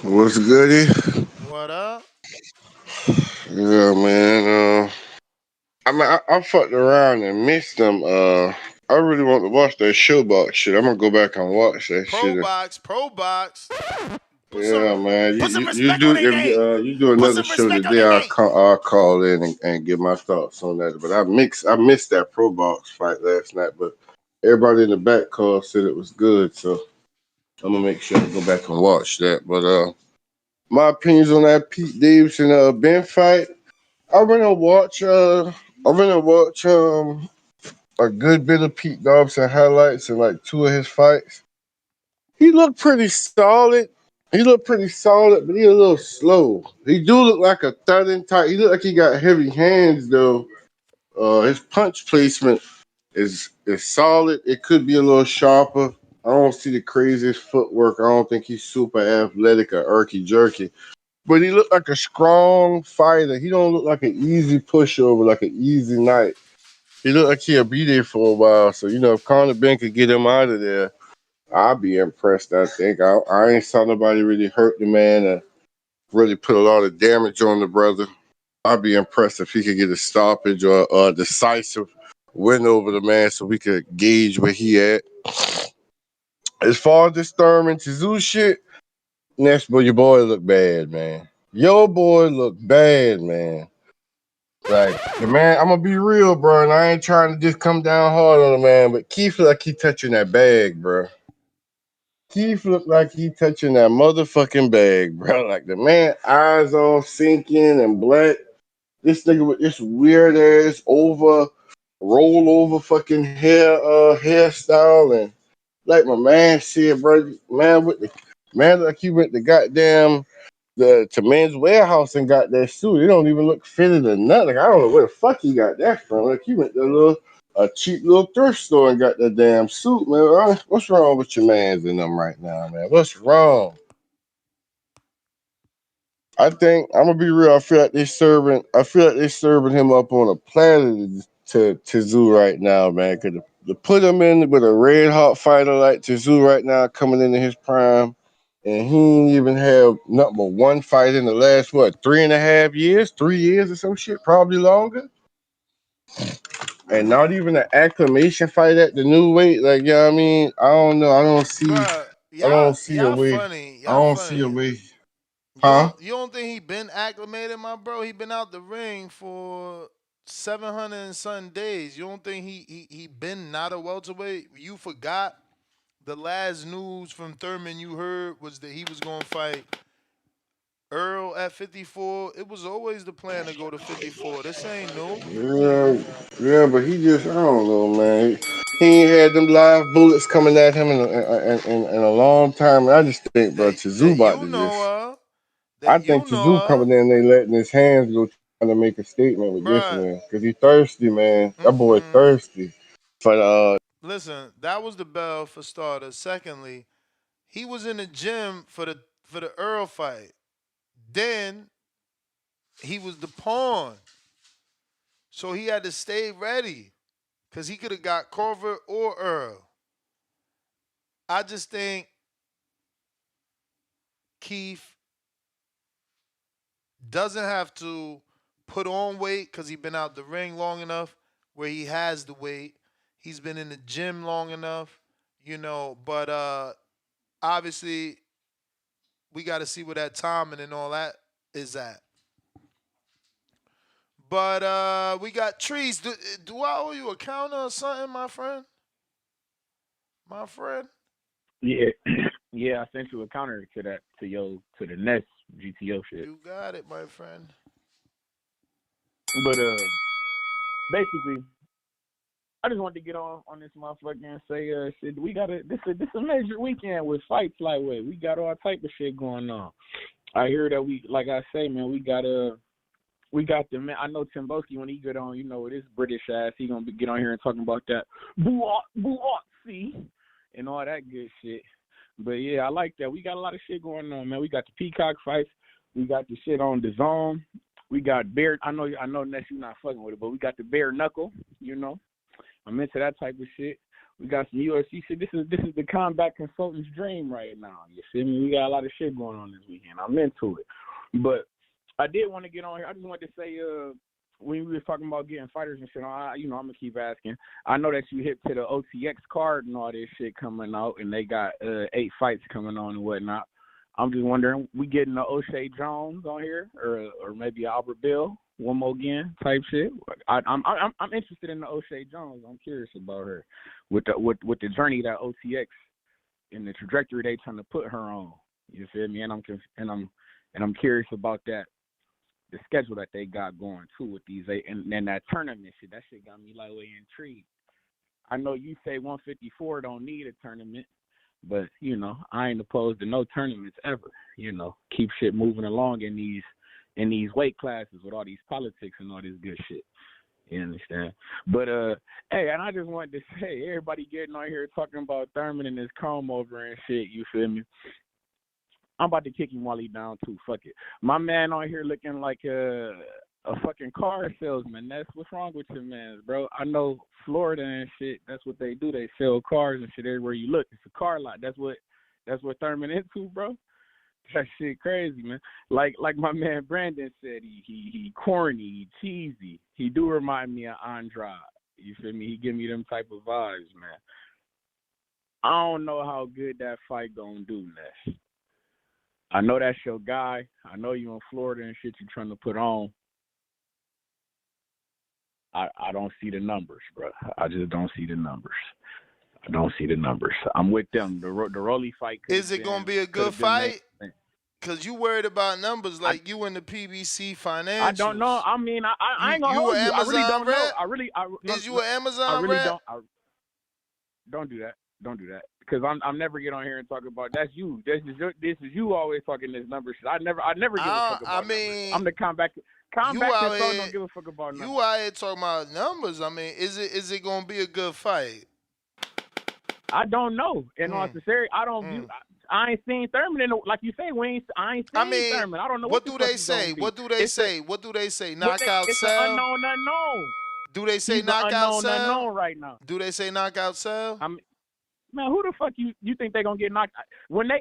What's goody? What up? Yeah, man. I mean, I fucked around and missed them. I really want to watch that showbox shit. I'm gonna go back and watch that shit. ProBox. Yeah, man. Put some You respect do on their if name. you do Put another some show respect on today, their name. I'll call in and get my thoughts on that. But I missed that Pro Box fight last night. But everybody in the back call said it was good, so I'm gonna make sure I go back and watch that. But my opinions on that Pete Davidson Ben fight. I'm gonna watch. A good bit of Pete Dobson highlights and like two of his fights. He looked pretty solid. But he a little slow. He do look like a thudding type. He look like he got heavy hands though. His punch placement is solid. It could be a little sharper. I don't see the craziest footwork. I don't think he's super athletic or irky jerky. But he looked like a strong fighter. He don't look like an easy pushover, like an easy night. He looked like he'll be there for a while. So, if Conor Benn could get him out of there, I'll be impressed, I think. I ain't saw nobody really hurt the man and really put a lot of damage on the brother. I'd be impressed if he could get a stoppage or a decisive win over the man so we could gauge where he at. As far as this Thurman Tszyu shit, next, but your boy look bad, man. Your boy look bad, man. Like, the man, I'm gonna be real, bro, and I ain't trying to just come down hard on the man, but Keith look like he touching that bag, bro. Keith look like he touching that motherfucking bag, bro. Like, the man, eyes all sinking and black. This nigga with this weird ass roll over fucking hairstyle, and like my man said, bro, man like he went to goddamn to Men's Warehouse and got that suit. It don't even look fitted or nothing. Like, I don't know where the fuck he got that from. Like, he went to a cheap little thrift store and got that damn suit, man. What's wrong with your mans in them right now, man? What's wrong? I think I'm gonna be real. I feel like they serving him up on a platter to Tszyu right now, man. Cause to put him in with a red hot fighter like Tszyu right now, coming into his prime, and he ain't even have nothing but one fight in the last 3.5 years, 3 years or some shit, probably longer. And not even an acclimation fight at the new weight. Like, you know what I mean? I don't know. I don't see a Y'all way. funny. I Y'all don't see a funny. way. Huh? You don't think he been acclimated, my bro? He been out the ring for 700 and something days. You don't think he been not a welterweight? You forgot the last news from Thurman you heard was that he was going to fight Earl at 54. It was always the plan to go to 54. This ain't new. Yeah, but he just, I don't know, man. He ain't had them live bullets coming at him in a long time. And I just think, bro, Tszyu That about you to know just, of. I That you think know Tszyu coming of. in, they letting his hands go trying to make a statement with this Bruh. man. Because he thirsty, man. That boy thirsty. For the, Listen, that was the bell for starters. Secondly, he was in the gym for the Earl fight. Then he was the pawn. So he had to stay ready. Because he could have got Corver or Earl. I just think Keith doesn't have to put on weight because he's been out the ring long enough where he has the weight. He's been in the gym long enough, but obviously we got to see where that timing and all that is at. But we got trees. Do I owe you a counter or something, my friend? My friend? Yeah, yeah. I sent you a counter to that to the next GTO shit. You got it, my friend. But basically, I just wanted to get on this motherfucker and say, shit, we got this a major weekend with fights lightweight. We got all type of shit going on. I hear that like I say, man, we got the man. I know Timboski when he get on, with his British ass, he gonna get on here and talking about that see, and all that good shit. But yeah, I like that. We got a lot of shit going on, man. We got the Peacock fights. We got the shit on the Zone. We got Bear. I know, Ness, you not fucking with it, but we got the Bare Knuckle. I'm into that type of shit. We got some UFC shit. This is the combat consultant's dream right now. You see me? We got a lot of shit going on this weekend. I'm into it. But I did want to get on here. I just wanted to say, when we was talking about getting fighters and shit, I'm gonna keep asking. I know that you hip to the OTX card and all this shit coming out, and they got 8 fights coming on and whatnot. I'm just wondering, we getting the O'Shea Jones on here, or maybe Albert Bill, one more again type shit. I'm interested in the O'Shea Jones. I'm curious about her with the journey that OTX and the trajectory they trying to put her on. You feel me? And I'm curious about that. The schedule that they got going too with these 8 and then that tournament shit. That shit got me way intrigued. I know you say 154 don't need a tournament, but I ain't opposed to no tournaments ever. Keep shit moving along in these weight classes with all these politics and all this good shit. You understand? But hey, and I just wanted to say, everybody getting on here talking about Thurman and his comb over and shit. You feel me? I'm about to kick him while he down too. Fuck it. My man on here looking like a fucking car salesman. That's what's wrong with your man, bro. I know Florida and shit. That's what they do. They sell cars and shit everywhere you look. It's a car lot. That's what Thurman into, bro. That shit crazy, man. Like my man Brandon said, he corny, he cheesy. He do remind me of Andrade. You feel me? He give me them type of vibes, man. I don't know how good that fight gonna do, Ness. I know that's your guy. I know you in Florida and shit you trying to put on. I don't see the numbers, bro. I just don't see the numbers. I don't see the numbers. I'm with them. The Rolly fight. Is it going to be a good fight? Because you worried about numbers like you in the PBC financials. I don't know. I mean, I ain't going to hold you. I really don't know. Is you an Amazon rep? Don't do that. Don't do that. Because I'm never get on here and talk about that's you. This is you always talking this number shit. I never give a fuck about numbers. I'm the combat consultant. Don't give a fuck about numbers. You out here talking about numbers. I mean, is it gonna be a good fight? I don't know. In all sincerity, I don't view. I ain't seen Thurman like you say. I ain't seen Thurman. I don't know what do they say. What do they say? What do they say? Knockout it's sell. An unknown. Do they say He's knockout sell? Unknown right now. Do they say knockout sell? Man, who the fuck you think they gonna get knocked out?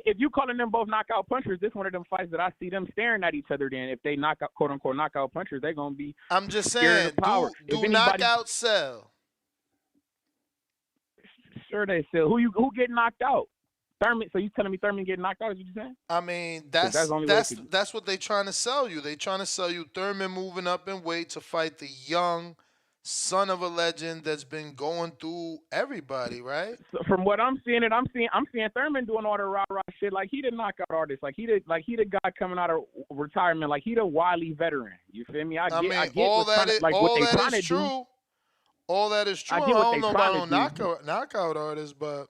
If you calling them both knockout punchers, this one of them fights that I see them staring at each other. Then if they knock out quote unquote knockout punchers, they gonna be. I'm just saying, do knockout sell? Sure they sell. Who get knocked out? Thurman. So you telling me Thurman getting knocked out? Is what you saying? I mean, 'Cause that's that's the only way it that's could. that's what they trying to sell you. They trying to sell you Thurman moving up in weight to fight the young son of a legend that's been going through everybody, right? So from what I'm seeing, I'm seeing Thurman doing all the rah rah shit. Like he the knockout artist. Like he the guy coming out of retirement. Like he the wily veteran. You feel me? I get all what's trying that to, is like what all they that trying is to do. true. All that is true. I I get what don't they know trying about to no do. knockout artists, but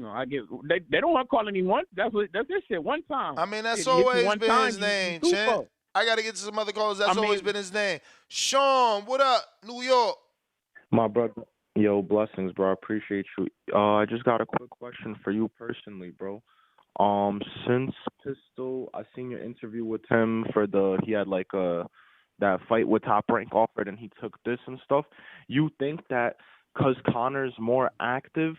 I get they don't want to call anyone. That's this shit. One time. I mean, that's Shit, he hit you always one been time. his You name, through champ. for. I got to get to some other callers. I That's always mean, been his name. Sean, what up? New York. My brother, yo, blessings, bro. I appreciate you. I just got a quick question for you personally, bro. Since Pistol, I seen your interview with him for he had like that fight with Top Rank offered, and he took this and stuff. You think that because Conor's more active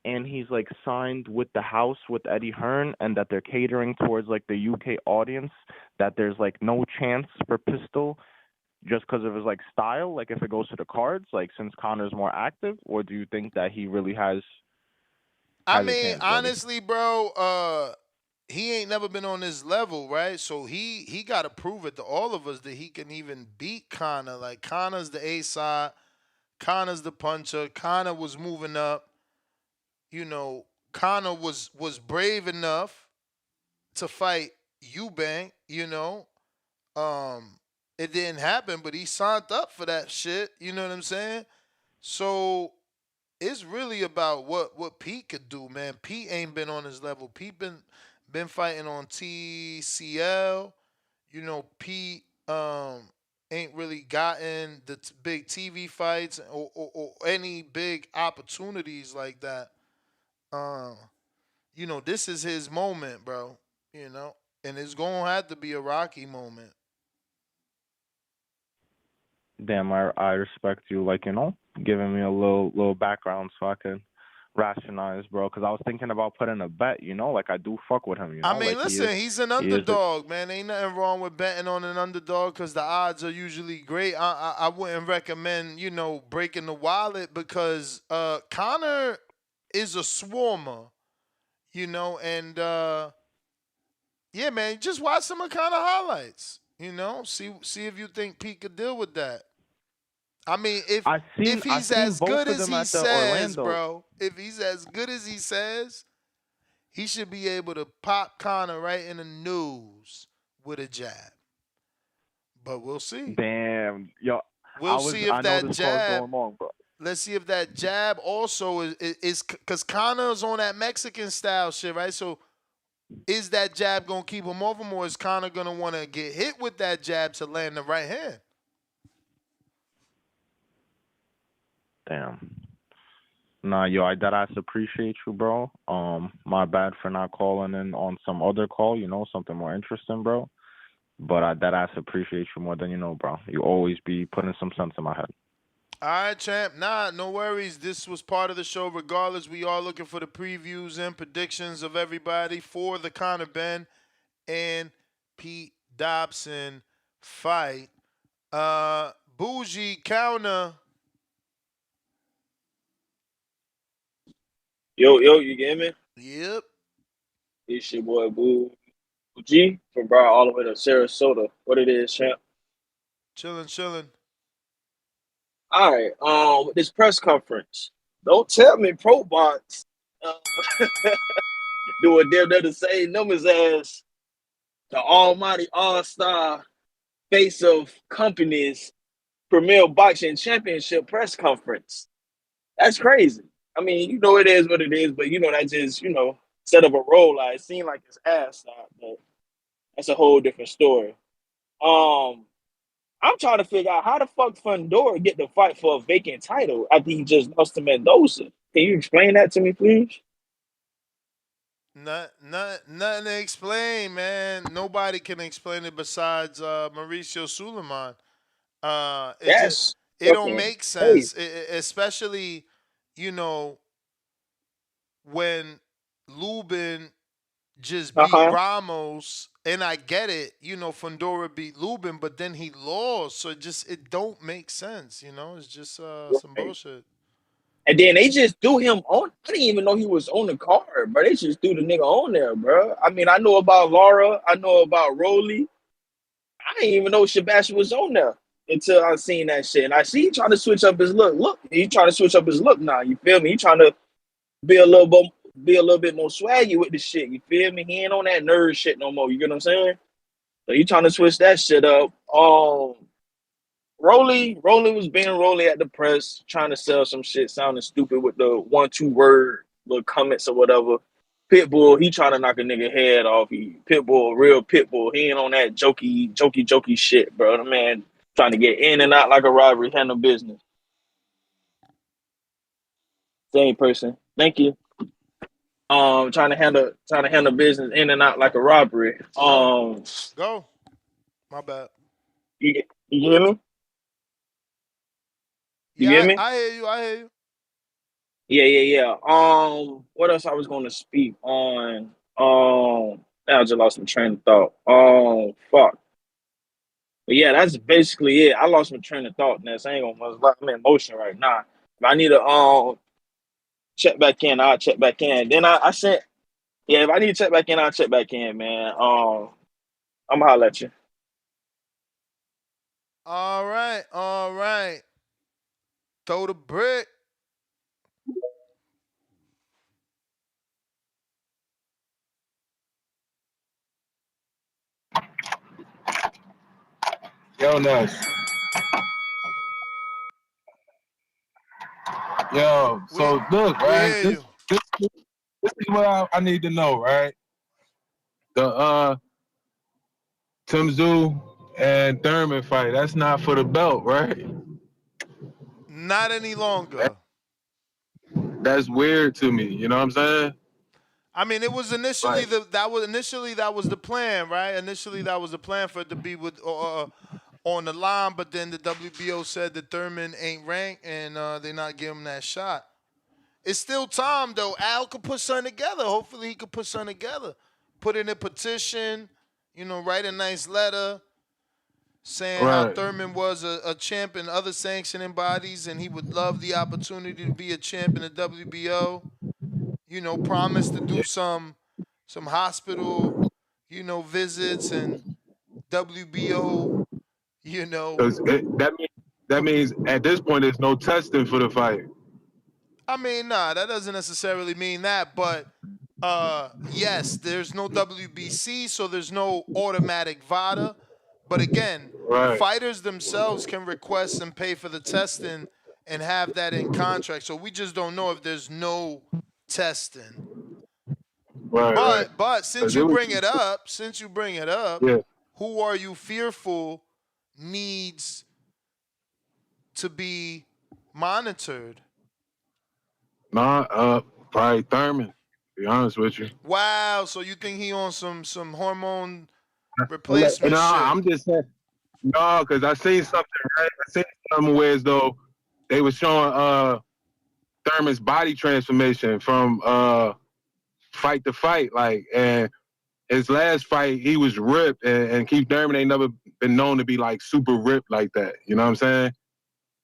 and he's like signed with the house with Eddie Hearn, and that they're catering towards like the UK audience, that there's like no chance for Pistol? Just because of his like style, like if it goes to the cards, like since Conor's more active, or do you think that he really has I a mean, chance, brother? honestly, bro, he ain't never been on this level, right? So he got to prove it to all of us that he can even beat Conor. Like Conor's the A side, Conor's the puncher. Conor was moving up. You know, Conor was brave enough to fight Eubank. You know, it didn't happen, but he signed up for that shit. You know what I'm saying? So it's really about what Pete could do, man. Pete ain't been on his level. Pete been fighting on TCL. You know, Pete ain't really gotten the big TV fights or any big opportunities like that. Um, you know, this is his moment, bro. You know, and it's gonna have to be a Rocky moment. Damn, I respect you, like, giving me a little background so I can rationalize, bro. Because I was thinking about putting a bet, like I do fuck with him, I mean, like listen, he's an he is underdog, man. Ain't nothing wrong with betting on an underdog because the odds are usually great. I wouldn't recommend, breaking the wallet because Connor is a swarmer, and yeah, man, just watch some of Connor highlights. See if you think Pete could deal with that. I mean, if he's seen as both good of as them he at the says, Orlando. bro, if he's as good as he says, he should be able to pop Connor right in the nose with a jab. But we'll see. Damn, yo, We'll see if I know that this call is jab. going long, bro. Let's see if that jab also is because Connor's on that Mexican style shit, right? So is that jab gonna keep him off him, or is Connor gonna want to get hit with that jab to land the right hand? Damn. Nah, yo, I deadass appreciate you, bro. My bad for not calling in on some other call, something more interesting, bro. But I deadass appreciate you more than you know, bro. You always be putting some sense in my head. All right, champ. Nah, no worries. This was part of the show. Regardless, we are looking for the previews and predictions of everybody for the Conor Benn and Pete Dobson fight. Bougie counter. Yo, you get me? Yep. It's your boy Boo G from Broad all the way to Sarasota. What it is, champ? Chilling. All right. With this press conference, don't tell me ProBox do a damn near the same numbers as the almighty all-star face of companies premier boxing championship press conference. That's crazy. I mean, it is what it is, but that just, set up a role. It seemed like it's ass, but that's a whole different story. I'm trying to figure out how the fuck Fundora get to fight for a vacant title after he just lost to Mendoza. Can you explain that to me, please? Nothing to explain, man. Nobody can explain it besides Mauricio Suleiman. It don't make sense, especially when Lubin just beat Ramos, and I get it. Fundora beat Lubin, but then he lost, so it don't make sense. It's just some bullshit. And then they just threw him on. I didn't even know he was on the card, bro. They just threw the nigga on there, bro. I mean, I know about Laura. I know about Rolly. I didn't even know Sebastian was on there until I seen that shit. And I see he trying to switch up his look. Look, he trying to switch up his look now. You feel me? He trying to be a little bit more swaggy with the shit. You feel me? He ain't on that nerd shit no more. You get what I'm saying? So you trying to switch that shit up. Rolly was being Rolly at the press, trying to sell some shit, sounding stupid with the 1-2 word little comments or whatever. Pitbull, he trying to knock a nigga head off. Pitbull, real Pitbull. He ain't on that jokey shit, bro. The man trying to get in and out like a robbery, handle business. Same person. Thank you. Trying to handle business in and out like a robbery. Go. My bad. You hear me? You Yeah, hear me? I hear you. I hear you. Yeah. What else I was going to speak on? I just lost my train of thought. Fuck. But yeah, that's basically it. I lost my train of thought. Ness. I ain't gonna. I'm in motion right now. If I need to check back in, I'll check back in. Then I sent. Yeah, if I need to check back in, I'll check back in, man. I'm gonna holler at you. All right. Throw the brick. Yo, Ness. Yo, so look, We right? hear This you. is what I need to know, right? The Tszyu and Thurman fight, that's not for the belt, right? Not any longer. That's weird to me, you know what I'm saying? I mean, it was initially Like, that was the plan, right? Initially, that was the plan for it to be with on the line, but then the WBO said that Thurman ain't ranked and they're not giving him that shot. It's still time though. Al could put something together. Hopefully, he could put something together. Put in a petition. Write a nice letter saying how right. Thurman was a champ in other sanctioning bodies and he would love the opportunity to be a champ in the WBO. Promise to do some hospital, visits and WBO, Because that means at this point there's no testing for the fight. I mean, nah, that doesn't necessarily mean that, but yes, there's no WBC, so there's no automatic VADA. But again, Right. fighters themselves can request and pay for the testing and have that in contract. So we just don't know if there's no testing. Right. But since you bring it up, Yeah. who are you fearful needs to be monitored? Probably Thurman, to be honest with you. Wow, so you think he on some hormone replacement shit? I'm just saying, no, because I seen something, right? I seen something where as though they were showing Thurman's body transformation from fight to fight, like, and his last fight he was ripped, and Keith Thurman ain't never been known to be like super ripped like that. You know what I'm saying?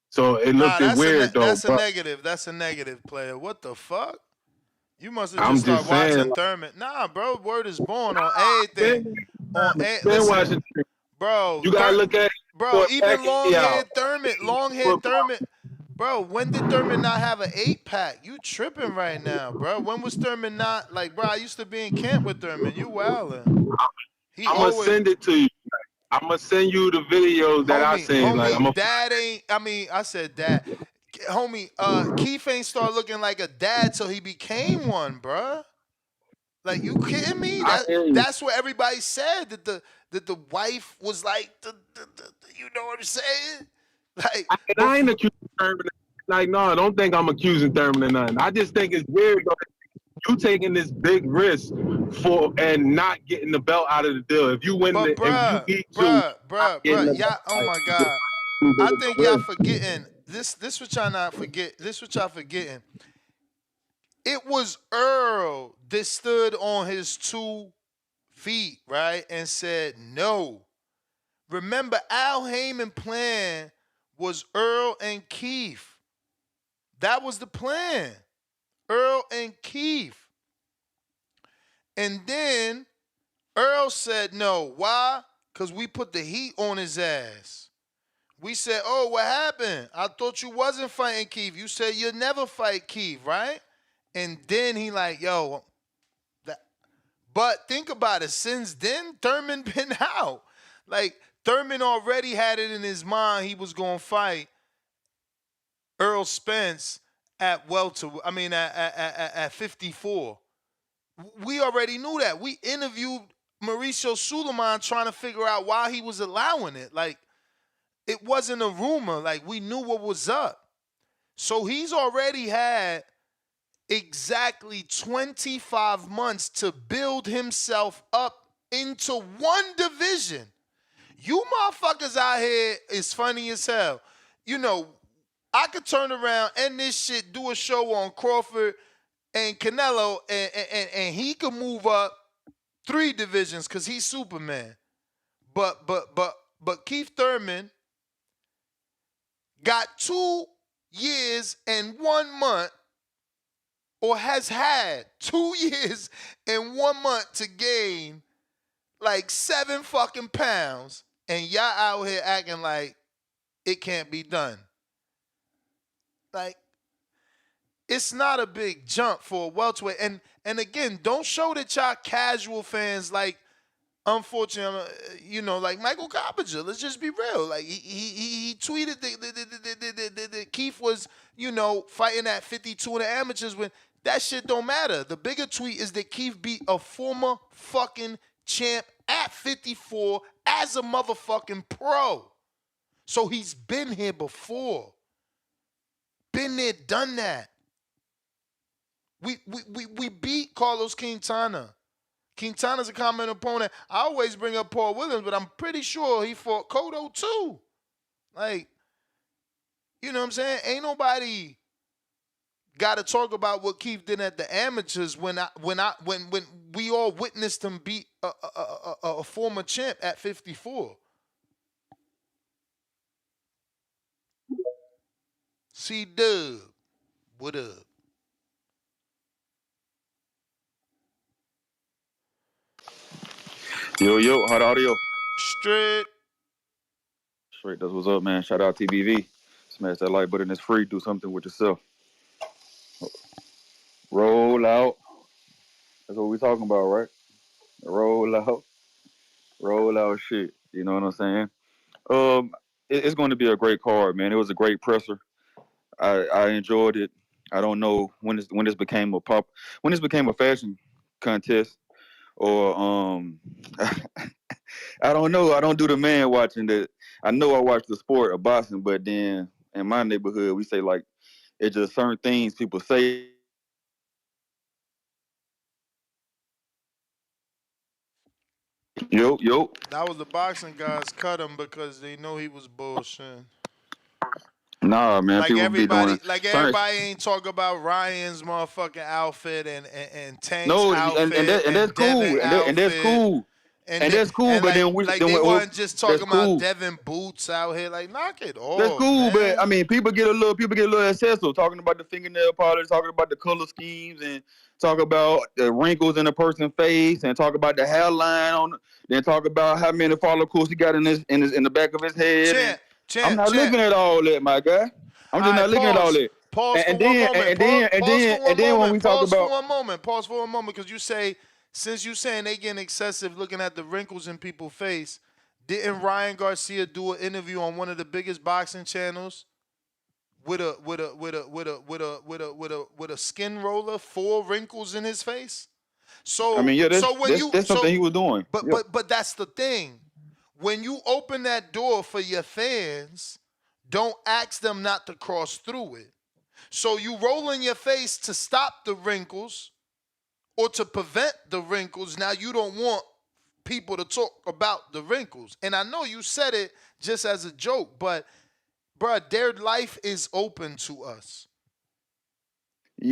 So it looked weird though. That's a negative. That's a negative, player. What the fuck? You must have I'm just started just saying, watching Thurman. Nah, bro. Word is born on everything. Listen, Listen, bro. you gotta look at it bro. for a Even package out. long haired Thurman. Bro, when did Thurman not have an 8-pack? You tripping right now, bro. When was Thurman not like, bro? I used to be in camp with Thurman. You wildin'. I'm gonna send it to you. I'm gonna send you the videos that I seen. Homie, dad ain't. I mean, I said dad. Homie, Keith ain't start looking like a dad till he became one, bruh. Like, you kidding me? That's what everybody said, that the wife was like you know what I'm saying? Like, I ain't accusing Thurman. Like, no, don't think I'm accusing Thurman or nothing. I just think it's weird though, you taking this big risk and not getting the belt out of the deal. If you win if you beat bruh, y'all, oh my God. I think y'all forgetting this what y'all not forget. This what y'all forgetting. It was Earl that stood on his 2 feet, right, and said no. Remember, Al Heyman plan was Earl and Keith. That was the plan. Earl and Keith. And then Earl said no. Why? Because we put the heat on his ass. We said, oh, what happened? I thought you wasn't fighting Keith. You said you'll never fight Keith, right? And then he like, yo, but think about it. Since then, Thurman been out. Like, Thurman already had it in his mind he was going to fight Earl Spence at at 54. We already knew that. We interviewed Mauricio Suleiman trying to figure out why he was allowing it. Like, it wasn't a rumor. Like, we knew what was up. So he's already had exactly 25 months to build himself up into one division. You motherfuckers out here is funny as hell. You know, I could turn around, end this shit, do a show on Crawford and Canelo, and he could move up 3 divisions because he's Superman. But Keith Thurman got 2 years and 1 month, or has had 2 years and 1 month to gain like 7 fucking pounds, and y'all out here acting like it can't be done. Like, it's not a big jump for a welterweight. And again, don't show that y'all casual fans like, unfortunately, like Michael Coppinger. Let's just be real. Like, he tweeted that Keith was, fighting at 52 in the amateurs when that shit don't matter. The bigger tweet is that Keith beat a former fucking champ at 54 as a motherfucking pro. So he's been here before. Been there, done that. We beat Carlos Quintana. Quintana's a common opponent. I always bring up Paul Williams, but I'm pretty sure he fought Cotto too. Like, you know what I'm saying? Ain't nobody got to talk about what Keith did at the amateurs when we all witnessed him beat a former champ at 54. C-Dub, what up? Yo, hot audio. Straight. That's what's up, man. Shout out TBV. Smash that like button. It's free. Do something with yourself. Roll out. That's what we talking about, right? Roll out shit. You know what I'm saying? It's going to be a great card, man. It was a great presser. I enjoyed it. I don't know when this became a fashion contest, or I don't know. I don't do the man watching that. I know I watch the sport of boxing, but then in my neighborhood we say like it's just certain things people say. Yo. That was the boxing guys cut him because they know he was bullshitting. Nah, man. Like people be doing everybody ain't talk about Ryan's motherfucking outfit and Tank's no, outfit and that's cool, and that's cool. And that's cool, but then they wasn't just talking about Devin Boots out here. Like, knock it off. That's cool, man. but I mean, people get a little excessive talking about the fingernail polish, talking about the color schemes, and talk about the wrinkles in a person's face, and talk about the hairline then talk about how many follicles he got in the back of his head. I'm not looking at all that, my guy. I'm just not looking at all that. Pause for one moment, because you say, since you saying they getting excessive looking at the wrinkles in people's face, didn't Ryan Garcia do an interview on one of the biggest boxing channels with a skin roller, 4 wrinkles in his face? So I mean, yeah, that's something he was doing. But that's the thing. When you open that door for your fans, don't ask them not to cross through it. So you roll in your face to stop the wrinkles or to prevent the wrinkles. Now you don't want people to talk about the wrinkles. And I know you said it just as a joke, but bruh, their life is open to us. I'm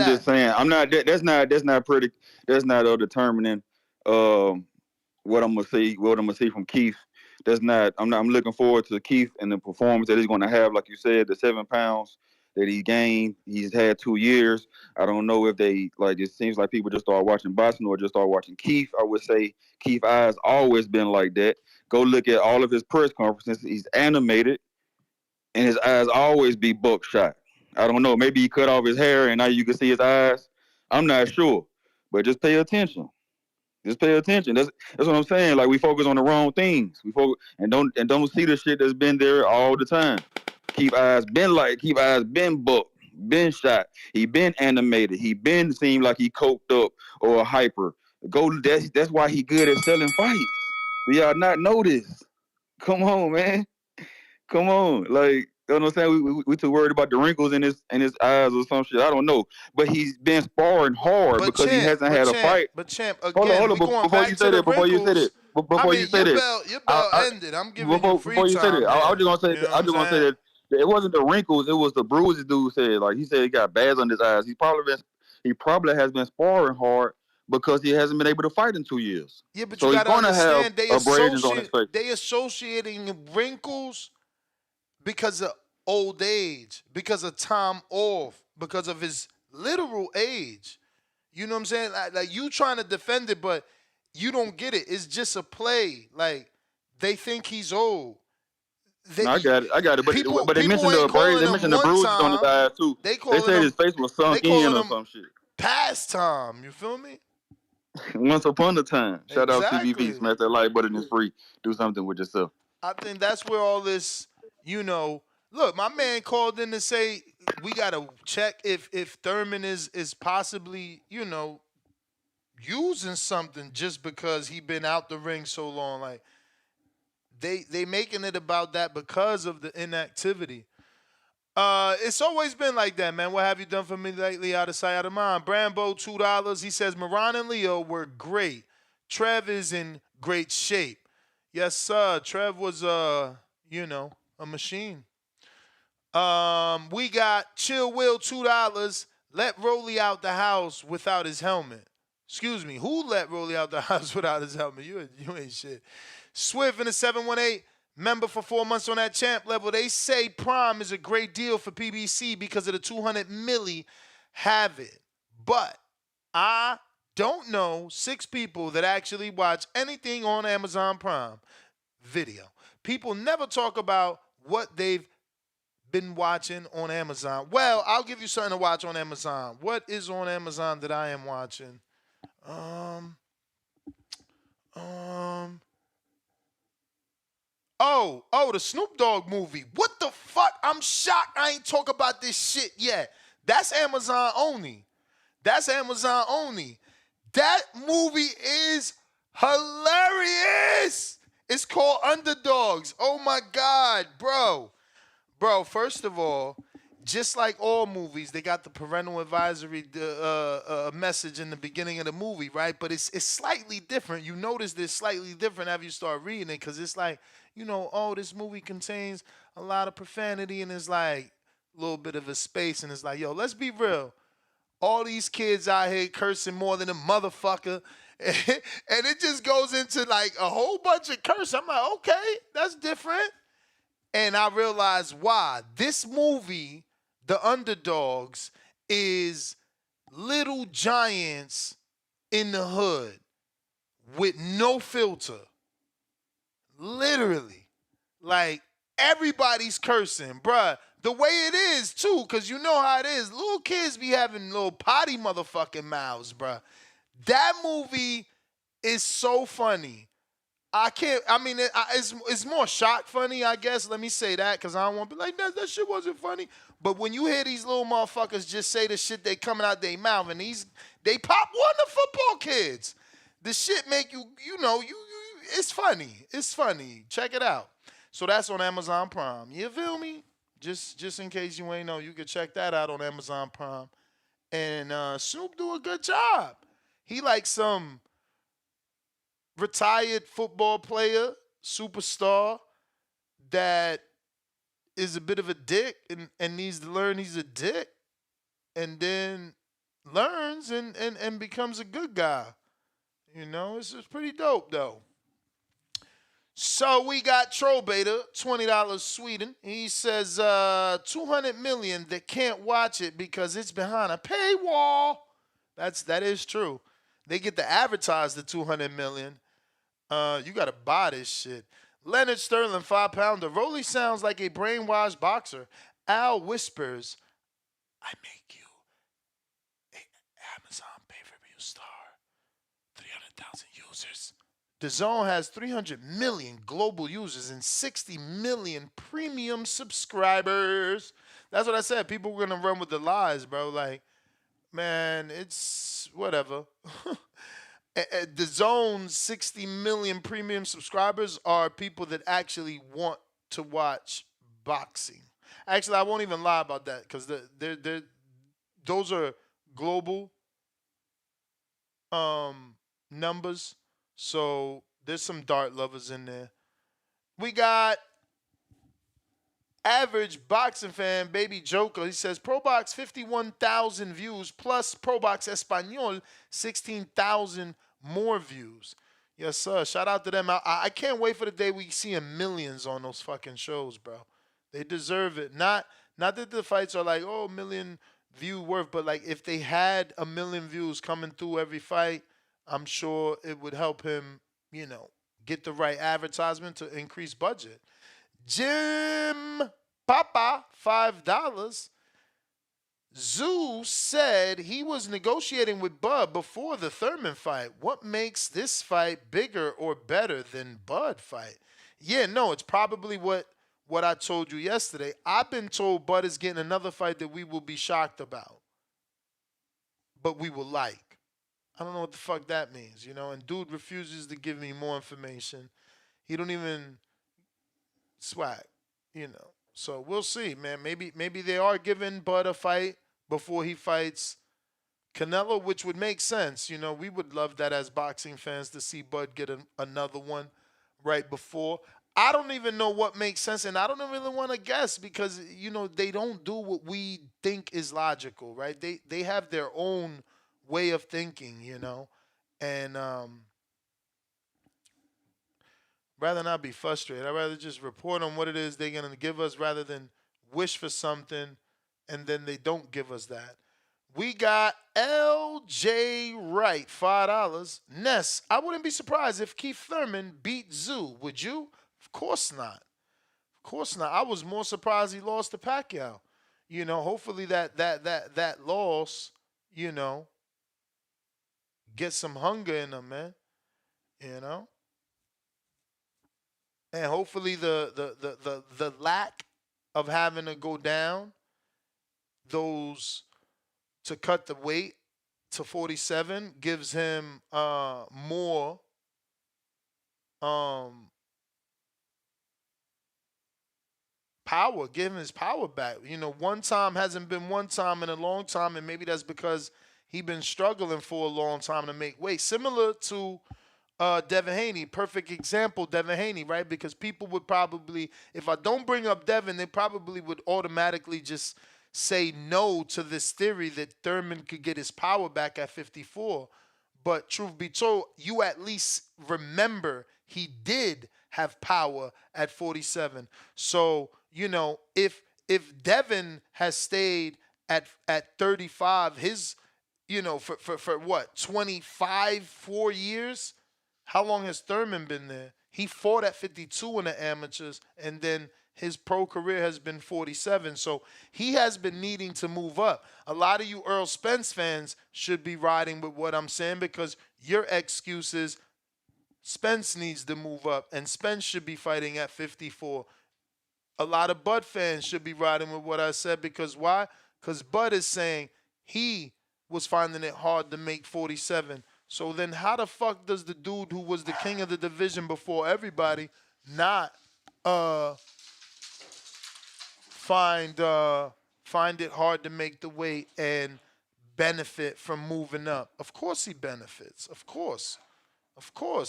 just saying. I'm not. That's not pretty. That's not determining what I'm gonna see. What I'm gonna see from Keith. That's not. I'm looking forward to Keith and the performance that he's going to have. Like you said, the 7 pounds that he gained. He's had 2 years. I don't know if they like. It seems like people just start watching boxing or just start watching Keith. I would say Keith eyes always been like that. Go look at all of his press conferences. He's animated, and his eyes always be buckshot. I don't know. Maybe he cut off his hair and now you can see his eyes. I'm not sure, but just pay attention. Just pay attention. That's what I'm saying. Like we focus on the wrong things. We focus and don't see the shit that's been there all the time. Keep eyes been bucked, been shot. He been animated. He been seemed like he coked up or a hyper. That's why he good at selling fights. Do y'all not know this? Come on, man. Come on, like you know what I'm saying. We too worried about the wrinkles in his eyes or some shit. I don't know, but he's been sparring hard because he hasn't had a fight. But champ, Hold again, on. we going Before back you to say the that, before you say wrinkles. that, before you say that, Your bell ended. I'm giving you free before you say time. that, I was There. just gonna say, You know I just what I'm gonna say saying? that it wasn't the wrinkles, it was the bruises. Dude said, like he said, he got bags on his eyes. He probably has been sparring hard because he hasn't been able to fight in 2 years. Yeah, but So you he's gotta gonna have understand abrasions on his face. they associating wrinkles because of old age, because of time off, because of his literal age. You know what I'm saying? Like you trying to defend it, but you don't get it. It's just a play. Like they think he's old. No, I got it. But they People mentioned the ain't abrasions. calling They him mentioned the one bruises on his time. eyes too. They They calling said him his face was sunk in or some shit. past time. You feel me? Once upon a time. Shout out Exactly. TVV. Smash that like button. It's free. Do something with yourself. I think that's where all this, look, my man called in to say we gotta check if Thurman is possibly, using something just because he been out the ring so long. Like they making it about that because of the inactivity. It's always been like that, man. What have you done for me lately? Out of sight, out of mind. Brambo, $2. He says Moran and Leo were great. Trev is in great shape. Yes, sir. Trev was a machine. We got Chill Will, $2. Let Rolly out the house without his helmet. Excuse me, who let Rolly out the house without his helmet? You ain't shit. Swift in the 718. Member for 4 months on that champ level. They say Prime is a great deal for PBC because of the 200 milli have it. But I don't know 6 people that actually watch anything on Amazon Prime video. People never talk about what they've been watching on Amazon. Well, I'll give you something to watch on Amazon. What is on Amazon that I am watching? The Snoop Dogg movie. What the fuck? I'm shocked I ain't talk about this shit yet. That's Amazon only. That's Amazon only. That movie is hilarious. It's called Underdogs. Oh my God, bro. Bro, first of all, just like all movies, they got the parental advisory message in the beginning of the movie, right? But it's slightly different. You notice this slightly different after you start reading it because it's like, this movie contains a lot of profanity and it's like a little bit of a space and it's like, yo, let's be real. All these kids out here cursing more than a motherfucker. And it just goes into like a whole bunch of curse. I'm like, okay, that's different. And I realized why. This movie, The Underdogs, is little giants in the hood with no filter. Literally. Like, everybody's cursing, bruh. The way it is, too, because you know how it is. Little kids be having little potty motherfucking mouths, bruh. That movie is so funny. It's more shock funny, I guess. Let me say that, because I don't want to be like, that shit wasn't funny. But when you hear these little motherfuckers just say the shit they coming out their mouth, and they pop one of the football kids. The shit make you it's funny. It's funny. Check it out. So that's on Amazon Prime. You feel me? Just in case you ain't know, you can check that out on Amazon Prime. And Snoop do a good job. He like some retired football player, superstar, that is a bit of a dick and needs to learn he's a dick, and then learns and becomes a good guy. It's pretty dope, though. So we got Trollbaiter, $20 Sweden. He says 200 million that can't watch it because it's behind a paywall. That is true. They get to advertise the 200 million. You gotta buy this shit. Leonard Sterling, 5-pounder. Rolly sounds like a brainwashed boxer. Al whispers, I make you a Amazon pay-per-view star. 300,000 users. DAZN has 300 million global users and 60 million premium subscribers. That's what I said. People were gonna run with the lies, bro. Like, man, it's whatever. DAZN's 60 million premium subscribers are people that actually want to watch boxing. Actually, I won't even lie about that because those are global numbers. So there's some dart lovers in there. We got average boxing fan, Baby Joker. He says ProBox 51,000 views plus ProBox Espanol 16,000 more views. Yes, sir. Shout out to them. I can't wait for the day we see millions on those fucking shows, bro. They deserve it. Not that the fights are like, oh, million view worth, but like if they had a million views coming through every fight, I'm sure it would help him, get the right advertisement to increase budget. Jim Papa, $5. Tszyu said he was negotiating with Bud before the Thurman fight. What makes this fight bigger or better than Bud fight? Yeah, no, it's probably what I told you yesterday. I've been told Bud is getting another fight that we will be shocked about, but we will like. I don't know what the fuck that means, and dude refuses to give me more information. He don't even swag, So we'll see, man. Maybe they are giving Bud a fight before he fights Canelo, which would make sense. We would love that as boxing fans to see Bud get another one right before. I don't even know what makes sense, and I don't really want to guess because, they don't do what we think is logical, right? They have their own way of thinking, and rather not be frustrated. I'd rather just report on what it is they're going to give us rather than wish for something and then they don't give us that. We got LJ Wright, $5. Ness, I wouldn't be surprised if Keith Thurman beat Tszyu. Would you? Of course not. Of course not. I was more surprised he lost to Pacquiao. Hopefully that loss, get some hunger in them, man. And hopefully the lack of having to go down those to cut the weight to 47 gives him more power, give him his power back. One time hasn't been one time in a long time, and maybe that's because he's been struggling for a long time to make weight. Similar to Devin Haney, perfect example, Devin Haney, right? Because people would probably, if I don't bring up Devin, they probably would automatically just say no to this theory that Thurman could get his power back at 54. But truth be told, you at least remember he did have power at 47. So, if Devin has stayed at 35, his, for what, 4 years? How long has Thurman been there? He fought at 52 in the amateurs, and then his pro career has been 47. So he has been needing to move up. A lot of you Earl Spence fans should be riding with what I'm saying because your excuse is Spence needs to move up, and Spence should be fighting at 54. A lot of Bud fans should be riding with what I said because why? Because Bud is saying he was finding it hard to make 47. So then how the fuck does the dude who was the king of the division before everybody not find it hard to make the weight and benefit from moving up? Of course he benefits. Of course.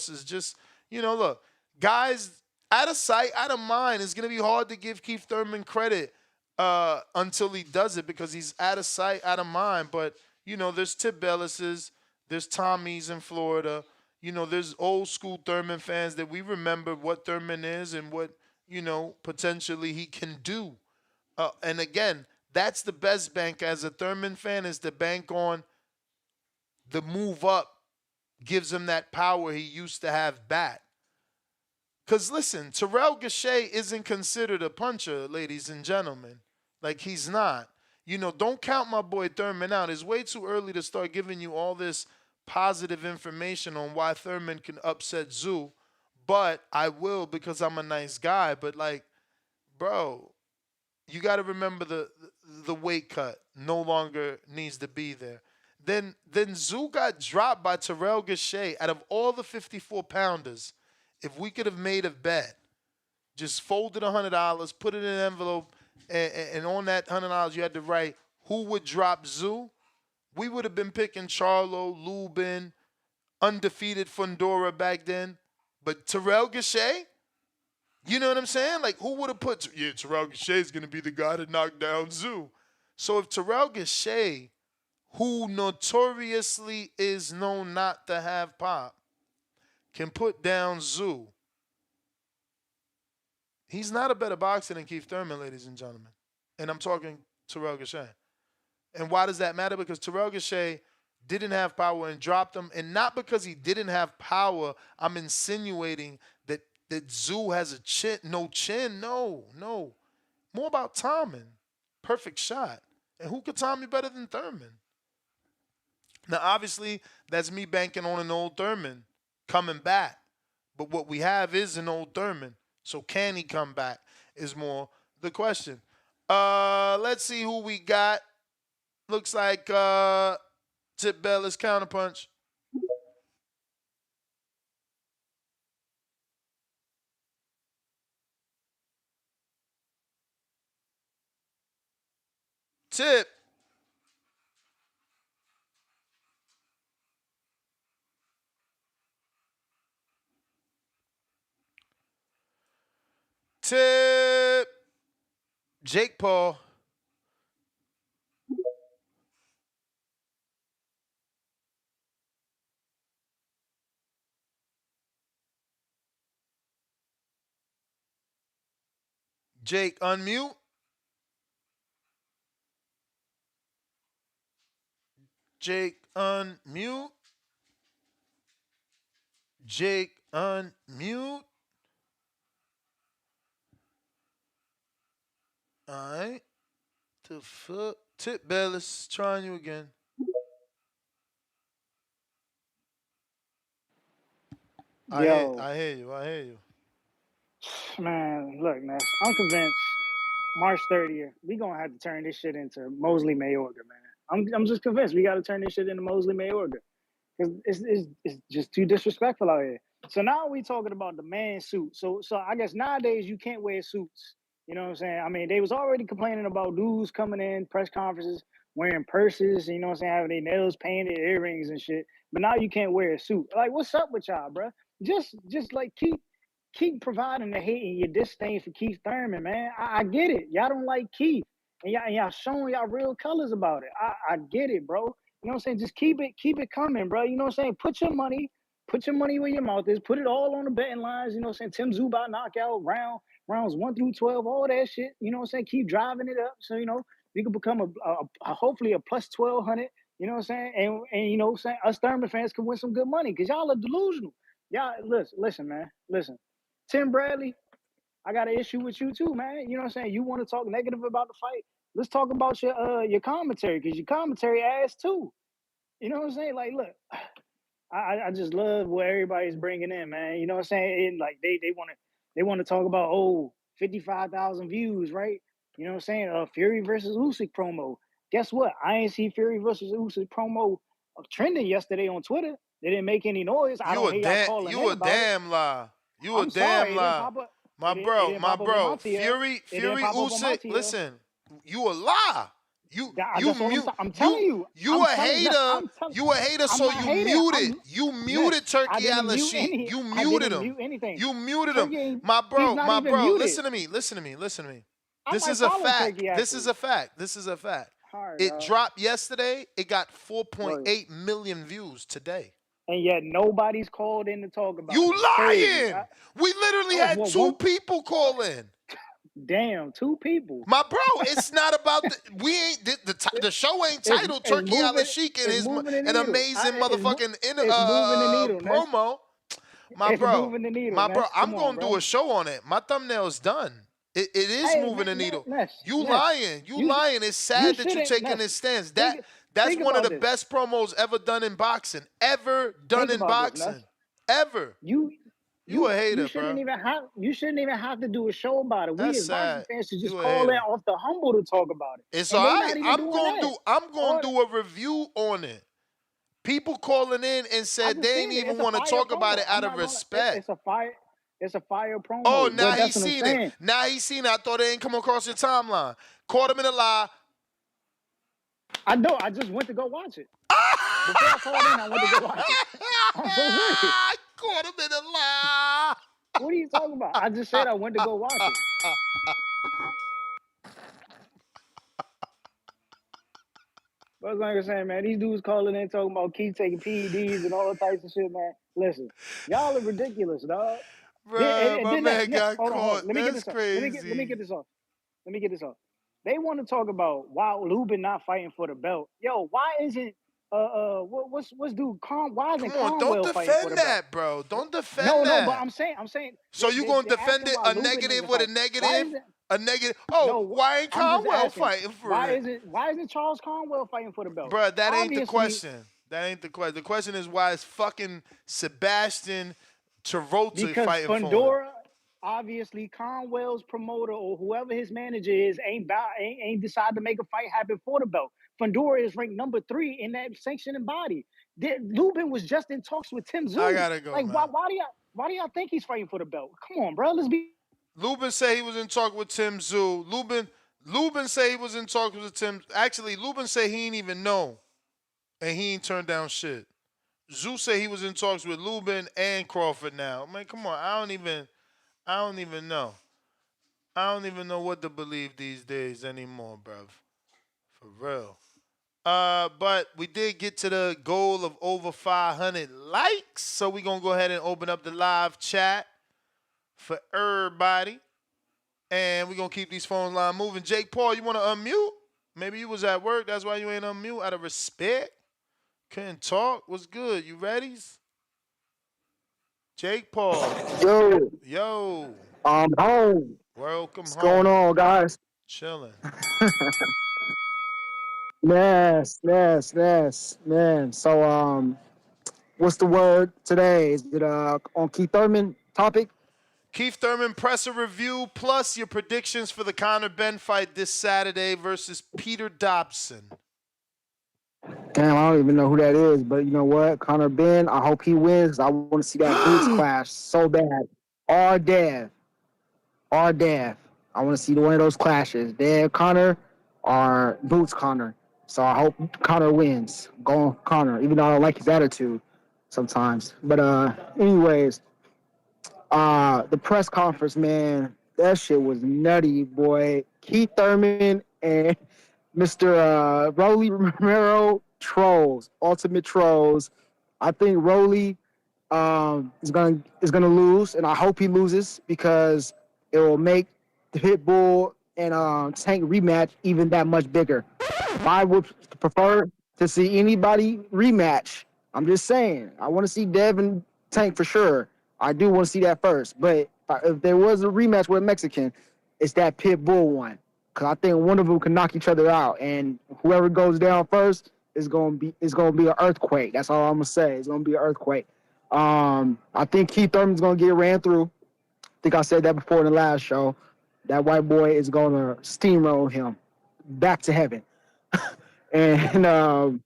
It's just, look, guys, out of sight, out of mind, it's going to be hard to give Keith Thurman credit until he does it because he's out of sight, out of mind. But, there's Tip Bellis's. There's Tommy's in Florida. there's old school Thurman fans that we remember what Thurman is and what, potentially he can do. And again, that's the best bank as a Thurman fan, is to bank on the move up gives him that power he used to have back. Because listen, Terrell Gachet isn't considered a puncher, ladies and gentlemen. Like, he's not. Don't count my boy Thurman out. It's way too early to start giving you all this positive information on why Thurman can upset Tszyu. But I will, because I'm a nice guy. But, like, bro, you got to remember the weight cut no longer needs to be there. Then Tszyu got dropped by Terrell Gachet. Out of all the 54-pounders, if we could have made a bet, just folded $100, put it in an envelope, and on that $100 you had to write who would drop Tszyu, we would have been picking Charlo, Lubin, undefeated Fundora back then. But Terrell Gachet, you know what I'm saying? Like, who would have put, Terrell Gachet is going to be the guy to knock down Tszyu. So if Terrell Gachet, who notoriously is known not to have pop, can put down Tszyu, he's not a better boxer than Keith Thurman, ladies and gentlemen. And I'm talking Terrell Gachet. And why does that matter? Because Terrell Gachet didn't have power and dropped him. And not because he didn't have power, I'm insinuating that Tszyu has a chin. No. More about timing. Perfect shot. And who could time you better than Thurman? Now, obviously, that's me banking on an old Thurman coming back. But what we have is an old Thurman. So can he come back is more the question. Let's see who we got. Looks like Tip Bellis counterpunch. Tip. Tip. Jake Paul. Jake, unmute. Jake, unmute. Jake, unmute. All right. The fuck? Tip Bellis, trying you again. Yo, I hear you. man, look, man, I'm convinced March 30th, we gonna have to turn this shit into Mosley Mayorga, man. I'm just convinced we got to turn this shit into Mosley Mayorga. Because it's just too disrespectful out here. So now we talking about the man suit. So I guess nowadays you can't wear suits. You know what I'm saying? I mean, they was already complaining about dudes coming in press conferences wearing purses, you know what I'm saying, having their nails painted, earrings and shit. But now you can't wear a suit. Like, what's up with y'all, bro? Just like keep providing the hate and your disdain for Keith Thurman, man. I get it. Y'all don't like Keith. And y'all showing y'all real colors about it. I get it, bro. You know what I'm saying? Just keep it coming, bro. You know what I'm saying? Put your money where your mouth is. Put it all on the betting lines. You know what I'm saying? Tim Zuba knockout rounds 1 through 12, all that shit. You know what I'm saying? Keep driving it up. So, we can become a hopefully a plus 1,200. You know what I'm saying? And you know what I'm saying? Us Thurman fans can win some good money because y'all are delusional. Y'all, listen, man. Listen. Tim Bradley, I got an issue with you too, man. You know what I'm saying? You want to talk negative about the fight? Let's talk about your commentary, because your commentary ass too. You know what I'm saying? Like, look, I just love what everybody's bringing in, man. You know what I'm saying? Like they want to talk about 55,000 views, right? You know what I'm saying? Fury versus Usyk promo. Guess what? I ain't see Fury versus Usyk promo trending yesterday on Twitter. They didn't make any noise. I don't hear y'all calling in about it. You a I'm damn sorry, it didn't lie. pop up. My It bro, didn't pop up on my TL. Fury It didn't pop up on my Usyk, TL. listen, you a lie. That's what I'm telling you. You a hater. You a hater, I'm so not you hating. muted. You muted Turkey I didn't mute Al-Rashid. any. You I muted didn't him. mute anything. You muted him. Turkey, My he's not even bro, muted. listen to me. I This might is a follow fact. Turkey, This is a fact. All right, It dog. dropped yesterday. It got Word. 4.8 million views today. and yet nobody's called in to talk about You it. Crazy. lying? We literally had two people call in. Damn, 2 people. My bro, it's not about the show ain't titled Turkey Al Sheik and an amazing motherfucking it's moving the needle, Ness. promo. My It's bro, moving the needle, my bro, Ness. I'm Come on, gonna bro. do a show on it. My thumbnail's done. It is moving the needle. Ness, You Ness, lying? You lying? It's sad that you shouldn't, taking Ness, this stance. think That's one of about the this. best promos ever done in boxing. Ever done Think in about this, boxing. Ness. Ever. You a hater, you shouldn't bro. even have to do a show about it. We That's as boxing sad. fans should just You a call in hater. off the humble to talk about it. It's And all they right. not even doing that. I'm gonna do a review on it. People calling in and said they ain't even want to talk about it out of respect. It's a fire promo. Oh, now but that's he's what I'm seen saying. it. Now he's seen it. I thought it ain't come across your timeline. Caught him in a lie. I know. I just went to go watch it. Before I called in, I went to go watch it. I'm for real. Caught him in a lie. What are you talking about? I just said I went to go watch it. But like I was saying, man, these dudes calling in talking about keep taking PEDs and all types of shit, man. Listen, y'all are ridiculous, dog. Bruh, my man got hold on. caught. Let me get That's this off. crazy. Let me get this off. They want to talk about why Lubin not fighting for the belt. Yo, why isn't what's dude why isn't Conwell fighting for the that, belt? bro. Don't defend No, that. but I'm saying. So you gonna defend it a negative with a negative? A negative. Oh, why ain't Conwell fighting for it? Why isn't Charles Conwell fighting for the belt? Bro, that ain't the Obviously, question. That ain't the question. The question is why is fucking Sebastian Travolta because fighting for it? Fundora, obviously Conwell's promoter or whoever his manager is ain't decided to make a fight happen for the belt. Fundora is ranked number 3 in that sanctioning body. Lubin was just in talks with Tim Tszyu. I gotta go, like, man. why do y'all think he's fighting for the belt? Come on, bro. Let's be. Lubin said he was in talk with Tim Tszyu. Lubin said he was in talk with Tim. Actually, Lubin said he ain't even know, and he ain't turned down shit. Tszyu said he was in talks with Lubin and Crawford now. Man, come on. I don't even know. I don't even know what to believe these days anymore, bruv. For real. But we did get to the goal of over 500 likes, so we're going to go ahead and open up the live chat for everybody. And we're going to keep these phone lines moving. Jake Paul, you want to unmute? Maybe you was at work. That's why you ain't unmute out of respect. Couldn't talk. What's good? You ready? Jake Paul. Yo. I'm home. Welcome What's home. going on, guys? Chilling. Yes. Man. So, what's the word today? Is it on Keith Thurman topic? Keith Thurman presser review plus your predictions for the Conor Benn fight this Saturday versus Peter Dobson. Damn, I don't even know who that is, but you know what? Conor Benn, I hope he wins. I want to see that boots clash so bad. Or Dev. I want to see one of those clashes. Dev Conor or Boots Conor. So I hope Conor wins. Go Conor, even though I don't like his attitude sometimes. But anyways, the press conference, man, that shit was nutty, boy. Keith Thurman and Mr. Rolly Romero trolls, ultimate trolls. I think Rolly is gonna lose, and I hope he loses because it will make the Pitbull and Tank rematch even that much bigger. I would prefer to see anybody rematch. I'm just saying. I want to see Dev and Tank for sure. I do want to see that first. But if there was a rematch with a Mexican, it's that Pitbull one. Because I think one of them can knock each other out. And whoever goes down first is gonna be an earthquake. That's all I'm gonna say. It's gonna be an earthquake. I think Keith Thurman's gonna get ran through. I think I said that before in the last show. That white boy is gonna steamroll him back to heaven. And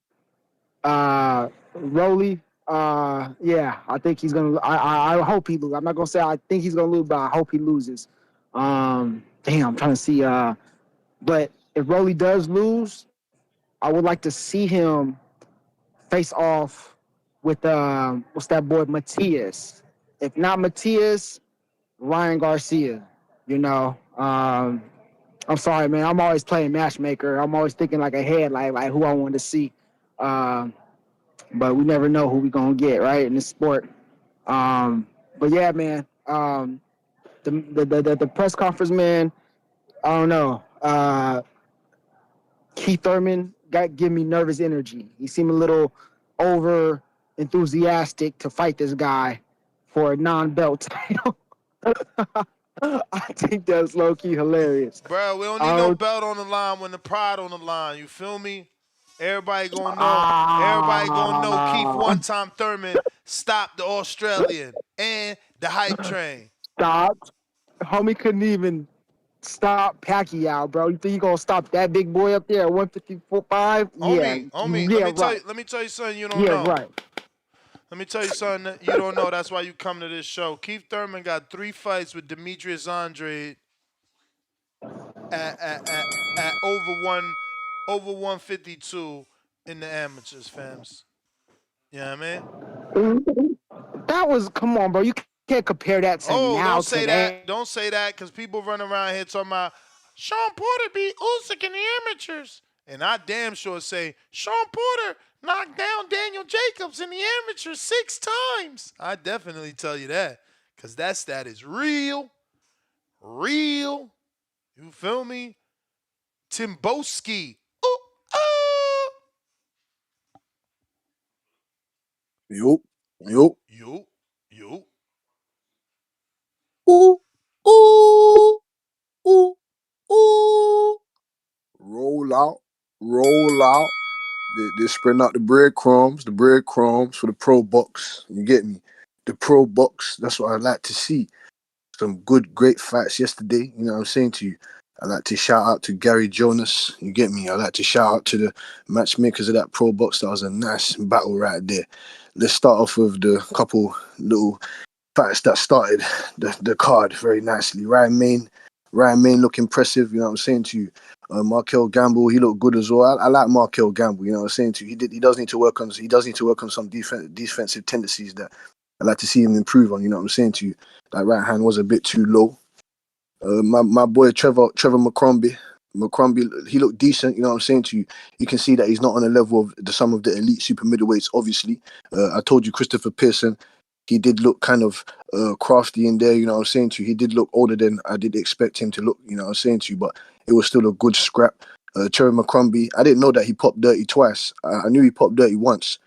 Rolly, yeah, I think he's gonna. I hope he loses. I'm not gonna say I think he's gonna lose, but I hope he loses. Damn, I'm trying to see. But if Rolly does lose, I would like to see him face off with what's that boy Matias? If not Matias, Ryan Garcia. You know, I'm sorry, man. I'm always playing matchmaker. I'm always thinking like ahead, like who I want to see. but we never know who we gonna get right in this sport. But yeah, man. The press conference, man. I don't know. Keith Thurman give me nervous energy. He seemed a little over enthusiastic to fight this guy for a non-belt title. I think that's low key hilarious. Bro, we don't need no belt on the line when the pride on the line. You feel me? Everybody gonna know. Everybody gonna know Keith one-time Thurman stopped the Australian and the hype train. Stopped. Homie couldn't even stop Pacquiao, bro. You think you gonna stop that big boy up there at 154.5? Homie, Yeah, let me tell you something you don't yeah, know. right. Let me tell you something that you don't know. That's why you come to this show. Keith Thurman got 3 fights with Demetrius Andre at over 152 in the amateurs, fams. You know what I mean? That was, come on, bro. You can't compare that to now Don't say today. that. Don't say that, because people run around here talking about Sean Porter beat Usyk in the amateurs. And I damn sure say Sean Porter knocked down Daniel Jacobs in the amateurs 6 times. I definitely tell you that, because that stat is real. Real. You feel me? Timboski. Yup. Yup. Yo. Ooh. Ooh. Ooh. Ooh. Roll out. Roll out. They spreading out the breadcrumbs for the pro box. You get me? The pro box. That's what I like to see. Some good, great fights yesterday. You know what I'm saying to you? I like to shout out to Gary Jonas. You get me? I like to shout out to the matchmakers of that pro box. That was a nice battle right there. Let's start off with the couple little fights that started the card very nicely. Ryan Main look impressive. You know what I'm saying to you? Markel Gamble, he looked good as well. I like Markel Gamble. You know what I'm saying to you? He does need to work on some defensive tendencies that I like to see him improve on. You know what I'm saying to you? That right hand was a bit too low. My boy Trevor McCrombie, he looked decent. You know what I'm saying to you? You can see that he's not on the level of some of the elite super middleweights. Obviously, I told you Christopher Pearson. He did look kind of crafty in there. You know what I'm saying to you? He did look older than I did expect him to look. You know what I'm saying to you? But it was still a good scrap. Trevor McCrombie, I didn't know that he popped dirty twice. I knew he popped dirty once.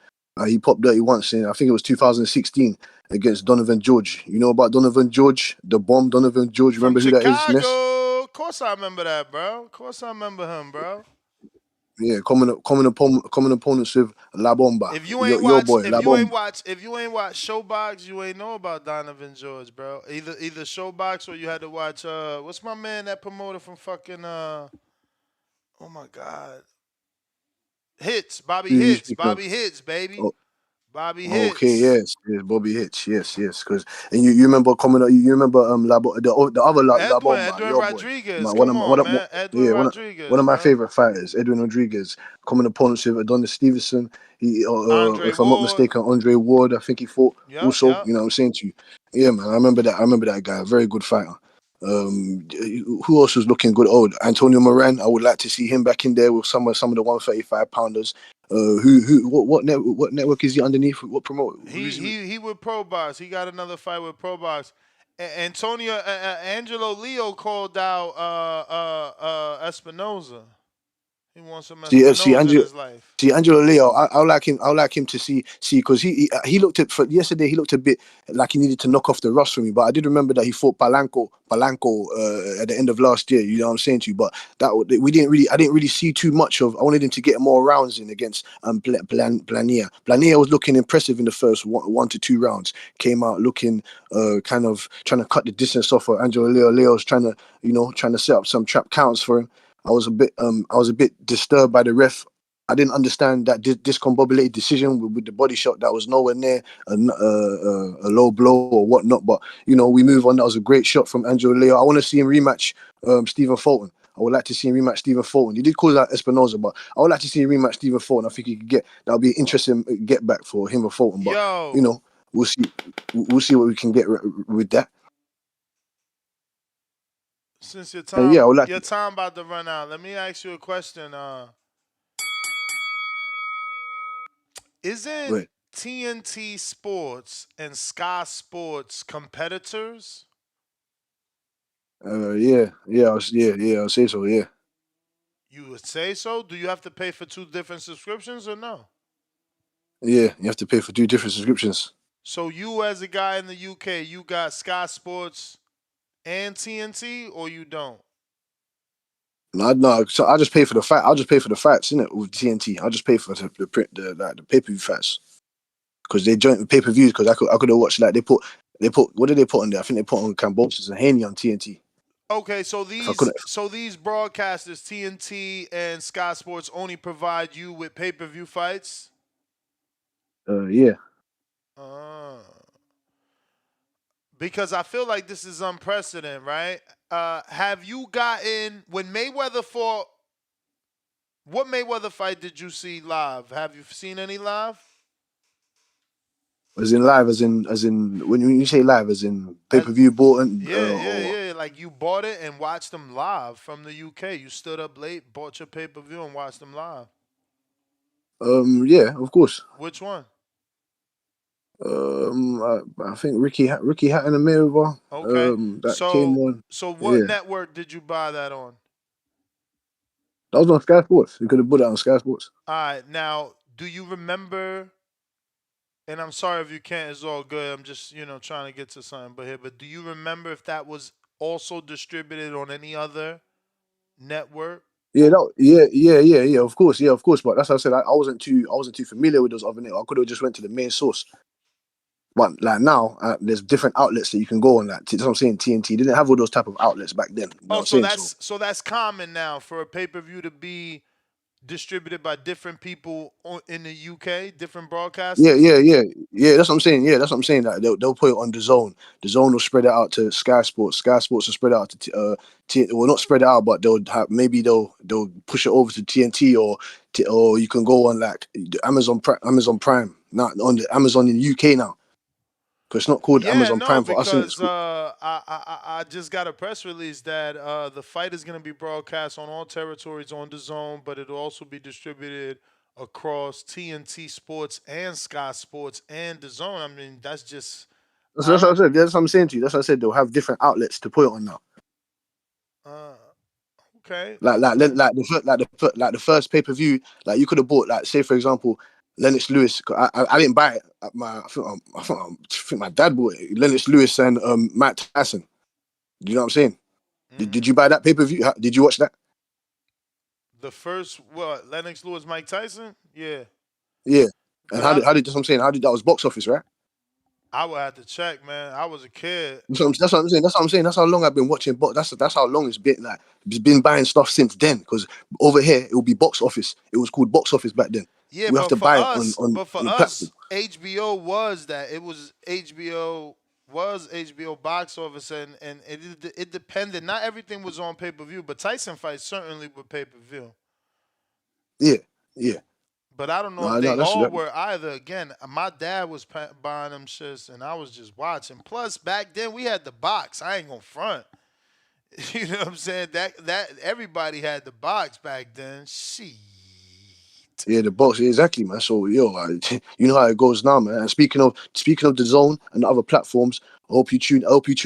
He popped dirty once in, I think it was 2016 against Donovan George. You know about Donovan George? The bomb Donovan George. From Remember who that is, Ness? Chicago. Of course I remember that, bro. Of course I remember him, bro. Yeah, common opponents with La Bomba. If you ain't Your watch, boy, La Bomba. if you ain't watch Showbox, you ain't know about Donovan George, bro. Either Showbox, or you had to watch what's my man that promoter from fucking oh my god. Hits, Bobby Who you Hits, speak of? Bobby Hits, baby. Oh, Bobby okay, Hits. yes, Bobby Hitch, yes. Because and you remember you remember the other La Bomba, Edwin your boy, Rodriguez. Come on, man. Edwin yeah, one Rodriguez, of my bro. favorite fighters, Edwin Rodriguez, common opponents with Adonis Stevenson. He, Andre if I'm not Ward. mistaken, Andre Ward. I think he fought Yep. also. You know what I'm saying to you? Yeah, man. I remember that guy. Very good fighter. Who else was looking good? Oh, Antonio Moran. I would like to see him back in there with some of the 135 pounders. What network is he underneath? What promote? He with ProBox. He got another fight with ProBox. Antonio Angelo Leo called out Espinoza. He wants some Espinoza in his life. Angelo Leo. I like him. I like him to see because he looked at for yesterday. He looked a bit like he needed to knock off the rust for me. But I did remember that he fought Palanco at the end of last year. You know what I'm saying to you. But I didn't really see too much of. I wanted him to get more rounds in against Plania. Plania was looking impressive in the first 1 to 2 rounds. Came out looking kind of trying to cut the distance off of Angelo Leo. Leo's trying to set up some trap counts for him. I was a bit disturbed by the ref. I didn't understand that discombobulated decision with the body shot that was nowhere near a low blow or whatnot. But we move on. That was a great shot from Angelo Leo. I want to see him rematch Stephen Fulton. I would like to see him rematch Stephen Fulton. He did call out Espinoza, but I would like to see him rematch Stephen Fulton. I think he could that would be an interesting get back for him or Fulton. But Yo. we'll see. We'll see what we can get with that. Since your And yeah, I would like time about to run out, let me ask you a question. Isn't Wait. TNT Sports and Sky Sports competitors? Yeah. I'll say so. Yeah. You would say so? Do you have to pay for 2 different subscriptions or no? Yeah. You have to pay for 2 different subscriptions. So you as a guy in the UK, you got Sky Sports and TNT or you don't? No. So I just pay for the fight. I'll just pay for the fights, innit? With TNT. I'll just pay for the print, the pay per view fights because they joint with pay per views. Because I could have watched like they put what did they put on there? I think they put on Cambosis and Haney on TNT. Okay, so If I these couldn't, so these broadcasters, TNT and Sky Sports, only provide you with pay-per-view fights? yeah. Uh, because I feel like this is unprecedented, right? Have you gotten when Mayweather fought? What Mayweather fight did you see live? Have you seen any live? As in live, as in when you say live, as in pay As per view bought and yeah. Like you bought it and watched them live from the UK. You stood up late, bought your pay-per-view, and watched them live. yeah, of course. Which one? I think Ricky Hatton and Mayweather. Okay. That came So on. so what Yeah, network did you buy that on? that was on Sky Sports. You could have put that on Sky Sports. All right. Now, do you remember? And I'm sorry if you can't. It's all good. I'm just trying to get to something. But do you remember if that was also distributed on any other network? Yeah, yeah. Of course, yeah, of course. But that's what I said. I wasn't too familiar with those other networks. I could have just went to the main source. But like now, there's different outlets that you can go on. Like that's what I'm saying. TNT didn't have all those type of outlets back then. You know what Oh, I'm so saying? So that's common now for a pay-per-view to be distributed by different people in the UK, different yeah, broadcasters. yeah, yeah, yeah. That's what I'm saying. Yeah, that's what I'm saying. Like they'll put it on the Zone. The Zone will spread it out to Sky Sports. Sky Sports will spread it out to well, not spread it out, but they'll push it over to TNT or you can go on like the Amazon Prime. Not on the Amazon in the UK now, because it's not called Yeah, Amazon no, Prime for us. In because I just got a press release that the fight is going to be broadcast on all territories on the Zone, but it'll also be distributed across TNT Sports and Sky Sports and the Zone. I mean, that's just that's what I said. That's what I'm saying to you. That's what I said. They'll have different outlets to put it on now. uh, okay. Like the first pay per view, like you could have bought, like say for example, Lennox Lewis. I didn't buy it. I think my dad bought it. Lennox Lewis and Matt Tyson. You know what I'm saying? Did you buy that pay per view? Did you watch that? The first what Lennox Lewis, Mike Tyson? Yeah, Yeah. And but I that's what I'm saying. That was box office, right? I would have to check, man. I was a kid. That's what I'm saying. That's what I'm saying. That's how long I've been watching. But that's how long it's been. Like it's been buying stuff since then. Because over here it will be box office. It was called box office back then. Yeah, We have to buy it on the platform. HBO was that. It was HBO box office, and it depended. Not everything was on pay per view, but Tyson fights certainly were pay per view. Yeah, yeah. But I don't know if No, they no, that's all that. were either. Again, my dad was buying them shits, and I was just watching. Plus, back then we had the box. I ain't gonna front. You know what I'm saying? That everybody had the box back then. Shit. Yeah, the box, yeah, exactly, man. So you know how it goes now, man. And speaking of the Zone and the other platforms, I hope you tune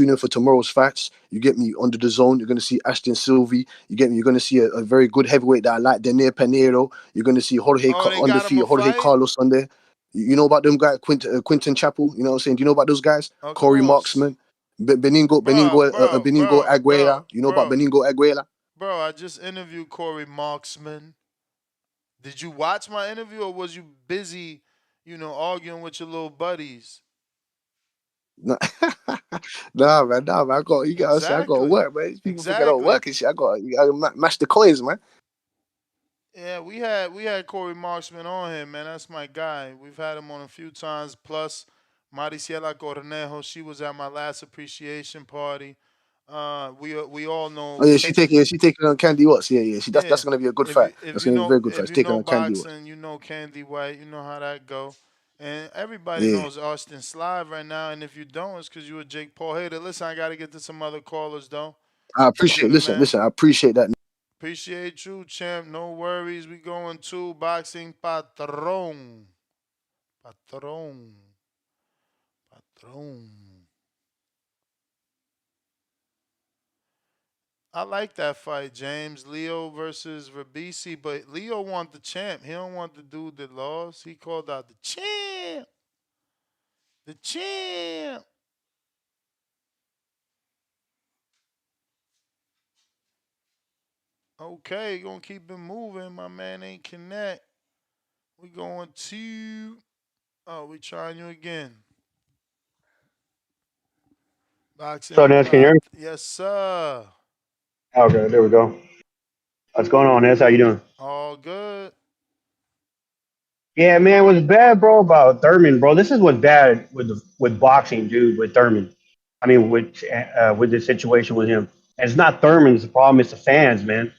in for tomorrow's fights. You get me under the Zone. You're gonna see Ashton Sylvie. You get me. You're gonna see a very good heavyweight that I like, Daniel Pinheiro. You're gonna see Oh, they got him a undefeated Jorge fight? Carlos on there. You know about them guys, Quinton Chapel. You know what I'm saying? Do you know about those guys? Of Corey course. Marksman, Beningo Aguera. You know about Beningo Aguera? Bro, I just interviewed Corey Marksman. Did you watch my interview or was you busy, arguing with your little buddies? Nah, nah, man. You gotta say I gotta Exactly. work, man. These people think I don't Exactly. work and shit. You gotta match the coins, man. Yeah, we had Corey Marksman on here, man. That's my guy. We've had him on a few times. Plus, Mariciela Cornejo, she was at my last appreciation party. We all know. Oh yeah, she taking on Candy Watts. Yeah. That's Yeah. gonna be a good If fight. you if That's you gonna be a know very good fight. if She's you taking know on Candy Watts. boxing, you know Candy White. You know how that go. And everybody Yeah. knows Austin Slive right now. And if you don't, it's because you a Jake Paul hater. Listen, I gotta get to some other callers though. I appreciate. Forgive it, man. Listen. I appreciate that. Appreciate you, champ. No worries. We going to boxing patron. Patron. Patron. I like that fight, James. Leo versus Rabisi, but Leo want the champ. He don't want the dude that lost. He called out the champ. The champ. Okay, gonna keep it moving. My man ain't connect. We going to. Oh, we trying you again. So Boxing Ness, can you hear me? unlocked. Yes, sir. Okay, there we go. What's going on, Ness? How you doing? All good. Yeah, man, what's bad, bro, about Thurman, bro? This is what's bad with boxing, dude. With Thurman, I mean, with this situation with him, and it's not Thurman's problem; it's the fans, man.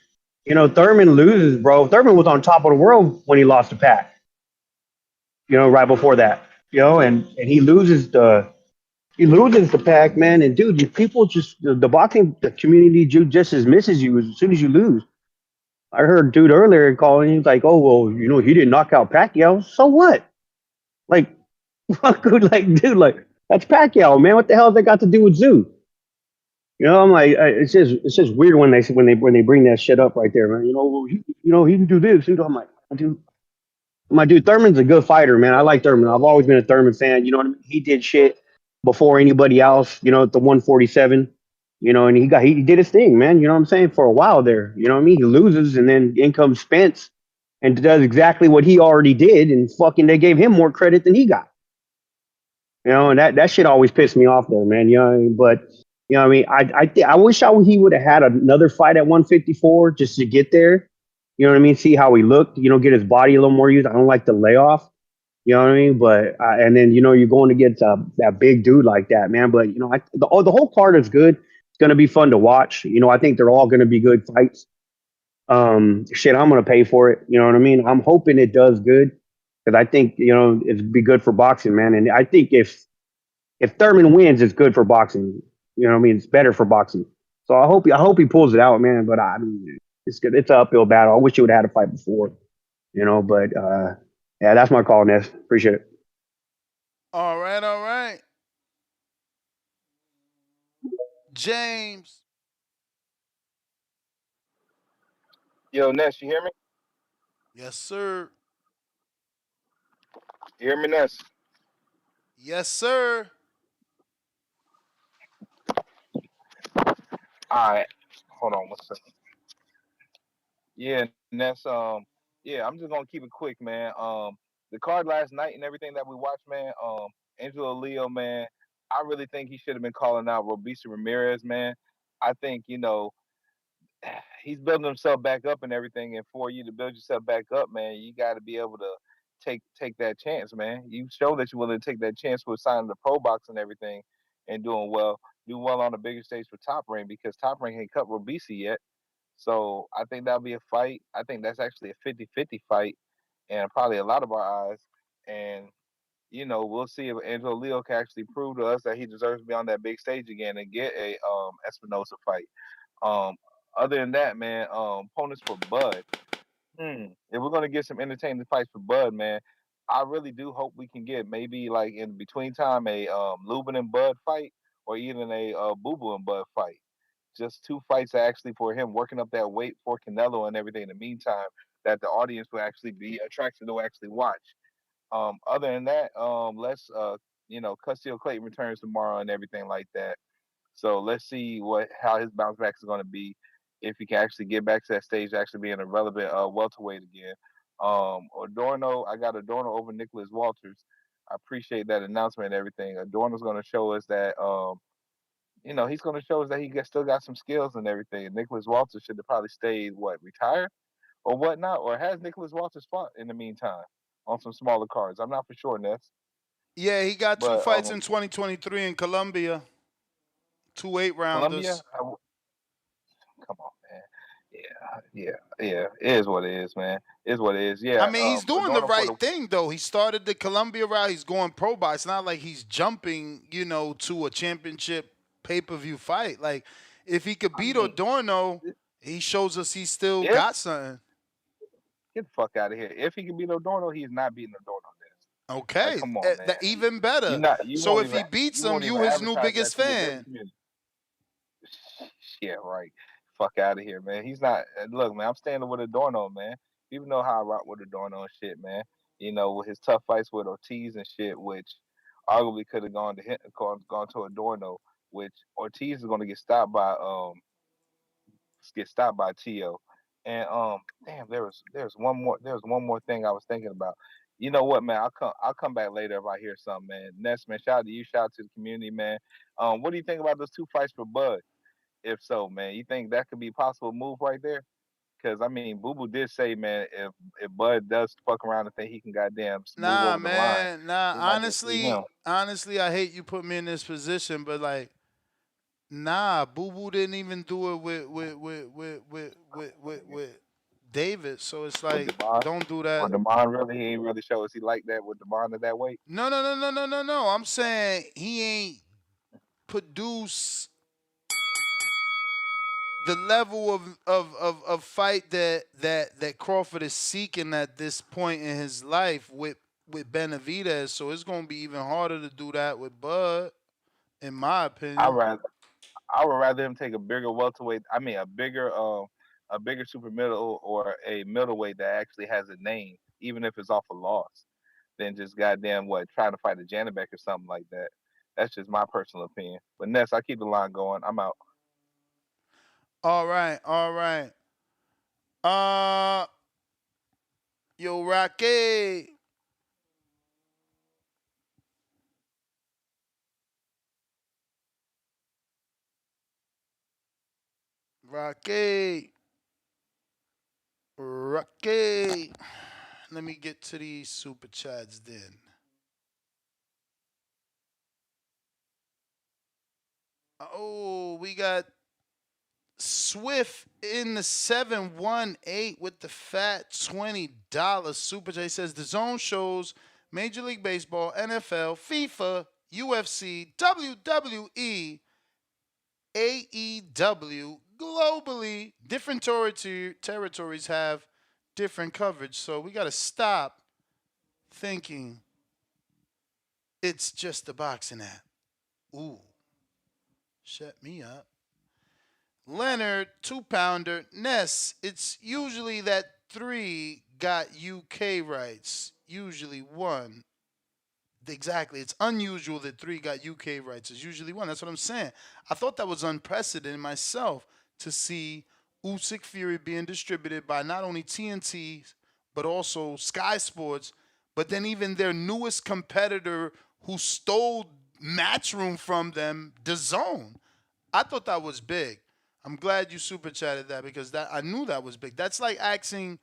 You know, Thurman loses, bro. Thurman was on top of the world when he lost to Pac. You know, right before that, you know, and he loses the Pac, man. And dude, people just the boxing the community just as misses you as soon as you lose. I heard dude earlier calling. He's like, "Oh well, you know, he didn't knock out Pacquiao. So what? Like, fuck, like, dude, like that's Pacquiao, man. What the hell has that got to do with Zoo? You know, I'm like, it's just weird when they bring that shit up right there, man. You know, well, he can do this. I'm like, dude, Thurman's a good fighter, man. I like Thurman. I've always been a Thurman fan. You know what I mean? He did shit before anybody else. You know, at the 147. You know, and he did his thing, man. You know what I'm saying? For a while there. You know what I mean? He loses, and then in comes Spence and does exactly what he already did, and fucking they gave him more credit than he got. You know, and that shit always pissed me off there, man. You know what I mean? But you know what I mean? I wish he would have had another fight at 154 just to get there. You know what I mean? See how he looked. You know, get his body a little more used. I don't like the layoff. You know what I mean? But and then you know you're going against that big dude like that, man. But you know, the whole card is good. It's gonna be fun to watch. You know, I think they're all gonna be good fights. Shit, I'm gonna pay for it. You know what I mean? I'm hoping it does good because I think you know it'd be good for boxing, man. And I think if Thurman wins, it's good for boxing. You know what I mean? It's better for boxing. So I hope he pulls it out, man. But I mean, it's good. It's an uphill battle. I wish he would have had a fight before. You know, but yeah, that's my call, Ness. Appreciate it. All right, all right. James. Yo, Ness, you hear me? Yes, sir. You hear me, Ness? Yes, sir. All right. Hold on one second. Yeah, Ness. Yeah, I'm just gonna keep it quick, man. The card last night and everything that we watched, man. Angelo Leo, man. I really think he should have been calling out Robisa Ramirez, man. I think he's building himself back up and everything. And for you to build yourself back up, man, you got to be able to take that chance, man. You show that you're willing to take that chance with signing the pro box and everything, and do well on the bigger stage for Top Rank because Top Rank ain't cut Robisi yet. So I think that'll be a fight. I think that's actually a 50-50 fight, and probably a lot of our eyes. And we'll see if Angelo Leo can actually prove to us that he deserves to be on that big stage again and get a Espinosa fight. Um, Other than that, man, opponents for Bud. If we're gonna get some entertaining fights for Bud, man, I really do hope we can get maybe like in between time a Lubin and Bud fight, or even a Boo Boo and Bud fight. Just two fights actually for him working up that weight for Canelo and everything. In the meantime, that the audience will actually be attracted to actually watch. Other than that, let's Custio Clayton returns tomorrow and everything like that. So let's see how his bounce back is going to be if he can actually get back to that stage, actually being a relevant welterweight again. Adorno, I got Adorno over Nicholas Walters. I appreciate that announcement and everything. Adorno's going to show us that he's going to show us that still got some skills and everything. Nicholas Walters should have probably stayed retired or whatnot, or has Nicholas Walters fought in the meantime on some smaller cards? I'm not for sure, Ness. Yeah, he got two But fights in 2023 in Colombia. Two 8 rounders. Columbia, come on, man. Yeah. It is what it is, man. It is what it is. I Yeah. mean, he's doing the Adorno for right the thing though. He started the Columbia route. He's going pro by. It's not like he's jumping, to a championship pay-per-view fight. Like, if he could beat Adorno, he shows us he still if got something. get the fuck out of here. If he can beat Adorno, he's not beating Adorno. Okay, come on, man. even You better. not you So won't if even he beats you him, won't you even his new advertise that biggest to your betting fan. community. Yeah, right. Fuck out of here, man. He's not. Look, man, I'm standing with Adorno, man. People know how I rock with Adorno and shit, man. You know, with his tough fights with Ortiz and shit, which arguably could have gone to him, gone to Adorno, which Ortiz is going to get stopped by Tszyu. And damn, there was one more thing I was thinking about. You know what, man? I'll come back later if I hear something, man. Ness, man, shout out to you, shout out to the community, man. What do you think about those two fights for Bud? If so, man, you think that could be a possible move right there? Because I mean, Boo Boo did say, man, if Bud does fuck around and think he can goddamn move Nah, over the line, man. Nah, we might just see him. honestly, I hate you put me in this position, but like, nah, Boo Boo didn't even do it with David. So it's With like, Demond, don't do or that. Demond really, he ain't really show us he like that with Demond at that weight. No. I'm saying he ain't produce the level of fight that Crawford is seeking at this point in his life with Benavidez. So it's gonna be even harder to do that with Bud, in my I opinion. rather I would rather him take a bigger welterweight. I mean, a bigger super middle or a middleweight that actually has a name, even if it's off a loss, than just goddamn what trying to fight a Janabek or something like that. That's just my personal opinion. But Ness, I keep the line going. I'm out. All right, all right. Uh, yo, Rocky, Rocky, Rocky. Let me get to these super chats then. Oh, we got Swift in the 718 with the fat $20 super chat. He says the zone shows Major League Baseball, NFL, FIFA, UFC, WWE, AEW, globally, different territories have different coverage. So we got to stop thinking it's just a boxing app. Ooh, shut me up. Leonard, 2 pounder. Ness, it's usually that 3 got UK rights. Usually 1. Exactly. It's unusual that 3 got UK rights. It's usually 1. That's what I'm saying. I thought that was unprecedented myself to see Usyk Fury being distributed by not only TNT but also Sky Sports, but then even their newest competitor who stole Matchroom from them, DAZN. I thought that was big. I'm glad you super chatted that because that I knew that was big. That's like asking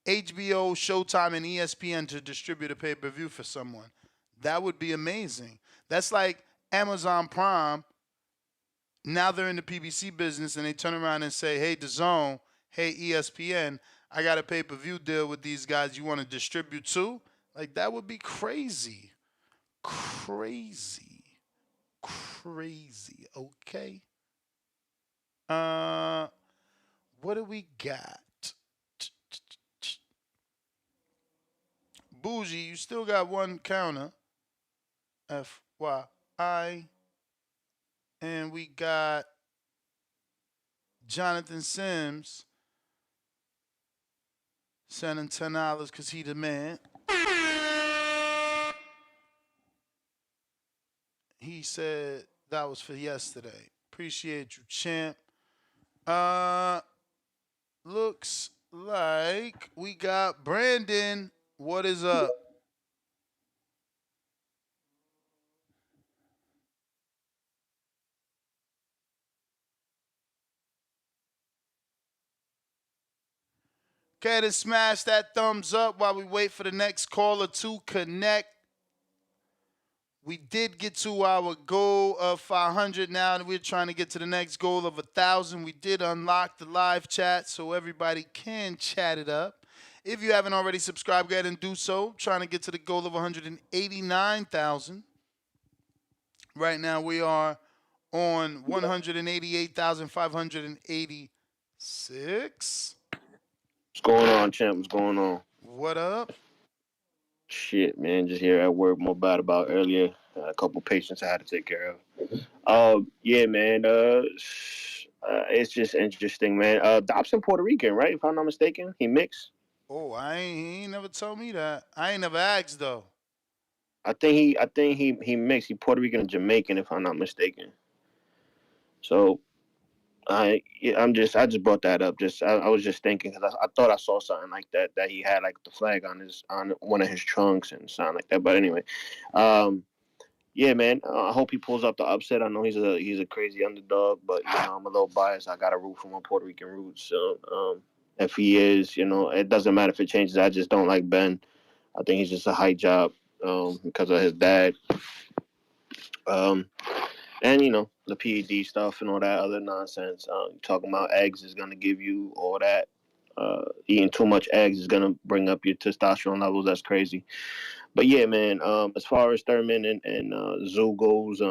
HBO, Showtime, and ESPN to distribute a pay-per-view for someone. That would be amazing. That's like Amazon Prime. Now they're in the PBC business and they turn around and say, "Hey, DAZN, hey ESPN, I got a pay-per-view deal with these guys. You want to distribute too?" Like that would be crazy, crazy, crazy. Okay. Uh, what do we got? Bougie, you still got one counter. FYI. And we got Jonathan Sims sending $10 because he the man. He said that was for yesterday. Appreciate you, champ. Uh, looks like we got Brandon. What is up? Okay, then smash that thumbs up while we wait for the next caller to connect. We did get to our goal of 500 now, and we're trying to get to the next goal of 1,000. We did unlock the live chat so everybody can chat it up. If you haven't already subscribed, go ahead and do so. Trying to get to the goal of 189,000. Right now we are on 188,586. What's going on, champ? What's going on? What up? Shit, man, just here at work. More bad about earlier. A couple patients I had to take care of. Yeah, man. It's just interesting, man. Dobson Puerto Rican, right? If I'm not mistaken, he mixed. Oh, he ain't never told me that. I ain't never asked though. I think he mixed. He Puerto Rican and Jamaican, if I'm not mistaken. So I just brought that up. I was just thinking because I thought I saw something like that he had like the flag on one of his trunks and something like that. But anyway, um, yeah, man. I hope he pulls up the upset. I know he's a crazy underdog, but I'm a little biased. I got to root for my Puerto Rican roots. So if he is, it doesn't matter if it changes. I just don't like Ben. I think he's just a hype job because of his dad. Um, and the PED stuff and all that other nonsense. Talking about eggs is gonna give you all that. Eating too much eggs is gonna bring up your testosterone levels. That's crazy. But yeah, man. As far as Thurman and Zoo goes,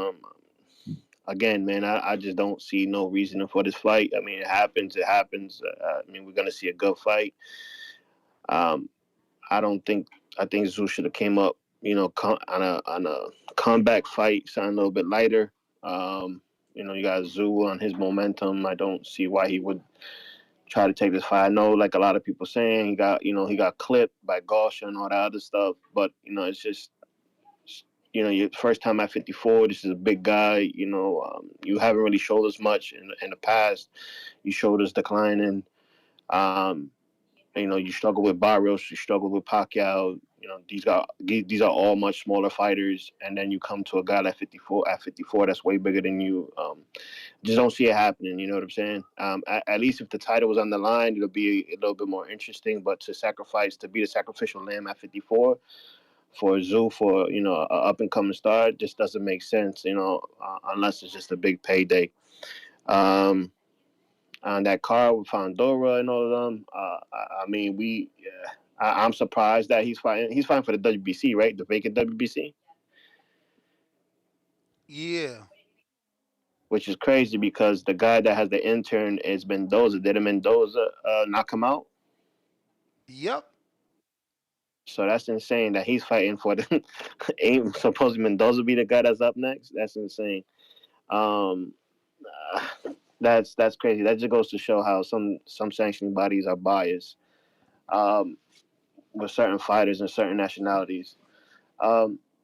again, man, I just don't see no reason for this fight. I mean, it happens. It happens. I mean, we're gonna see a good fight. Um, I don't think. I think Zoo should have came up, on a comeback fight, something a little bit lighter. Um, you got Zoo on his momentum. I don't see why he would try to take this fight. I know, like a lot of people saying, he got clipped by Gosha and all that other stuff. But it's just, your first time at 54. This is a big guy. You haven't really showed us much in the past. You showed us declining. Um, you struggle with Barrios, you struggle with Pacquiao. These are all much smaller fighters, and then you come to a guy at 54. At 54, that's way bigger than you. Just don't see it happening. You know what I'm saying? At least if the title was on the line, it'll be a little bit more interesting. But to be the sacrificial lamb at 54 for Zoo for a up and coming star just doesn't make sense. Unless it's just a big payday. Um, on that card with Fandora and all of them. I mean, I'm surprised that he's fighting. He's fighting for the WBC, right? The vacant WBC, Yeah. which is crazy because the guy that has the intern is Mendoza. Did Mendoza knock him out? Yep. So that's insane that he's fighting for the. Ain't supposed Mendoza be the guy that's up next? That's insane. Um, that's crazy. That just goes to show how some sanctioning bodies are biased. With certain fighters and certain nationalities.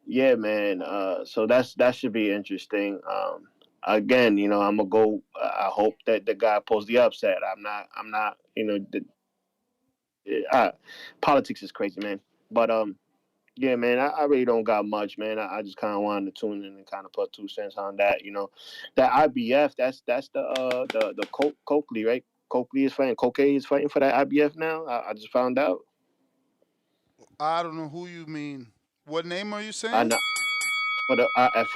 Yeah, man. So that should be interesting. Again, I'm gonna go. I hope that the guy pulls the upset. I'm not. I'm not. Politics is crazy, man. But yeah, man. I really don't got much, man. I just kind of wanted to tune in and kind of put 2 cents on that. That IBF. That's the Coakley, right? Coakley is fighting. Coakley is fighting for that IBF now. I just found out. I don't know who you mean. What name are you I saying? know. For the at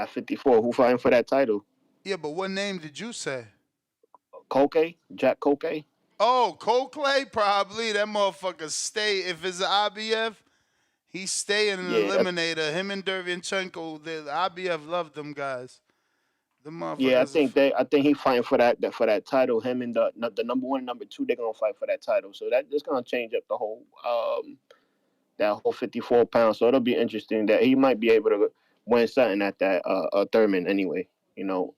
54, who fighting for that title? Yeah, but what name did you say? Koke, Jack Koke. Oh, Coldplay probably. That motherfucker stay. If it's an IBF, he stay in an Yeah, that's eliminator. Him and Dervianchenko, the IBF love them guys. The yeah. motherfuckers. I think he fighting for that title. Him and the number one, and number two, they're gonna fight for that title. So that's gonna change up the whole that whole 54 pounds. So it'll be interesting that he might be able to win something at that Thurman anyway. You know.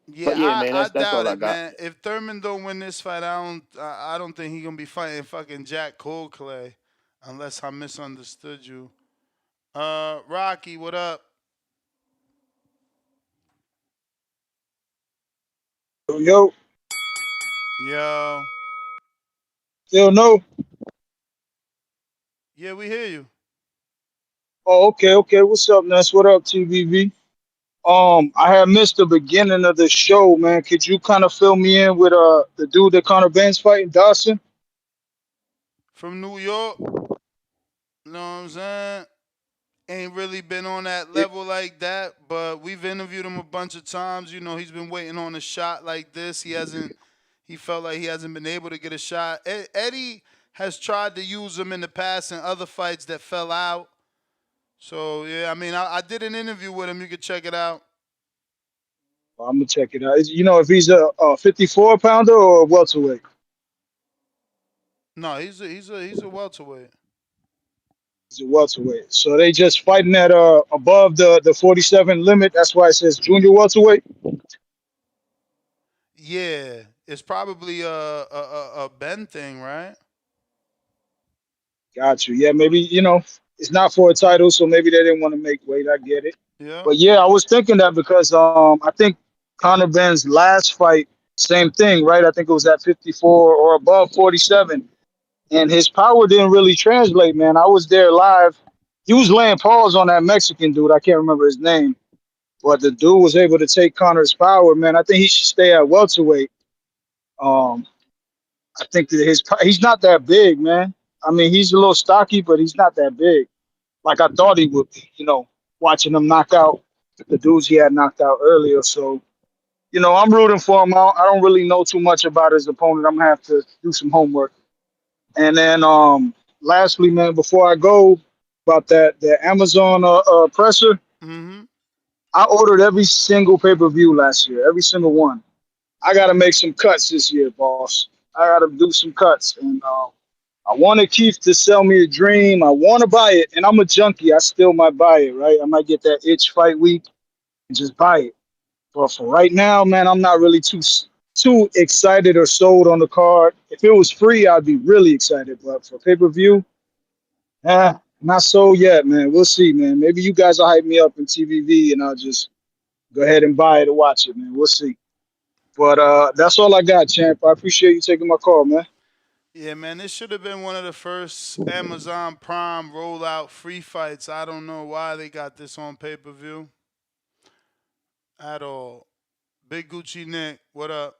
Yeah, But yeah, man, I that's doubt all I it, got. man. If Thurman don't win this fight, I don't think he gonna be fighting fucking Jack Coldplay, unless I misunderstood you. Rocky, what up? Yo, Yo. still no. Yeah, we hear you. Oh, okay, okay. What's up, Ness? What up, TVV? I had missed the beginning of the show, man. Could you kind of fill me in with the dude that Conor Ben's fighting, Dawson? From New York. You know what I'm saying? Ain't really been on that Yeah, level like that, but we've interviewed him a bunch of times. He's been waiting on a shot like this. He felt like he hasn't been able to get a shot. Eddie has tried to use him in the past in other fights that fell out. So, yeah, I mean, I did an interview with him. You could check it out. I'm gonna check it out. If he's a 54 pounder or a welterweight. No, he's a welterweight. He's a welterweight. So they just fighting at above the 47 limit. That's why it says junior welterweight. Yeah, it's probably a Ben thing, right? Got you. Yeah, maybe it's not for a title, so maybe they didn't want to make weight. I get it. Yeah. But yeah, I was thinking that because I think Conor Benn's last fight, same thing, right? I think it was at 54 or above 47, and his power didn't really translate, man. I was there live. He was laying paws on that Mexican dude. I can't remember his name, but the dude was able to take Conor's power, man. I think he should stay at welterweight. Um, I think that he's not that big, man. I mean, he's a little stocky, but he's not that big. Like I thought he would be, watching him knock out the dudes he had knocked out earlier. So, I'm rooting for him. I don't really know too much about his opponent. I'm gonna have to do some homework. And then, lastly, man, before I go about the Amazon presser, Mm-hmm. I ordered every single pay-per-view last year, every single one. I got to make some cuts this year, boss. I got to do some cuts, and I wanted Keith to sell me a dream. I want to buy it, and I'm a junkie. I still might buy it, right? I might get that itch fight week and just buy it. But for right now, man, I'm not really too excited or sold on the card. If it was free, I'd be really excited. But for pay-per-view, not sold yet, man. We'll see, man. Maybe you guys will hype me up in TVV, and I'll just go ahead and buy it and watch it, man. We'll see. But that's all I got, champ. I appreciate you taking my call, man. Yeah, man, this should have been one of the first Amazon Prime rollout free fights. I don't know why they got this on pay per view at all. Big Gucci Nick, what up?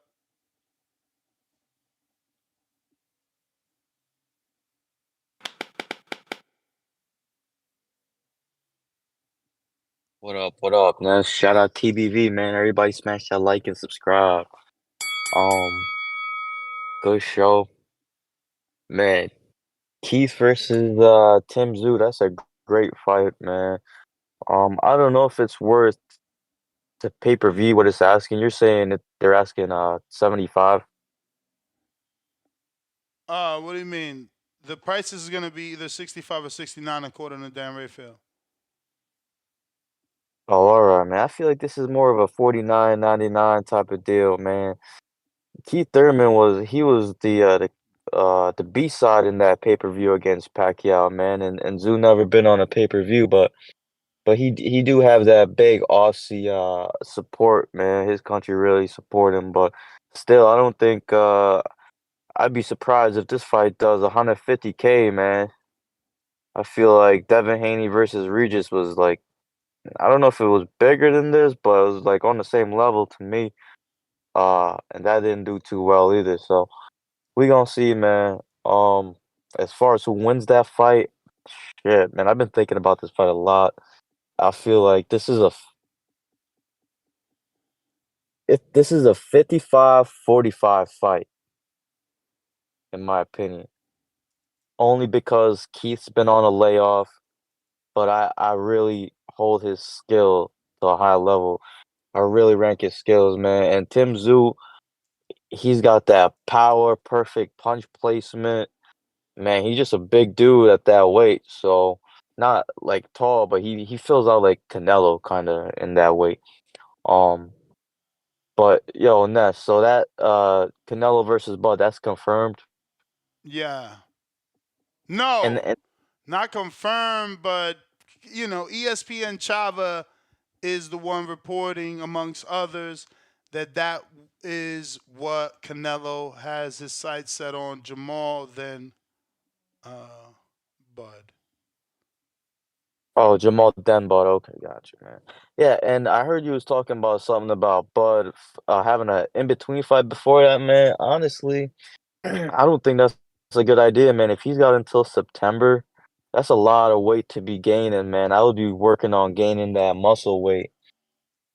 What up, man? Shout out TBV, man. Everybody smash that like and subscribe. Um, good show. Man, Keith versus Tim Tszyu, that's a great fight, man. I don't know if it's worth the pay-per-view what it's asking. You're saying that they're asking 75. What do you mean? The price is gonna be either 65 or 69 according to Dan Rayfield. Oh, all right, man. I feel like this is more of a 49.99 type of deal, man. Keith Thurman was the B side in that pay-per-view against Pacquiao, man, and Tszyu never been on a pay-per-view, but he do have that big Aussie support, man. His country really support him, but still, I don't think I'd be surprised if this fight does 150K, man. I feel like Devin Haney versus Regis was like, I don't know if it was bigger than this, but it was like on the same level to me. And that didn't do too well either. So we gonna see, man. As far as who wins that fight, shit, man, I've been thinking about this fight a lot. I feel like this is a 55-45 fight, in my opinion. Only because Keith's been on a layoff, but I really hold his skill to a high level. I really rank his skills, man. And Tim Tszyu, he's got that power, perfect punch placement. Man, he's just a big dude at that weight. So not like tall, but he fills out like Canelo kind of in that weight. Um, but yo, Ness, so that Canelo versus Bud, that's confirmed. Yeah. And No, and not confirmed, but ESPN Chava is the one reporting, amongst others, that is what Canelo has his sights set on Jamal than uh, Bud. oh, Jamal Denbot, okay, gotcha, man. Yeah, and I heard you was talking about something about Bud having a in between fight before that, man. Honestly, I don't think that's a good idea, man. If he's got until September, that's a lot of weight to be gaining, man. I would be working on gaining that muscle weight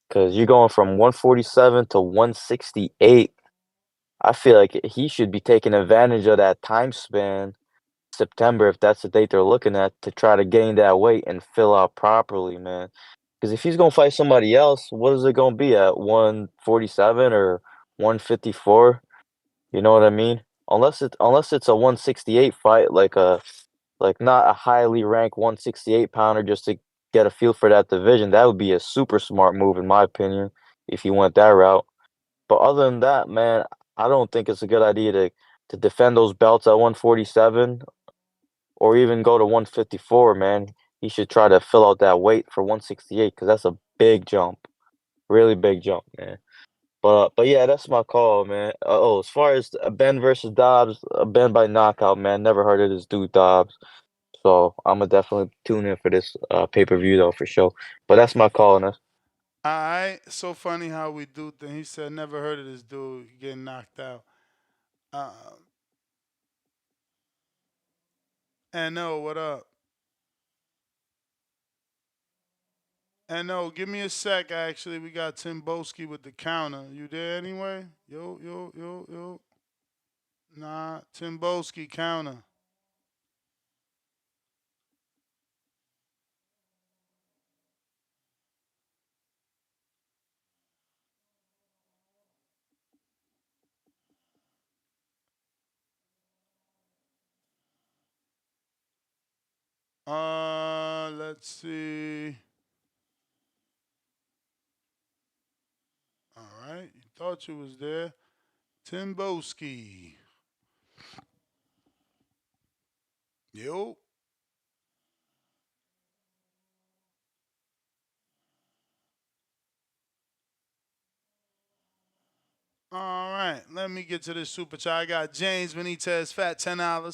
because you're going from 147 to 168. I feel like he should be taking advantage of that time span, September, if that's the date they're looking at, to try to gain that weight and fill out properly, man. Because if he's gonna fight somebody else, what is it gonna be at 147 or 154? You know what I mean? Unless it's a 168 fight, like like not a highly ranked 168 pounder just to get a feel for that division. That would be a super smart move, in my opinion, if he went that route. But other than that, man, I don't think it's a good idea to defend those belts at 147 or even go to 154, man. He should try to fill out that weight for 168 because that's a big jump, really big jump, man. But yeah, that's my call, man. As far as Ben versus Dobbs, Ben by knockout, man. Never heard of this dude Dobbs, so I'm gonna definitely tune in for this pay-per-view though for sure. But that's my call, and that's All right. So funny how we do things. He said, never heard of this dude getting knocked out. Uh, and no, what up? And no, give me a sec. Actually, we got Tim Boski with the counter. You there anyway? Yo, yo, yo, yo. Nah, Tim Boski counter. Let's see. All right, you thought you was there. Tim Boski. Yo. All right, let me get to this super chat. I got James Benitez, fat $10.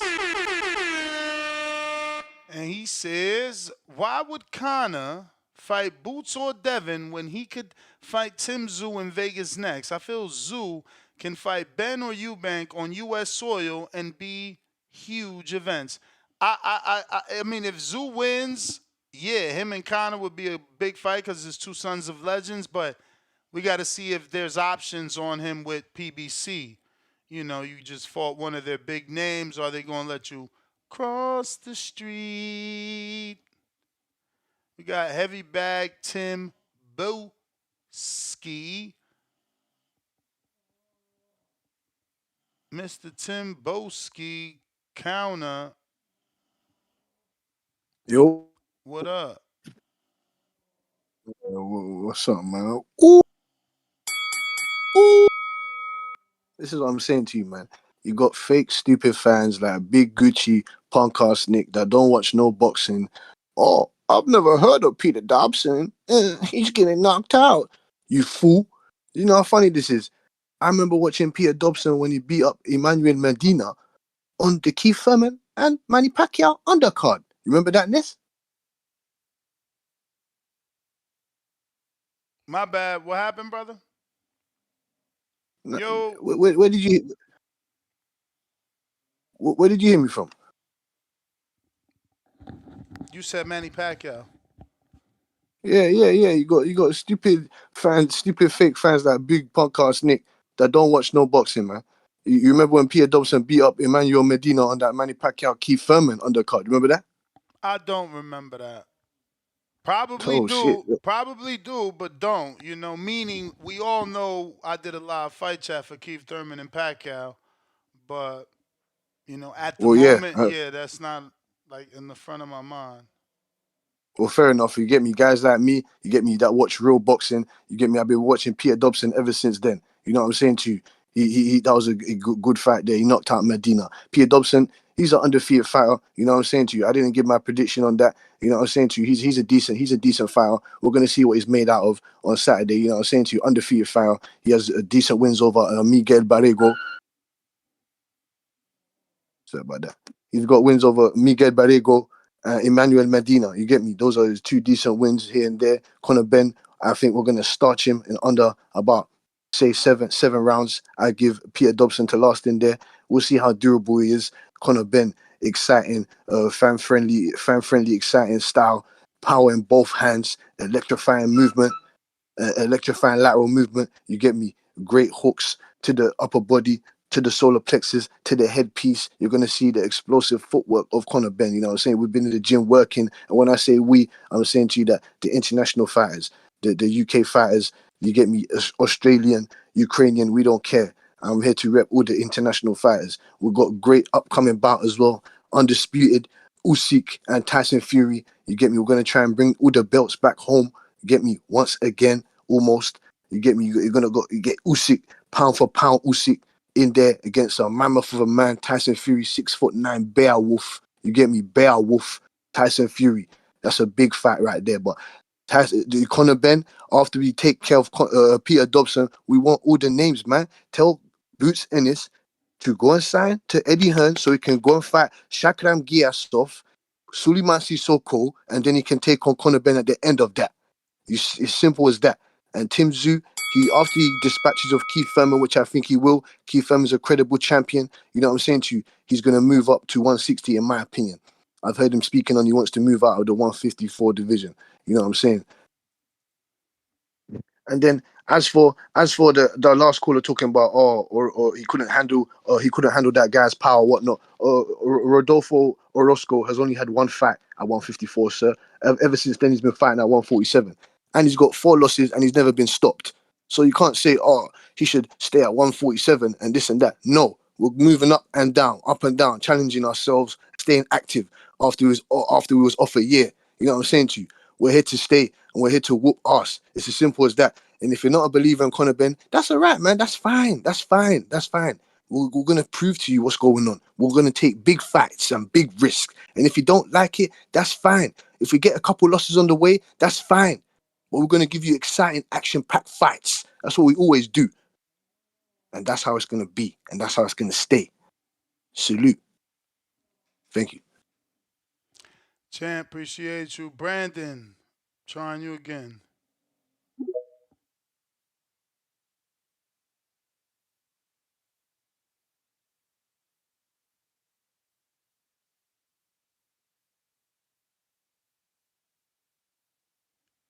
And he says, why would Conor fight Boots or Devin when he could fight Tim Tszyu in Vegas next? I feel Tszyu can fight Ben or Eubank on U.S. soil and be huge events. I mean, if Tszyu wins, yeah, him and Conor would be a big fight because it's two sons of legends, but we got to see if there's options on him with PBC. You know, you just fought one of their big names. Are they going to let you cross the street? We got heavy bag Tim Boski. Mr. Tim Boski counter. Yo, What up? what's up, man? Ooh, ooh. This is what I'm saying to you, man. You got fake, stupid fans like Big Gucci, punk ass Nick that don't watch no boxing. Oh, I've never heard of Peter Dobson. He's getting knocked out. You fool. You know how funny this is? I remember watching Peter Dobson when he beat up Emmanuel Medina on the Keith Thurman and Manny Pacquiao undercard. You remember that, Ness? My bad. What happened, brother? Yo. Where did you where did you hear me from? You said Manny Pacquiao. Yeah. You got stupid fans, stupid fake fans like Big Podcast Nick that don't watch no boxing, man. You remember when Peter Dobson beat up Emmanuel Medina on that Manny Pacquiao Keith Thurman undercard? Remember that? I don't remember that. Probably Oh shit. do, but don't. You know, meaning we all know I did a live fight chat for Keith Thurman and Pacquiao, but you know, at the Well, yeah. moment, yeah, that's not like in the front of my mind. Well, fair enough. You get me, guys like me. You get me that watch real boxing. You get me. I've been watching Peter Dobson ever since then. You know what I'm saying to you? He that was a good fight there. He knocked out Medina. Peter Dobson, he's an undefeated fighter. You know what I'm saying to you? I didn't give my prediction on that. You know what I'm saying to you? He's a decent fighter. We're gonna see what he's made out of on Saturday. You know what I'm saying to you? Undefeated fighter. He has decent wins over Miguel Barrego. Sorry about that. He's got wins over Miguel Barrego, Emmanuel Medina. You get me? Those are his two decent wins here and there. Conor Benn, I think we're going to starch him in under about, say, seven rounds. I give Peter Dobson to last in there. We'll see how durable he is. Conor Benn, exciting, fan-friendly, exciting style, power in both hands, electrifying movement, electrifying lateral movement. You get me? Great hooks to the upper body, to the solar plexus, to the headpiece. You're going to see the explosive footwork of Conor Benn. You know what I'm saying? We've been in the gym working. And when I say we, I'm saying to you that the international fighters, the UK fighters, you get me, Australian, Ukrainian, we don't care. I'm here to rep all the international fighters. We've got great upcoming bout as well. Undisputed, Usyk and Tyson Fury. You get me? We're gonna try and bring all the belts back home. You get me? Once again, almost. You get me? You're gonna go. You get Usyk pound for pound. Usyk in there against a mammoth of a man, Tyson Fury, 6'9" Beowulf. You get me? Beowulf, Tyson Fury. That's a big fight right there. But Conor Benn, after we take care of Peter Dobson, we want all the names, man. Tell Boots Ennis to go and sign to Eddie Hearn so he can go and fight Shakram Giasov, Suleiman Sissoko, and then he can take on Conor Benn at the end of that. It's simple as that. And Tim Tszyu, after he dispatches of Keith Thurman, which I think he will, Keith Thurman's a credible champion. You know what I'm saying to you? He's going to move up to 160, in my opinion. I've heard him speaking on he wants to move out of the 154 division. You know what I'm saying? And then as for the last caller talking about or he couldn't handle that guy's power, whatnot. Rodolfo Orozco has only had one fight at 154, sir. Ever since then he's been fighting at 147, and he's got 4 losses and he's never been stopped. So you can't say he should stay at 147 and this and that. No, we're moving up and down, challenging ourselves, staying active after we was off a year. You know what I'm saying to you? We're here to stay and we're here to whoop ass. It's as simple as that. And if you're not a believer in Conor Benn, that's all right, man. That's fine. We're going to prove to you what's going on. We're going to take big fights and big risks. And if you don't like it, that's fine. If we get a couple losses on the way, that's fine. But we're going to give you exciting, action-packed fights. That's what we always do. And that's how it's going to be. And that's how it's going to stay. Salute. Thank you. Champ, appreciate you. Brandon, trying you again.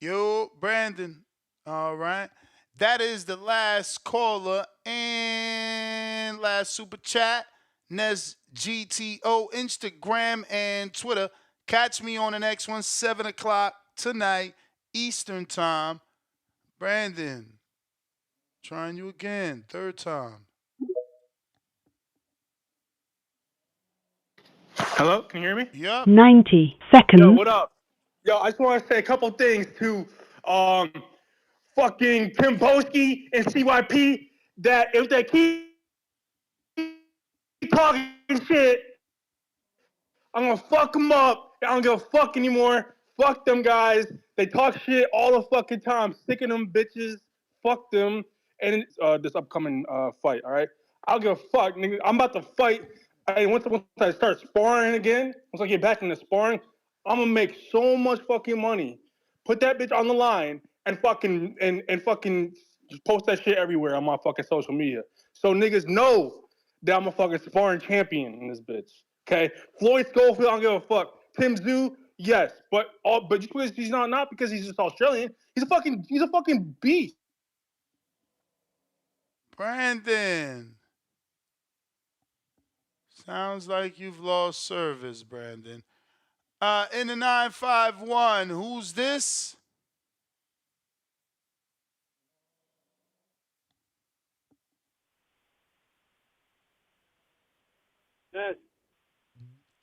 Yo, Brandon. All right. That is the last caller and last super chat. Nes GTO, Instagram and Twitter. Catch me on the next one, 7 o'clock tonight, Eastern Time. Brandon, trying you again, 3rd time. Hello, can you hear me? Yep. 90 Yo, seconds. what up? Yo, I just want to say a couple things to fucking Tim Boski and CYP that if they keep talking shit, I'm gonna fuck them up. I don't give a fuck anymore. Fuck them guys. They talk shit all the fucking time. Sick of them bitches. Fuck them. And this upcoming fight, all right? I don't give a fuck, nigga. I'm about to fight. Once I start sparring again, once I get back into sparring, I'm gonna make so much fucking money. Put that bitch on the line and fucking just post that shit everywhere on my fucking social media. So niggas know that I'm a fucking sparring champion in this bitch. Okay, Floyd Schofield, I don't give a fuck. Tim Tszyu, yes, but just because he's not because he's just Australian. He's a fucking beast. Brandon. Sounds like you've lost service, Brandon. In the 951, who's this? Yes,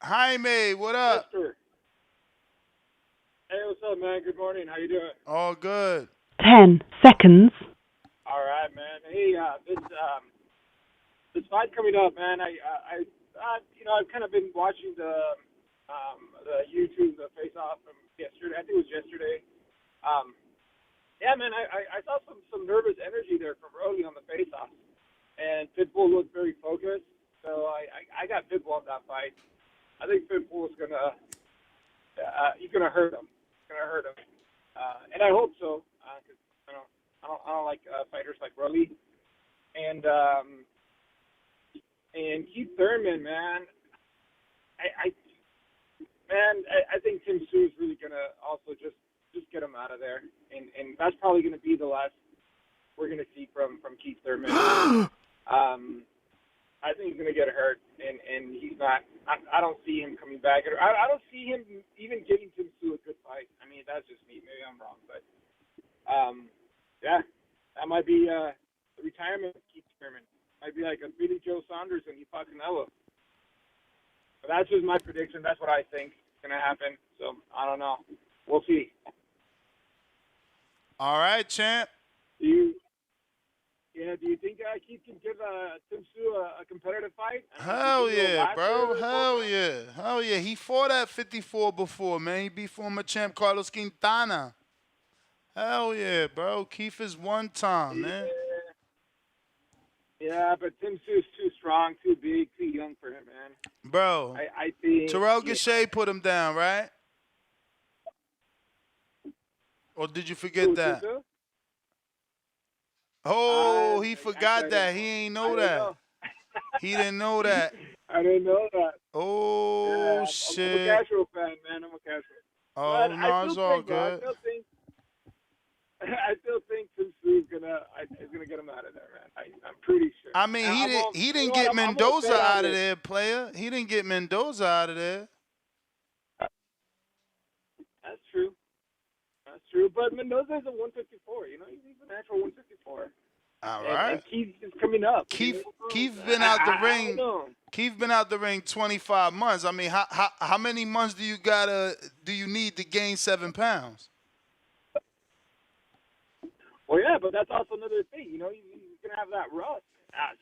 Jaime, what up? Mister. Hey, what's up, man? Good morning. How you doing? All good. 10 seconds. All right, man. Hey, this fight coming up, man. I've kind of been watching the YouTube, the face off from yesterday. I think it was yesterday. Yeah, man. I saw some nervous energy there from Roly on the face off, and Pitbull looked very focused. So I got Pitbull on that fight. I think Pitbull is he's gonna hurt him. And I hope so, because I don't like fighters like Rolly. And Keith Thurman, man. I think Tim Tszyu is really gonna also just get him out of there, and that's probably gonna be the last we're gonna see from Keith Thurman. I think he's gonna get hurt, and he's not. I don't see him coming back. I don't see him even giving Tim Tszyu a good fight. I mean, that's just me. Maybe I'm wrong, but yeah, that might be the retirement of Keith Thurman. Might be like a Billy Joe Saunders and Ipa Canelo. But that's just my prediction. That's what I think. gonna happen. So I don't know. We'll see. All right, champ. Do you think Keith can give Tszyu a competitive fight? I mean, Hell he can go yeah, last year bro. or Hell yeah. Hell yeah. He fought at 54 before, man. He beat former champ Carlos Quintana. Hell yeah, bro. Keith is one time, man. Yeah, but Tszyu is too strong, too big, too young for him, man. Bro, I think Terrell Gachet put him down, right? Or did you forget that? Tszyu? Oh, he Actually, forgot I didn't that. know. He ain't I know didn't that. know. He didn't know that. I didn't know that. Oh, Yeah, I'm a shit. casual fan, man. I'm a casual. But Oh, I no, still it's all think, bro. good. I still think Tszyu is gonna get him out of there, man. I'm pretty sure. I mean, he You didn't know what? get I'm gonna Mendoza bet on out of this. there, player. He didn't get Mendoza out of there. That's true. That's true. But Mendoza is a 154. You know, he's a natural 154. All And right. Keith is coming up. Keith been out the I don't ring. know. Keith been out the ring 25 months. I mean, how many months do you need to gain 7 pounds? Well, yeah, but that's also another thing. You know, he's gonna have that rust.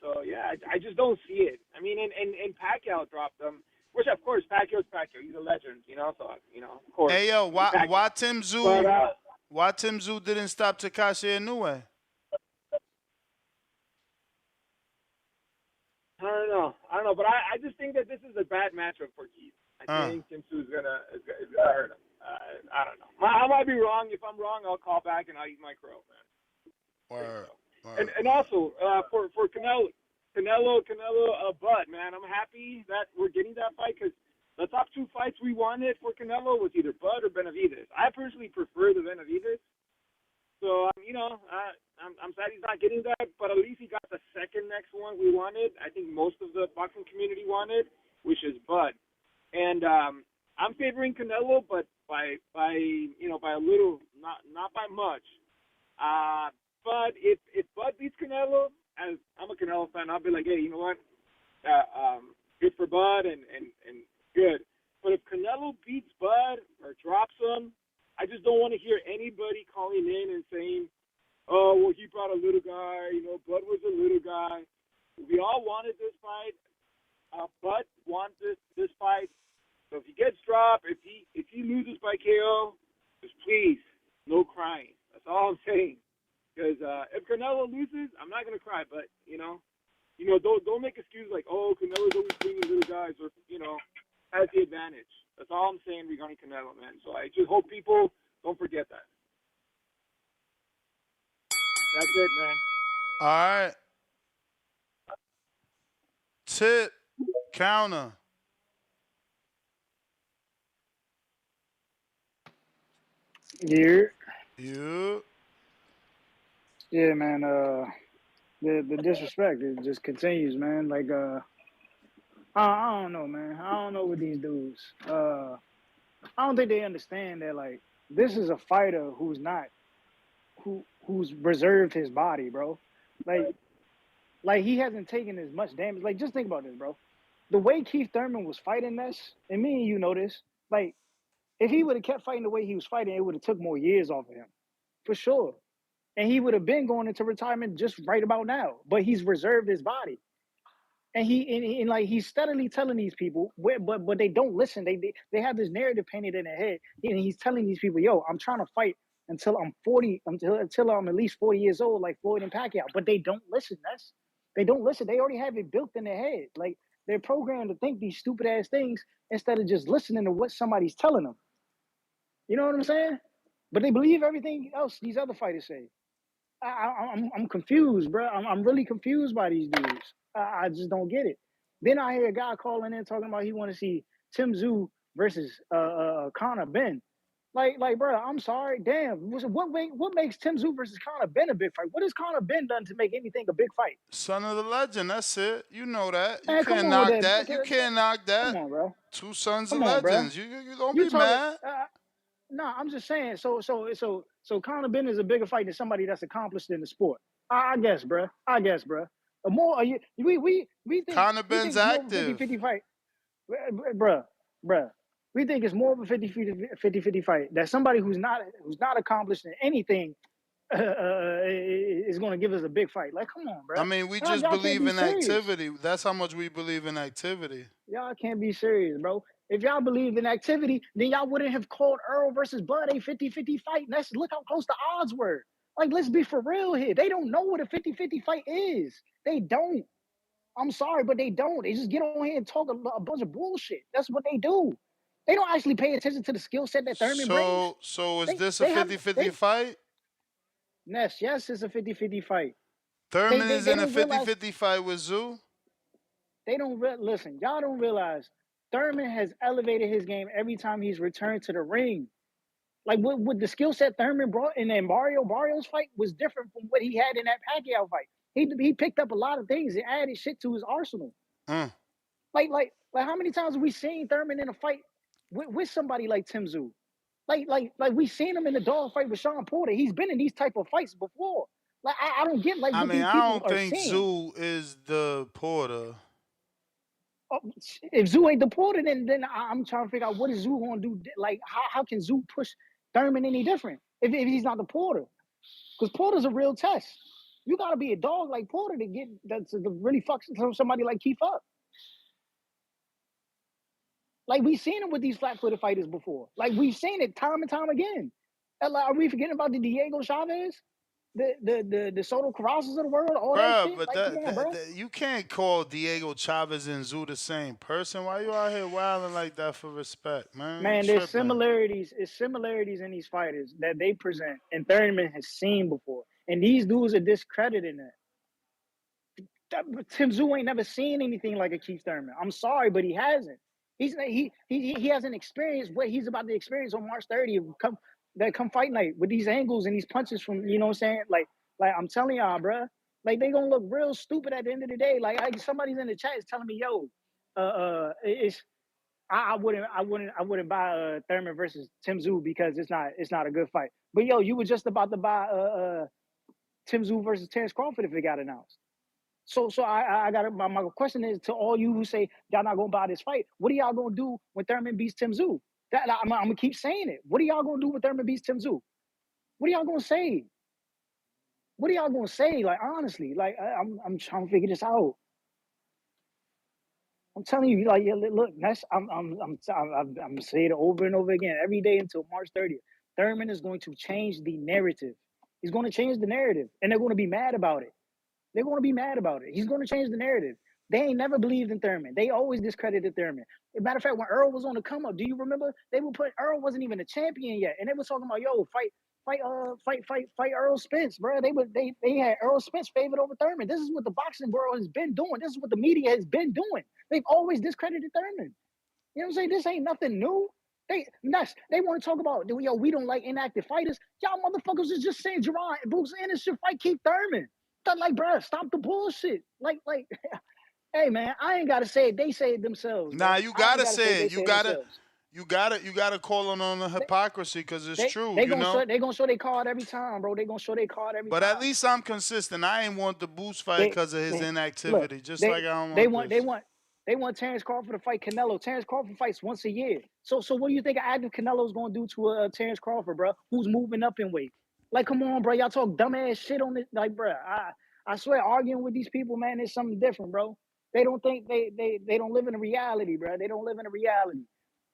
So yeah, I just don't see it. I mean, and Pacquiao dropped him, which of course Pacquiao's Pacquiao. He's a legend. You know, so of course. Hey yo, why Tim Tszyu But, why Tim Tszyu didn't stop Takashi Inoue? I don't know, but I just think that this is a bad matchup for Keith. I think Tim Tszyu is gonna hurt him. I don't know. I might be wrong. If I'm wrong, I'll call back and I'll eat my crow, man. Word. And also for Canelo, Bud, man, I'm happy that we're getting that fight because the top 2 fights we wanted for Canelo was either Bud or Benavidez. I personally prefer the Benavidez. So I'm sad he's not getting that, but at least he got the second next one we wanted. I think most of the boxing community wanted, which is Bud. And I'm favoring Canelo, but by a little, not by much. But if Bud beats Canelo, as I'm a Canelo fan, I'll be like, hey, you know what? Good for Bud and good. But if Canelo beats Bud or drops him, I just don't want to hear anybody calling in and saying, oh, well, he brought a little guy. You know, Bud was a little guy. We all wanted this fight. Bud wants this fight. So if he gets dropped, if he loses by KO, just please, no crying. That's all I'm saying. Because if Canelo loses, I'm not gonna cry. But don't make excuses like, oh, Canelo's always bringing little guys, or has the advantage. That's all I'm saying regarding Canelo, man. So I just hope people don't forget that. That's it, man. All right. Tip counter. Yeah. You. Yeah, man. The disrespect it just continues, man. Like I don't know, man. I don't know with these dudes. I don't think they understand that like this is a fighter who's reserved his body, bro. Like he hasn't taken as much damage. Like just think about this, bro. The way Keith Thurman was fighting this, and me and you know this, like if he would have kept fighting the way he was fighting, it would have took more years off of him, for sure. And he would have been going into retirement just right about now. But he's reserved his body. And he's steadily telling these people, but they don't listen. They have this narrative painted in their head, and he's telling these people, "Yo, I'm trying to fight until I'm 40, until I'm at least 40 years old, like Floyd and Pacquiao." But they don't listen. They don't listen. They already have it built in their head. Like they're programmed to think these stupid ass things instead of just listening to what somebody's telling them. You know what I'm saying? But they believe everything else these other fighters say. I'm confused, bro. I'm really confused by these dudes. I just don't get it. Then I hear a guy calling in talking about he want to see Tim Tszyu versus Conor Benn. Like, bro, I'm sorry. Damn, what makes Tim Tszyu versus Conor Benn a big fight? What has Conor Benn done to make anything a big fight? Son of the legend. That's it. You know that. You Man, come can't on with knock that. that. You can't knock that. Come on, bro. Two sons of Come on, bro. legends. You don't You be talking? mad. No, I'm just saying. So Conor Benn is a bigger fight than somebody that's accomplished in the sport. I guess, bruh. The more we think Conor Benn's it's more of a active. 50-50 fight, bruh. We think it's more of a 50-50 fight. That somebody who's not accomplished in anything is going to give us a big fight. Like, come on, I bro. mean, we Y'all, just y'all can't believe be in serious. activity. That's how much we believe in activity. Y'all can't be serious, bro. If y'all believed in activity, then y'all wouldn't have called Earl versus Bud a 50-50 fight. And look how close the odds were. Like, let's be for real here. They don't know what a 50-50 fight is. They don't. I'm sorry, but they don't. They just get on here and talk a bunch of bullshit. That's what they do. They don't actually pay attention to the skill set that Thurman brings. So is They this a they have 50-50 they fight? yes, it's a 50-50 fight. Thurman is They in a don't realize 50-50 fight with Tszyu? listen, y'all don't realize Thurman has elevated his game every time he's returned to the ring. Like what the skill set Thurman brought in that Barrios fight was different from what he had in that Pacquiao fight. He picked up a lot of things and added shit to his arsenal. Mm. Like how many times have we seen Thurman in a fight with somebody like Tszyu? Like we seen him in the dog fight with Sean Porter. He's been in these type of fights before. Like I don't get like I what mean, these I people don't are think seeing. Tszyu is the Porter. Oh, if Zoo ain't deported, then I'm trying to figure out what is Zoo gonna do. Like how can Zoo push Thurman any different if he's not the Porter? Because Porter's a real test. You gotta be a dog like Porter to get that to really fuck somebody like Keith up. Like we've seen him with these flat-footed fighters before. Like we've seen it time and time again. Like, are we forgetting about the Diego Chavez, the Soto Carrasas of the world, all that Bruh, shit? but Like, come on, bro. you can't call Diego Chavez and Tszyu the same person. Why you out here wilding like that for respect, man? You Man, there's tripping. similarities. It's similarities in these fighters that they present, and Thurman has seen before. And these dudes are discrediting that. Tim Tszyu ain't never seen anything like a Keith Thurman. I'm sorry, but he hasn't. He hasn't experienced what he's about to experience on March 30th. Come fight night with these angles and these punches from what I'm saying. Like I'm telling y'all, bro. Like they gonna look real stupid at the end of the day. Like somebody's in the chat is telling me, yo, it's I wouldn't buy Thurman versus Tim Tszyu because it's not a good fight. But yo, you were just about to buy Tim Tszyu versus Terrence Crawford if it got announced. So I got my question is to all you who say y'all not gonna buy this fight. What are y'all gonna do when Thurman beats Tim Tszyu? I'm gonna keep saying it. What are y'all gonna do when Thurman beats Tim Tszyu? What are y'all gonna say? What are y'all gonna say? Like honestly, like I'm trying to figure this out. I'm telling you, like, yeah, look, that's I'm saying it over and over again every day until March 30th. Thurman is going to change the narrative. He's going to change the narrative, and they're going to be mad about it. They're going to be mad about it. He's going to change the narrative. They ain't never believed in Thurman. They always discredited Thurman. As a matter of fact, when Earl was on the come up, do you remember? They would put Earl wasn't even a champion yet, and they were talking about fight Earl Spence, bro. They had Earl Spence favored over Thurman. This is what the boxing world has been doing. This is what the media has been doing. They've always discredited Thurman. You know what I'm saying? This ain't nothing new. They want to talk about, yo, we don't like inactive fighters. Y'all motherfuckers is just saying Gerard and Bruce Ennis should fight Keith Thurman. Like, bro, stop the bullshit. Like, hey man, I ain't gotta say it. They say it themselves, Nah, bro. you I ain't gotta gotta say it. say They it. say it themselves. You gotta call on the hypocrisy because it's They true, they you gonna know. show they gonna show their card every time, bro. They gonna show their card every But at time. least I'm consistent. I ain't want the Boost fight They, because of his they look. inactivity. Just like They I don't they want want they this. want they want Terrence Crawford to fight Canelo. Terrence Crawford fights once a year. So what do you think an active Canelo's gonna do to Terrence Crawford, bro? Who's moving up in weight? Like, come on, bro. Y'all talk dumbass shit on this. Like, bro, I swear, arguing with these people, man, is something different, bro. They don't think they don't live in a reality, bro. They don't live in a reality.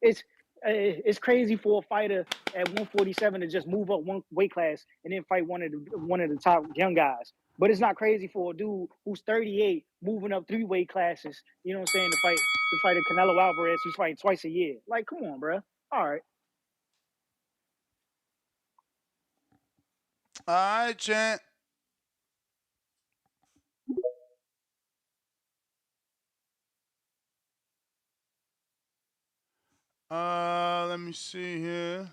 It's crazy for a fighter at 147 to just move up one weight class and then fight one of the top young guys. But it's not crazy for a dude who's 38 moving up 3 weight classes. You know what I'm saying? To fight a Canelo Alvarez who's fighting twice a year. Like, come on, bro. All right. All right, champ. Let me see here.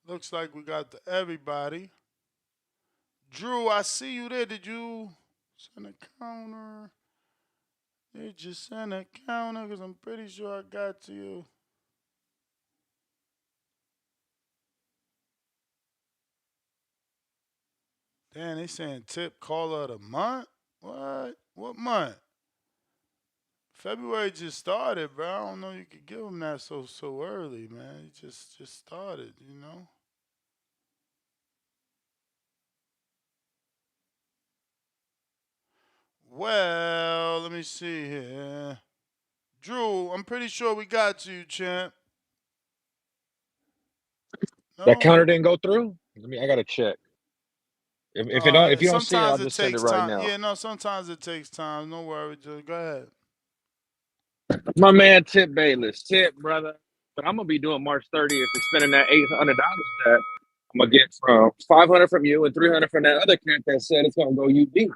Looks like we got everybody. Drew, I see you there. Did you send a counter? Did you send a counter? Because I'm pretty sure I got to you. Damn, they saying Tip caller of the month. What? What month? February just started, bro. I don't know you could give him that so early, man. He just started, you know. Well, let me see here. Drew, I'm pretty sure we got you, champ. That No? counter didn't go through. I gotta check. If you don't see it, I'll Sometimes it just send it takes right time. now. Yeah, no, sometimes it takes time. No worry, Drew. Go ahead. My man Tip Bayless, Tip brother. But I'm gonna be doing March 30th and spending that $800 that I'm gonna get from 500 from you and 300 from that other cat that said it's gonna go UD.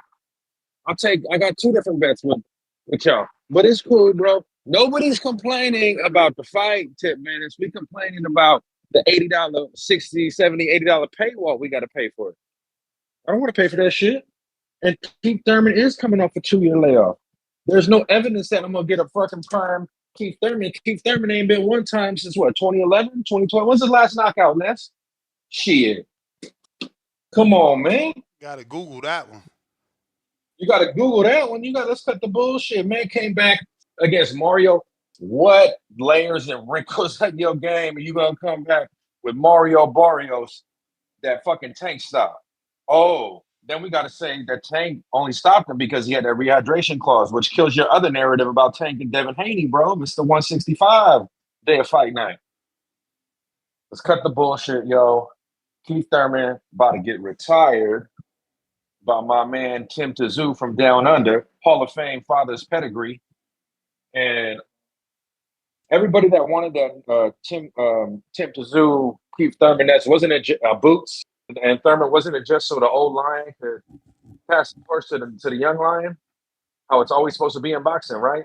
I got two different bets with y'all. But it's cool, bro. Nobody's complaining about the fight, Tip man. It's we complaining about the $80, 60, 70, $80 paywall we gotta pay for it. I don't want to pay for that shit. And Keith Thurman is coming off a 2-year layoff. There's no evidence that I'm gonna get a fucking prime Keith Thurman. Keith Thurman ain't been one time since what, 2011, 2012? When's his last knockout, Ness? Shit. Come on, man. Gotta Google that one. You got to Google that one. Let's cut the bullshit. Man came back against Mario. What layers and wrinkles in your game are you going to come back with Mario Barrios, that fucking Tank stop? Oh, then we got to say that Tank only stopped him because he had that rehydration clause, which kills your other narrative about Tank and Devin Haney, bro. It's the 165 day of fight night. Let's cut the bullshit, yo. Keith Thurman about to get retired by my man Tim Tszyu from Down Under, Hall of Fame father's pedigree, and everybody that wanted that Tim Tszyu, Keith Thurman, wasn't it Boots and Thurman, wasn't it just so the old lion could pass the torch to the young lion? How it's always supposed to be in boxing, right?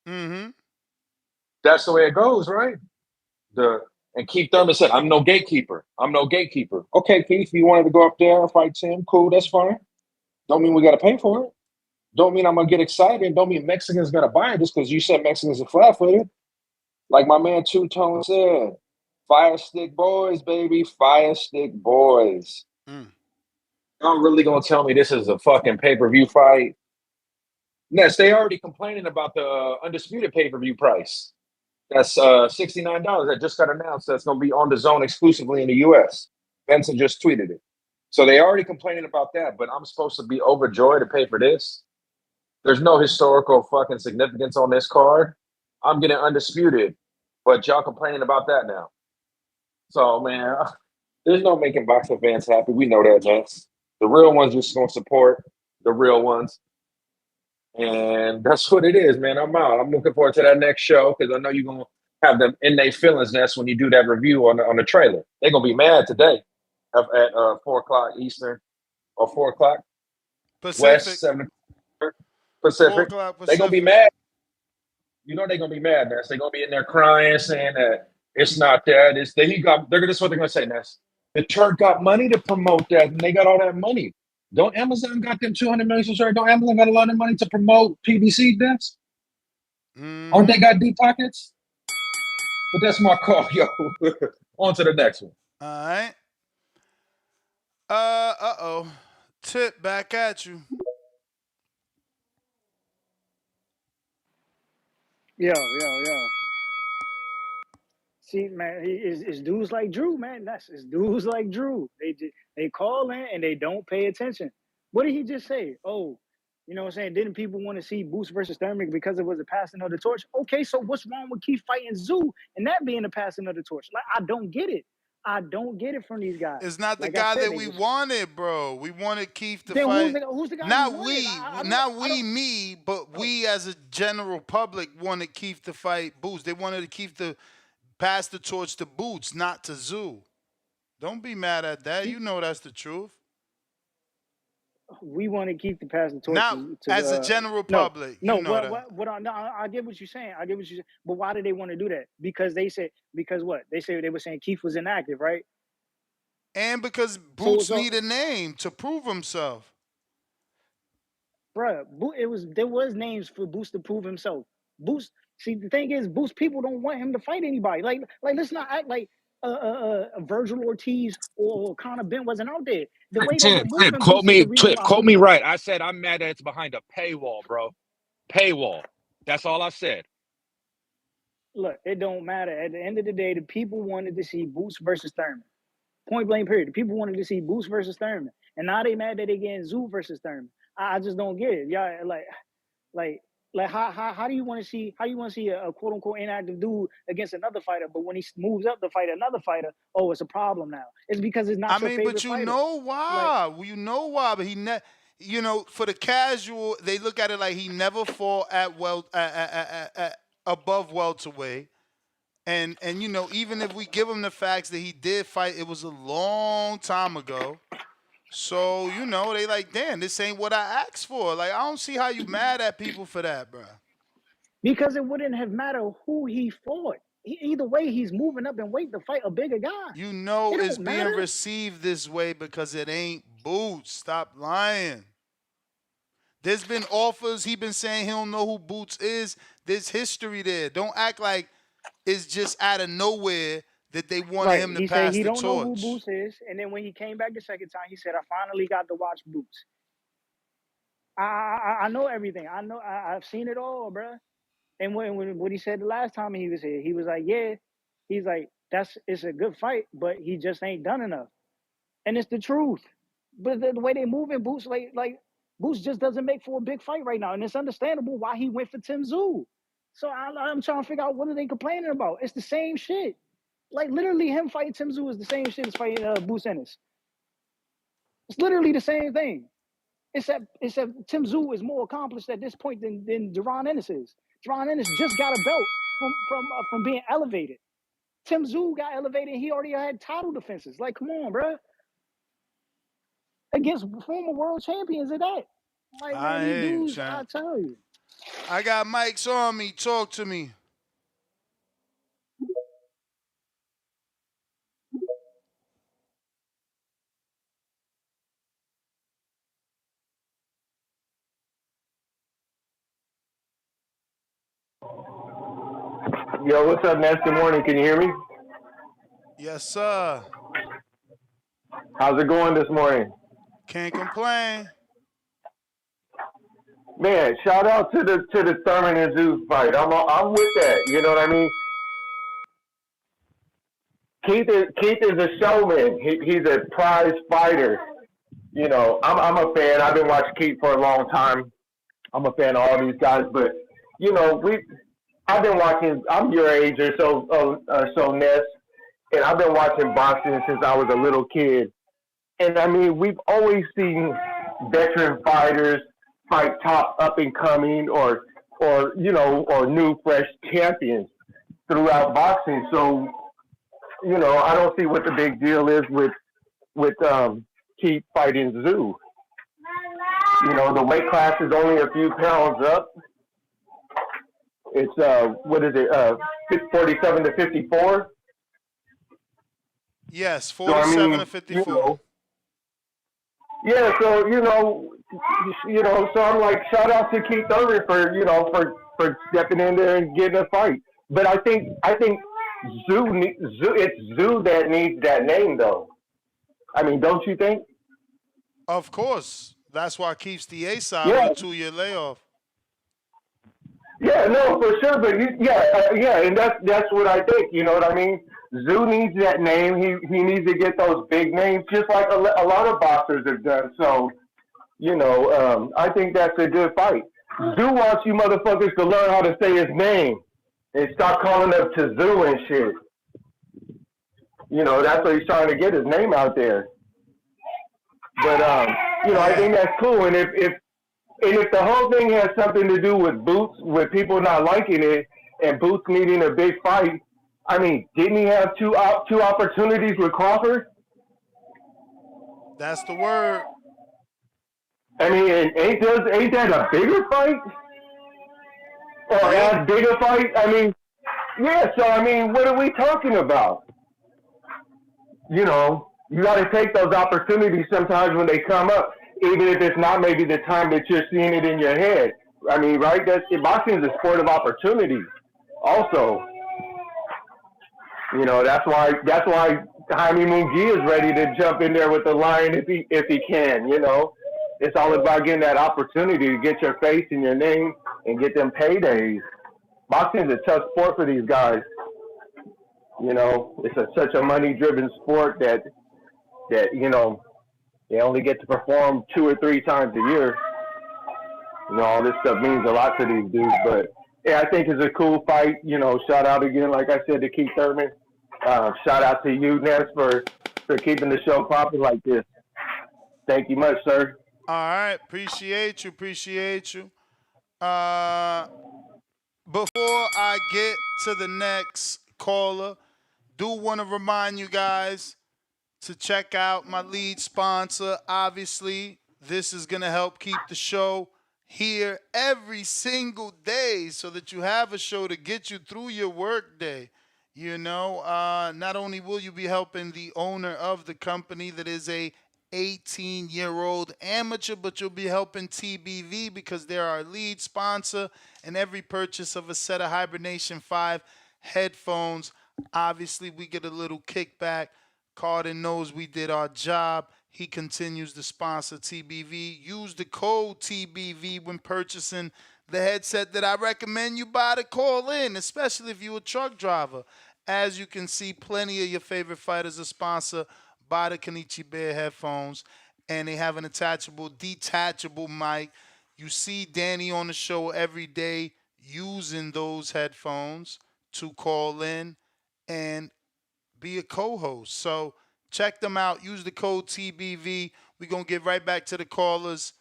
Mm-hmm. That's the way it goes, right? And Keith Thurman said, "I'm no gatekeeper. I'm no gatekeeper." Okay, Keith, you wanted to go up there and fight Tim, cool, that's fine. Don't mean we got to pay for it. Don't mean I'm gonna get excited. Don't mean Mexicans gonna buy it just because you said Mexicans are flat-footed. Like my man Two Tone said, fire stick boys, baby, fire stick boys. Y'all really gonna tell me this is a fucking pay-per-view fight? Yes, they already complaining about the undisputed pay-per-view price. That's $69 that just got announced. That's gonna be on the zone exclusively in the US. Benson just tweeted it. So they already complaining about that, but I'm supposed to be overjoyed to pay for this. There's no historical fucking significance on this card. I'm getting undisputed, but y'all complaining about that now. So, man, there's no making boxing fans happy. We know that, Jets. The real ones just gonna support the real ones, and that's what it is, man. I'm out. I'm looking forward to that next show because I know you're gonna have them in their feelings. That's when you do that review on the trailer. They're gonna be mad today at 4 o'clock Eastern or 4 o'clock Pacific. West, 7 4 Pacific. o'clock They're gonna be Pacific. mad. You know they're gonna be mad, Ness. They're gonna be in there crying, saying that it's not that. It's that he got. This is what they're gonna say, Ness. The Turk got money to promote that, and they got all that money. Don't Amazon got them 200 million subscribers? Don't Amazon got a lot of money to promote PBC, Ness? Aren't they got deep pockets? But that's my call, yo. On to the next one. All right. Uh-oh. Tip back at you. Yo. See, man, it's dudes like Drew, man. It's dudes like Drew. They call in and they don't pay attention. What did he just say? Oh, you know what I'm saying? Didn't people want to see Boots versus Thurman because it was a passing of the torch? Okay, so what's wrong with Keith fighting Tszyu and that being a passing of the torch? Like, I don't get it. I don't get it from these guys. It's not the Like I guy said, that we wanted, bro. We wanted Keith to then fight. who's the guy Not we we, wanted? not we, me, but we as a general public wanted Keith to fight Boots. They wanted Keith to pass the torch to Boots, not to Tszyu. Don't be mad at that. You know that's the truth. We want to keep the pass the torch Not to as a the general public. no. You know that. I get what you're saying. I get what you're saying. But why did they want to do that? Because what they say they were saying Keith was inactive, right? And because Boots need a name to prove himself. Bruh, there was names for Boots to prove himself. Boots. See, the thing is, Boots people don't want him to fight anybody. Like let's not act like Virgil Ortiz or Conor Benn wasn't out there. The way that they're Tip, moving quote Boots is the me, reason Tip, why quote Boots me is. right. I said I'm mad that it's behind a paywall, bro. Paywall. That's all I said. Look, it don't matter. At the end of the day, the people wanted to see Boots versus Thurman. Point blank period. The people wanted to see Boots versus Thurman. And now they mad that they getting Tszyu versus Thurman. I just don't get it. Y'all like how do you want to see a quote unquote inactive dude against another fighter, but when he moves up to fight another fighter, oh, it's a problem now. It's because it's I not your mean, but favorite you fighter. know Like, why? You know why? But for the casual, they look at it like he never fought at above welterweight. And even if we give him the facts that he did fight, it was a long time ago. So, they like, damn, this ain't what I asked for. Like, I don't see how you mad at people for that, bro. because it wouldn't have mattered who he fought. Either way, he's moving up in weight to fight a bigger guy. It It's don't being matter. received this way because it ain't Boots. Stop lying. There's been offers. He been saying he don't know who Boots is. There's history there. Don't act like it's just out of nowhere that they wanted Right. him to He said pass he the don't know who torch. Boots is. And then when he came back the second time, he said, I finally got to watch Boots. I know everything. I've seen it all, bro. And when what he said the last time he was here, he was like, yeah. He's like, it's a good fight, but he just ain't done enough. And it's the truth. But the way they moving Boots, like Boots just doesn't make for a big fight right now. And it's understandable why he went for Tszyu. So I'm trying to figure out what are they complaining about. It's the same shit. Like literally him fighting Tszyu is the same shit as fighting Boots Ennis. It's literally the same thing. Except Tszyu is more accomplished at this point than Jermaine Ennis is. Jermaine Ennis just got a belt from being elevated. Tszyu got elevated and he already had title defenses. Like, come on, bro. Against former world champions at that. Like, man, I these hear you, dudes, I champ. tell you. I got mics on me. Talk to me. Yo, what's up, Ness? Good morning. Can you hear me? Yes, sir. How's it going this morning? Can't complain. Man, shout out to the Thurman and Zeus fight. I'm with that. You know what I mean? Keith is a showman. He's a prize fighter. You know, I'm a fan. I've been watching Keith for a long time. I'm a fan of all these guys, but you know, I've been watching. I'm your age or so, Ness, and I've been watching boxing since I was a little kid. And I mean, we've always seen veteran fighters fight top up and coming or new fresh champions throughout boxing. So, you know, I don't see what the big deal is with Keith fighting Tszyu. You know, the weight class is only a few pounds up. It's what is it? 47 to 54. Yes, So I 47 to mean, 54. Yeah, so so I'm like, shout out to Keith Thurman for stepping in there and getting a fight. But I think it's Tszyu that needs that name though. I mean, don't you think? Of course. That's why Keith's the A side on Yeah, a 2-year layoff. yeah, no, for sure. But yeah, and that's what I think. You know what I mean? Tszyu needs that name. He needs to get those big names, just like a lot of boxers have done. So. I think that's a good fight. Zoo wants you motherfuckers to learn how to say his name and stop calling up to Zoo and shit. You know, that's what he's trying to get his name out there. But I think that's cool. And if the whole thing has something to do with Boots, with people not liking it, and Boots needing a big fight, I mean, didn't he have two opportunities with Crawford? That's the word. I mean, ain't that a bigger fight? Or as big a fight? I mean, yeah, so I mean, what are we talking about? You know, you got to take those opportunities sometimes when they come up, even if it's not maybe the time that you're seeing it in your head. I mean, right? Boxing is a sport of opportunity also. You know, that's why Jaime Mungi is ready to jump in there with the lion if he can. You know, it's all about getting that opportunity to get your face and your name and get them paydays. Boxing is a tough sport for these guys. You know, it's such a money-driven sport that they only get to perform 2 or 3 times a year. You know, all this stuff means a lot to these dudes. But yeah, I think it's a cool fight. You know, shout out again, like I said, to Keith Thurman. Shout out to you, Ness, for keeping the show popping like this. Thank you much, sir. All right, appreciate you. Uh, Before I get to the next caller, do want to remind you guys to check out my lead sponsor. Obviously, this is going to help keep the show here every single day so that you have a show to get you through your work day. You know, not only will you be helping the owner of the company that is a 18-year-old amateur, but you'll be helping TBV because they're our lead sponsor. And every purchase of a set of Hibernation 5 headphones, obviously, we get a little kickback. Carden knows we did our job. He continues to sponsor TBV. Use the code TBV when purchasing the headset that I recommend you buy to call in, especially if you're a truck driver. As you can see, plenty of your favorite fighters are sponsored by the Kenichi Bear headphones, and they have an attachable, detachable mic. You see Danny on the show every day using those headphones to call in and be a co-host. So check them out. Use the code TBV. We're going to get right back to the callers.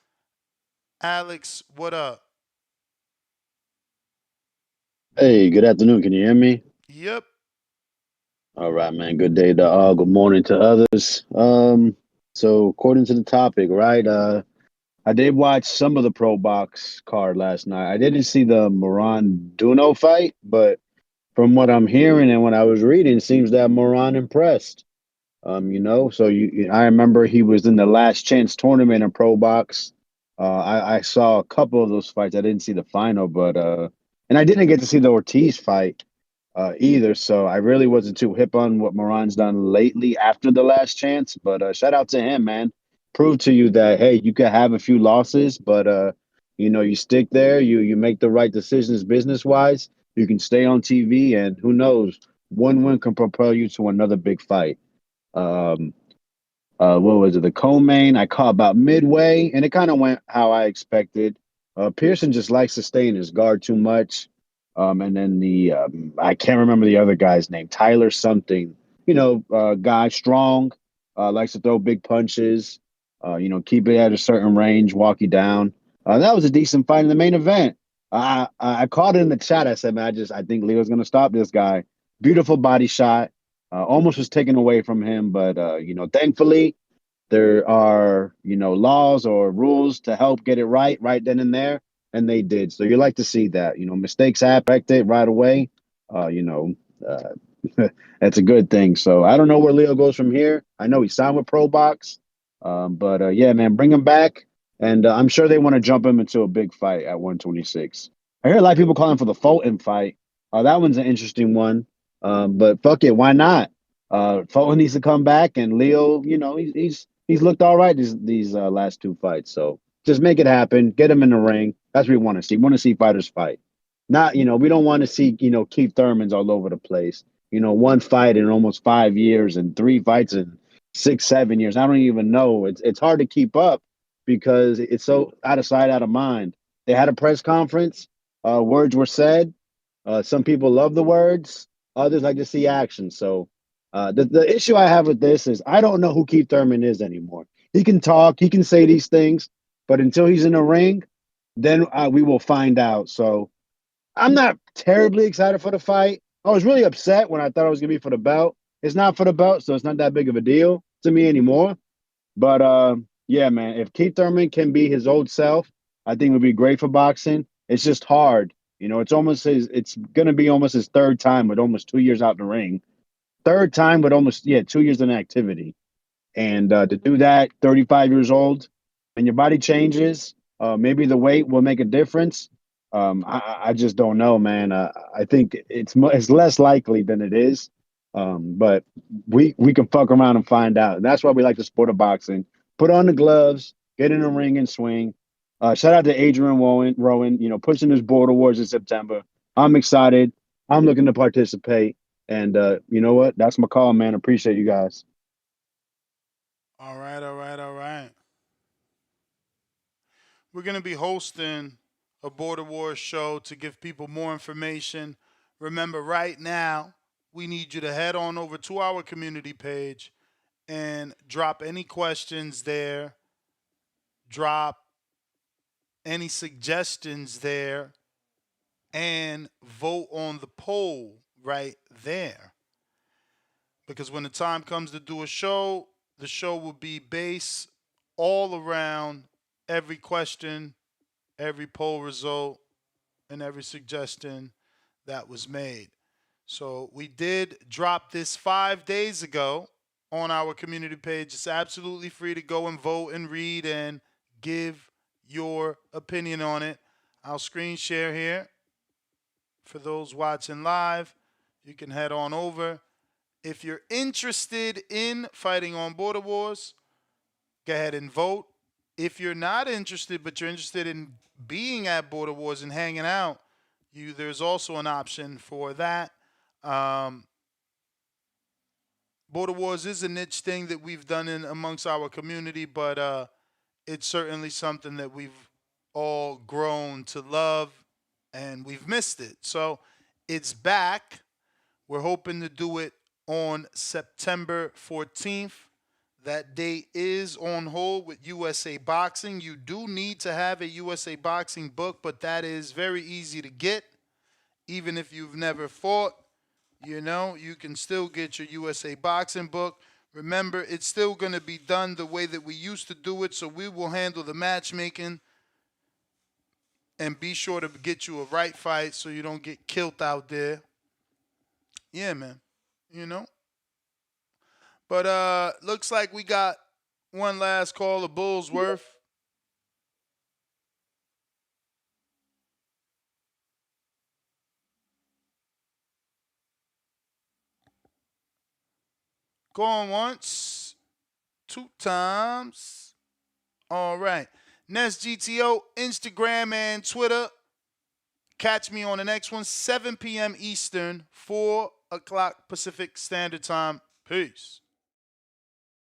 Alex, what up? Hey, good afternoon. Can you hear me? Yep. All right, man. Good day to all. Good morning to others. So according to the topic, right? I did watch some of the Pro Box card last night. I didn't see the Moran Duno fight, but from what I'm hearing and what I was reading, it seems that Moran impressed. So I remember he was in the last chance tournament in Pro Box. I saw a couple of those fights. I didn't see the final, but and I didn't get to see the Ortiz fight either. So I really wasn't too hip on what Moran's done lately after the last chance. But shout out to him, man. Prove to you that hey, you can have a few losses, but you stick there. You make the right decisions business wise. You can stay on TV, and who knows, one win can propel you to another big fight. Um, what was it? The co-main I caught about midway, and it kind of went how I expected. Pearson just likes to stay in his guard too much. And then I can't remember the other guy's name, Tyler something. Guy strong, likes to throw big punches. Keep it at a certain range, walk you down. That was a decent fight in the main event. I caught it in the chat. I said, man, I think Leo's gonna stop this guy. Beautiful body shot. Almost was taken away from him, but thankfully there are laws or rules to help get it right then and there, and they did. So you like to see that. Mistakes happen, correct it right away. Uh, you know, that's a good thing. So I don't know where Leo goes from here. I know he signed with ProBox, but yeah, man, bring him back, and I'm sure they want to jump him into a big fight at 126. I hear a lot of people calling for the Fulton fight. That one's an interesting one. But fuck it, why not? Fulton needs to come back, and Leo, he's looked all right these last two fights. So just make it happen. Get him in the ring. That's what we want to see. We want to see fighters fight. Not, we don't want to see, Keith Thurman's all over the place. One fight in almost 5 years and three fights in 6, 7 years. I don't even know. It's hard to keep up because it's so out of sight, out of mind. They had a press conference. Words were said. Some people love the words. Others like to see action. So the issue I have with this is I don't know who Keith Thurman is anymore. He can talk, he can say these things, but until he's in the ring, then we will find out. So I'm not terribly excited for the fight. I was really upset when I thought it was going to be for the belt. It's not for the belt, so it's not that big of a deal to me anymore. But yeah, man, if Keith Thurman can be his old self, I think it would be great for boxing. It's just hard. It's going to be almost his third time with almost 2 years out in the ring. Third time with almost 2 years in activity. And to do that, 35 years old, and your body changes, maybe the weight will make a difference. I just don't know, man. I think it's less likely than it is. But we can fuck around and find out. And that's why we like the sport of boxing. Put on the gloves, get in the ring and swing. Shout out to Adrian Rowan, pushing his border wars in September. I'm excited. I'm looking to participate. And you know what? That's my call, man. Appreciate you guys. All right, all right, all right. We're going to be hosting a Border Wars show to give people more information. Remember, right now, we need you to head on over to our community page and drop any questions there, drop any suggestions there, and vote on the poll right there. Because when the time comes to do a show, the show will be based all around every question, every poll result, and every suggestion that was made. So we did drop this 5 days ago on our community page. It's absolutely free to go and vote and read and give your opinion on it. I'll screen share here. For those watching live, you can head on over. If you're interested in fighting on Border Wars, go ahead and vote. If you're not interested, but you're interested in being at Border Wars and hanging out, there's also an option for that. Border Wars is a niche thing that we've done in amongst our community, but it's certainly something that we've all grown to love, and we've missed it. So it's back. We're hoping to do it on September 14th. That date is on hold with USA Boxing. You do need to have a USA Boxing book, but that is very easy to get. Even if you've never fought, you can still get your USA Boxing book. Remember, it's still going to be done the way that we used to do it, so we will handle the matchmaking and be sure to get you a right fight so you don't get killed out there. Yeah, man. You know? But looks like we got one last call of Bullsworth. Going once, 2 times. All right. Next GTO, Instagram and Twitter. Catch me on the next one, 7 p.m. Eastern, 4 o'clock Pacific Standard Time. Peace.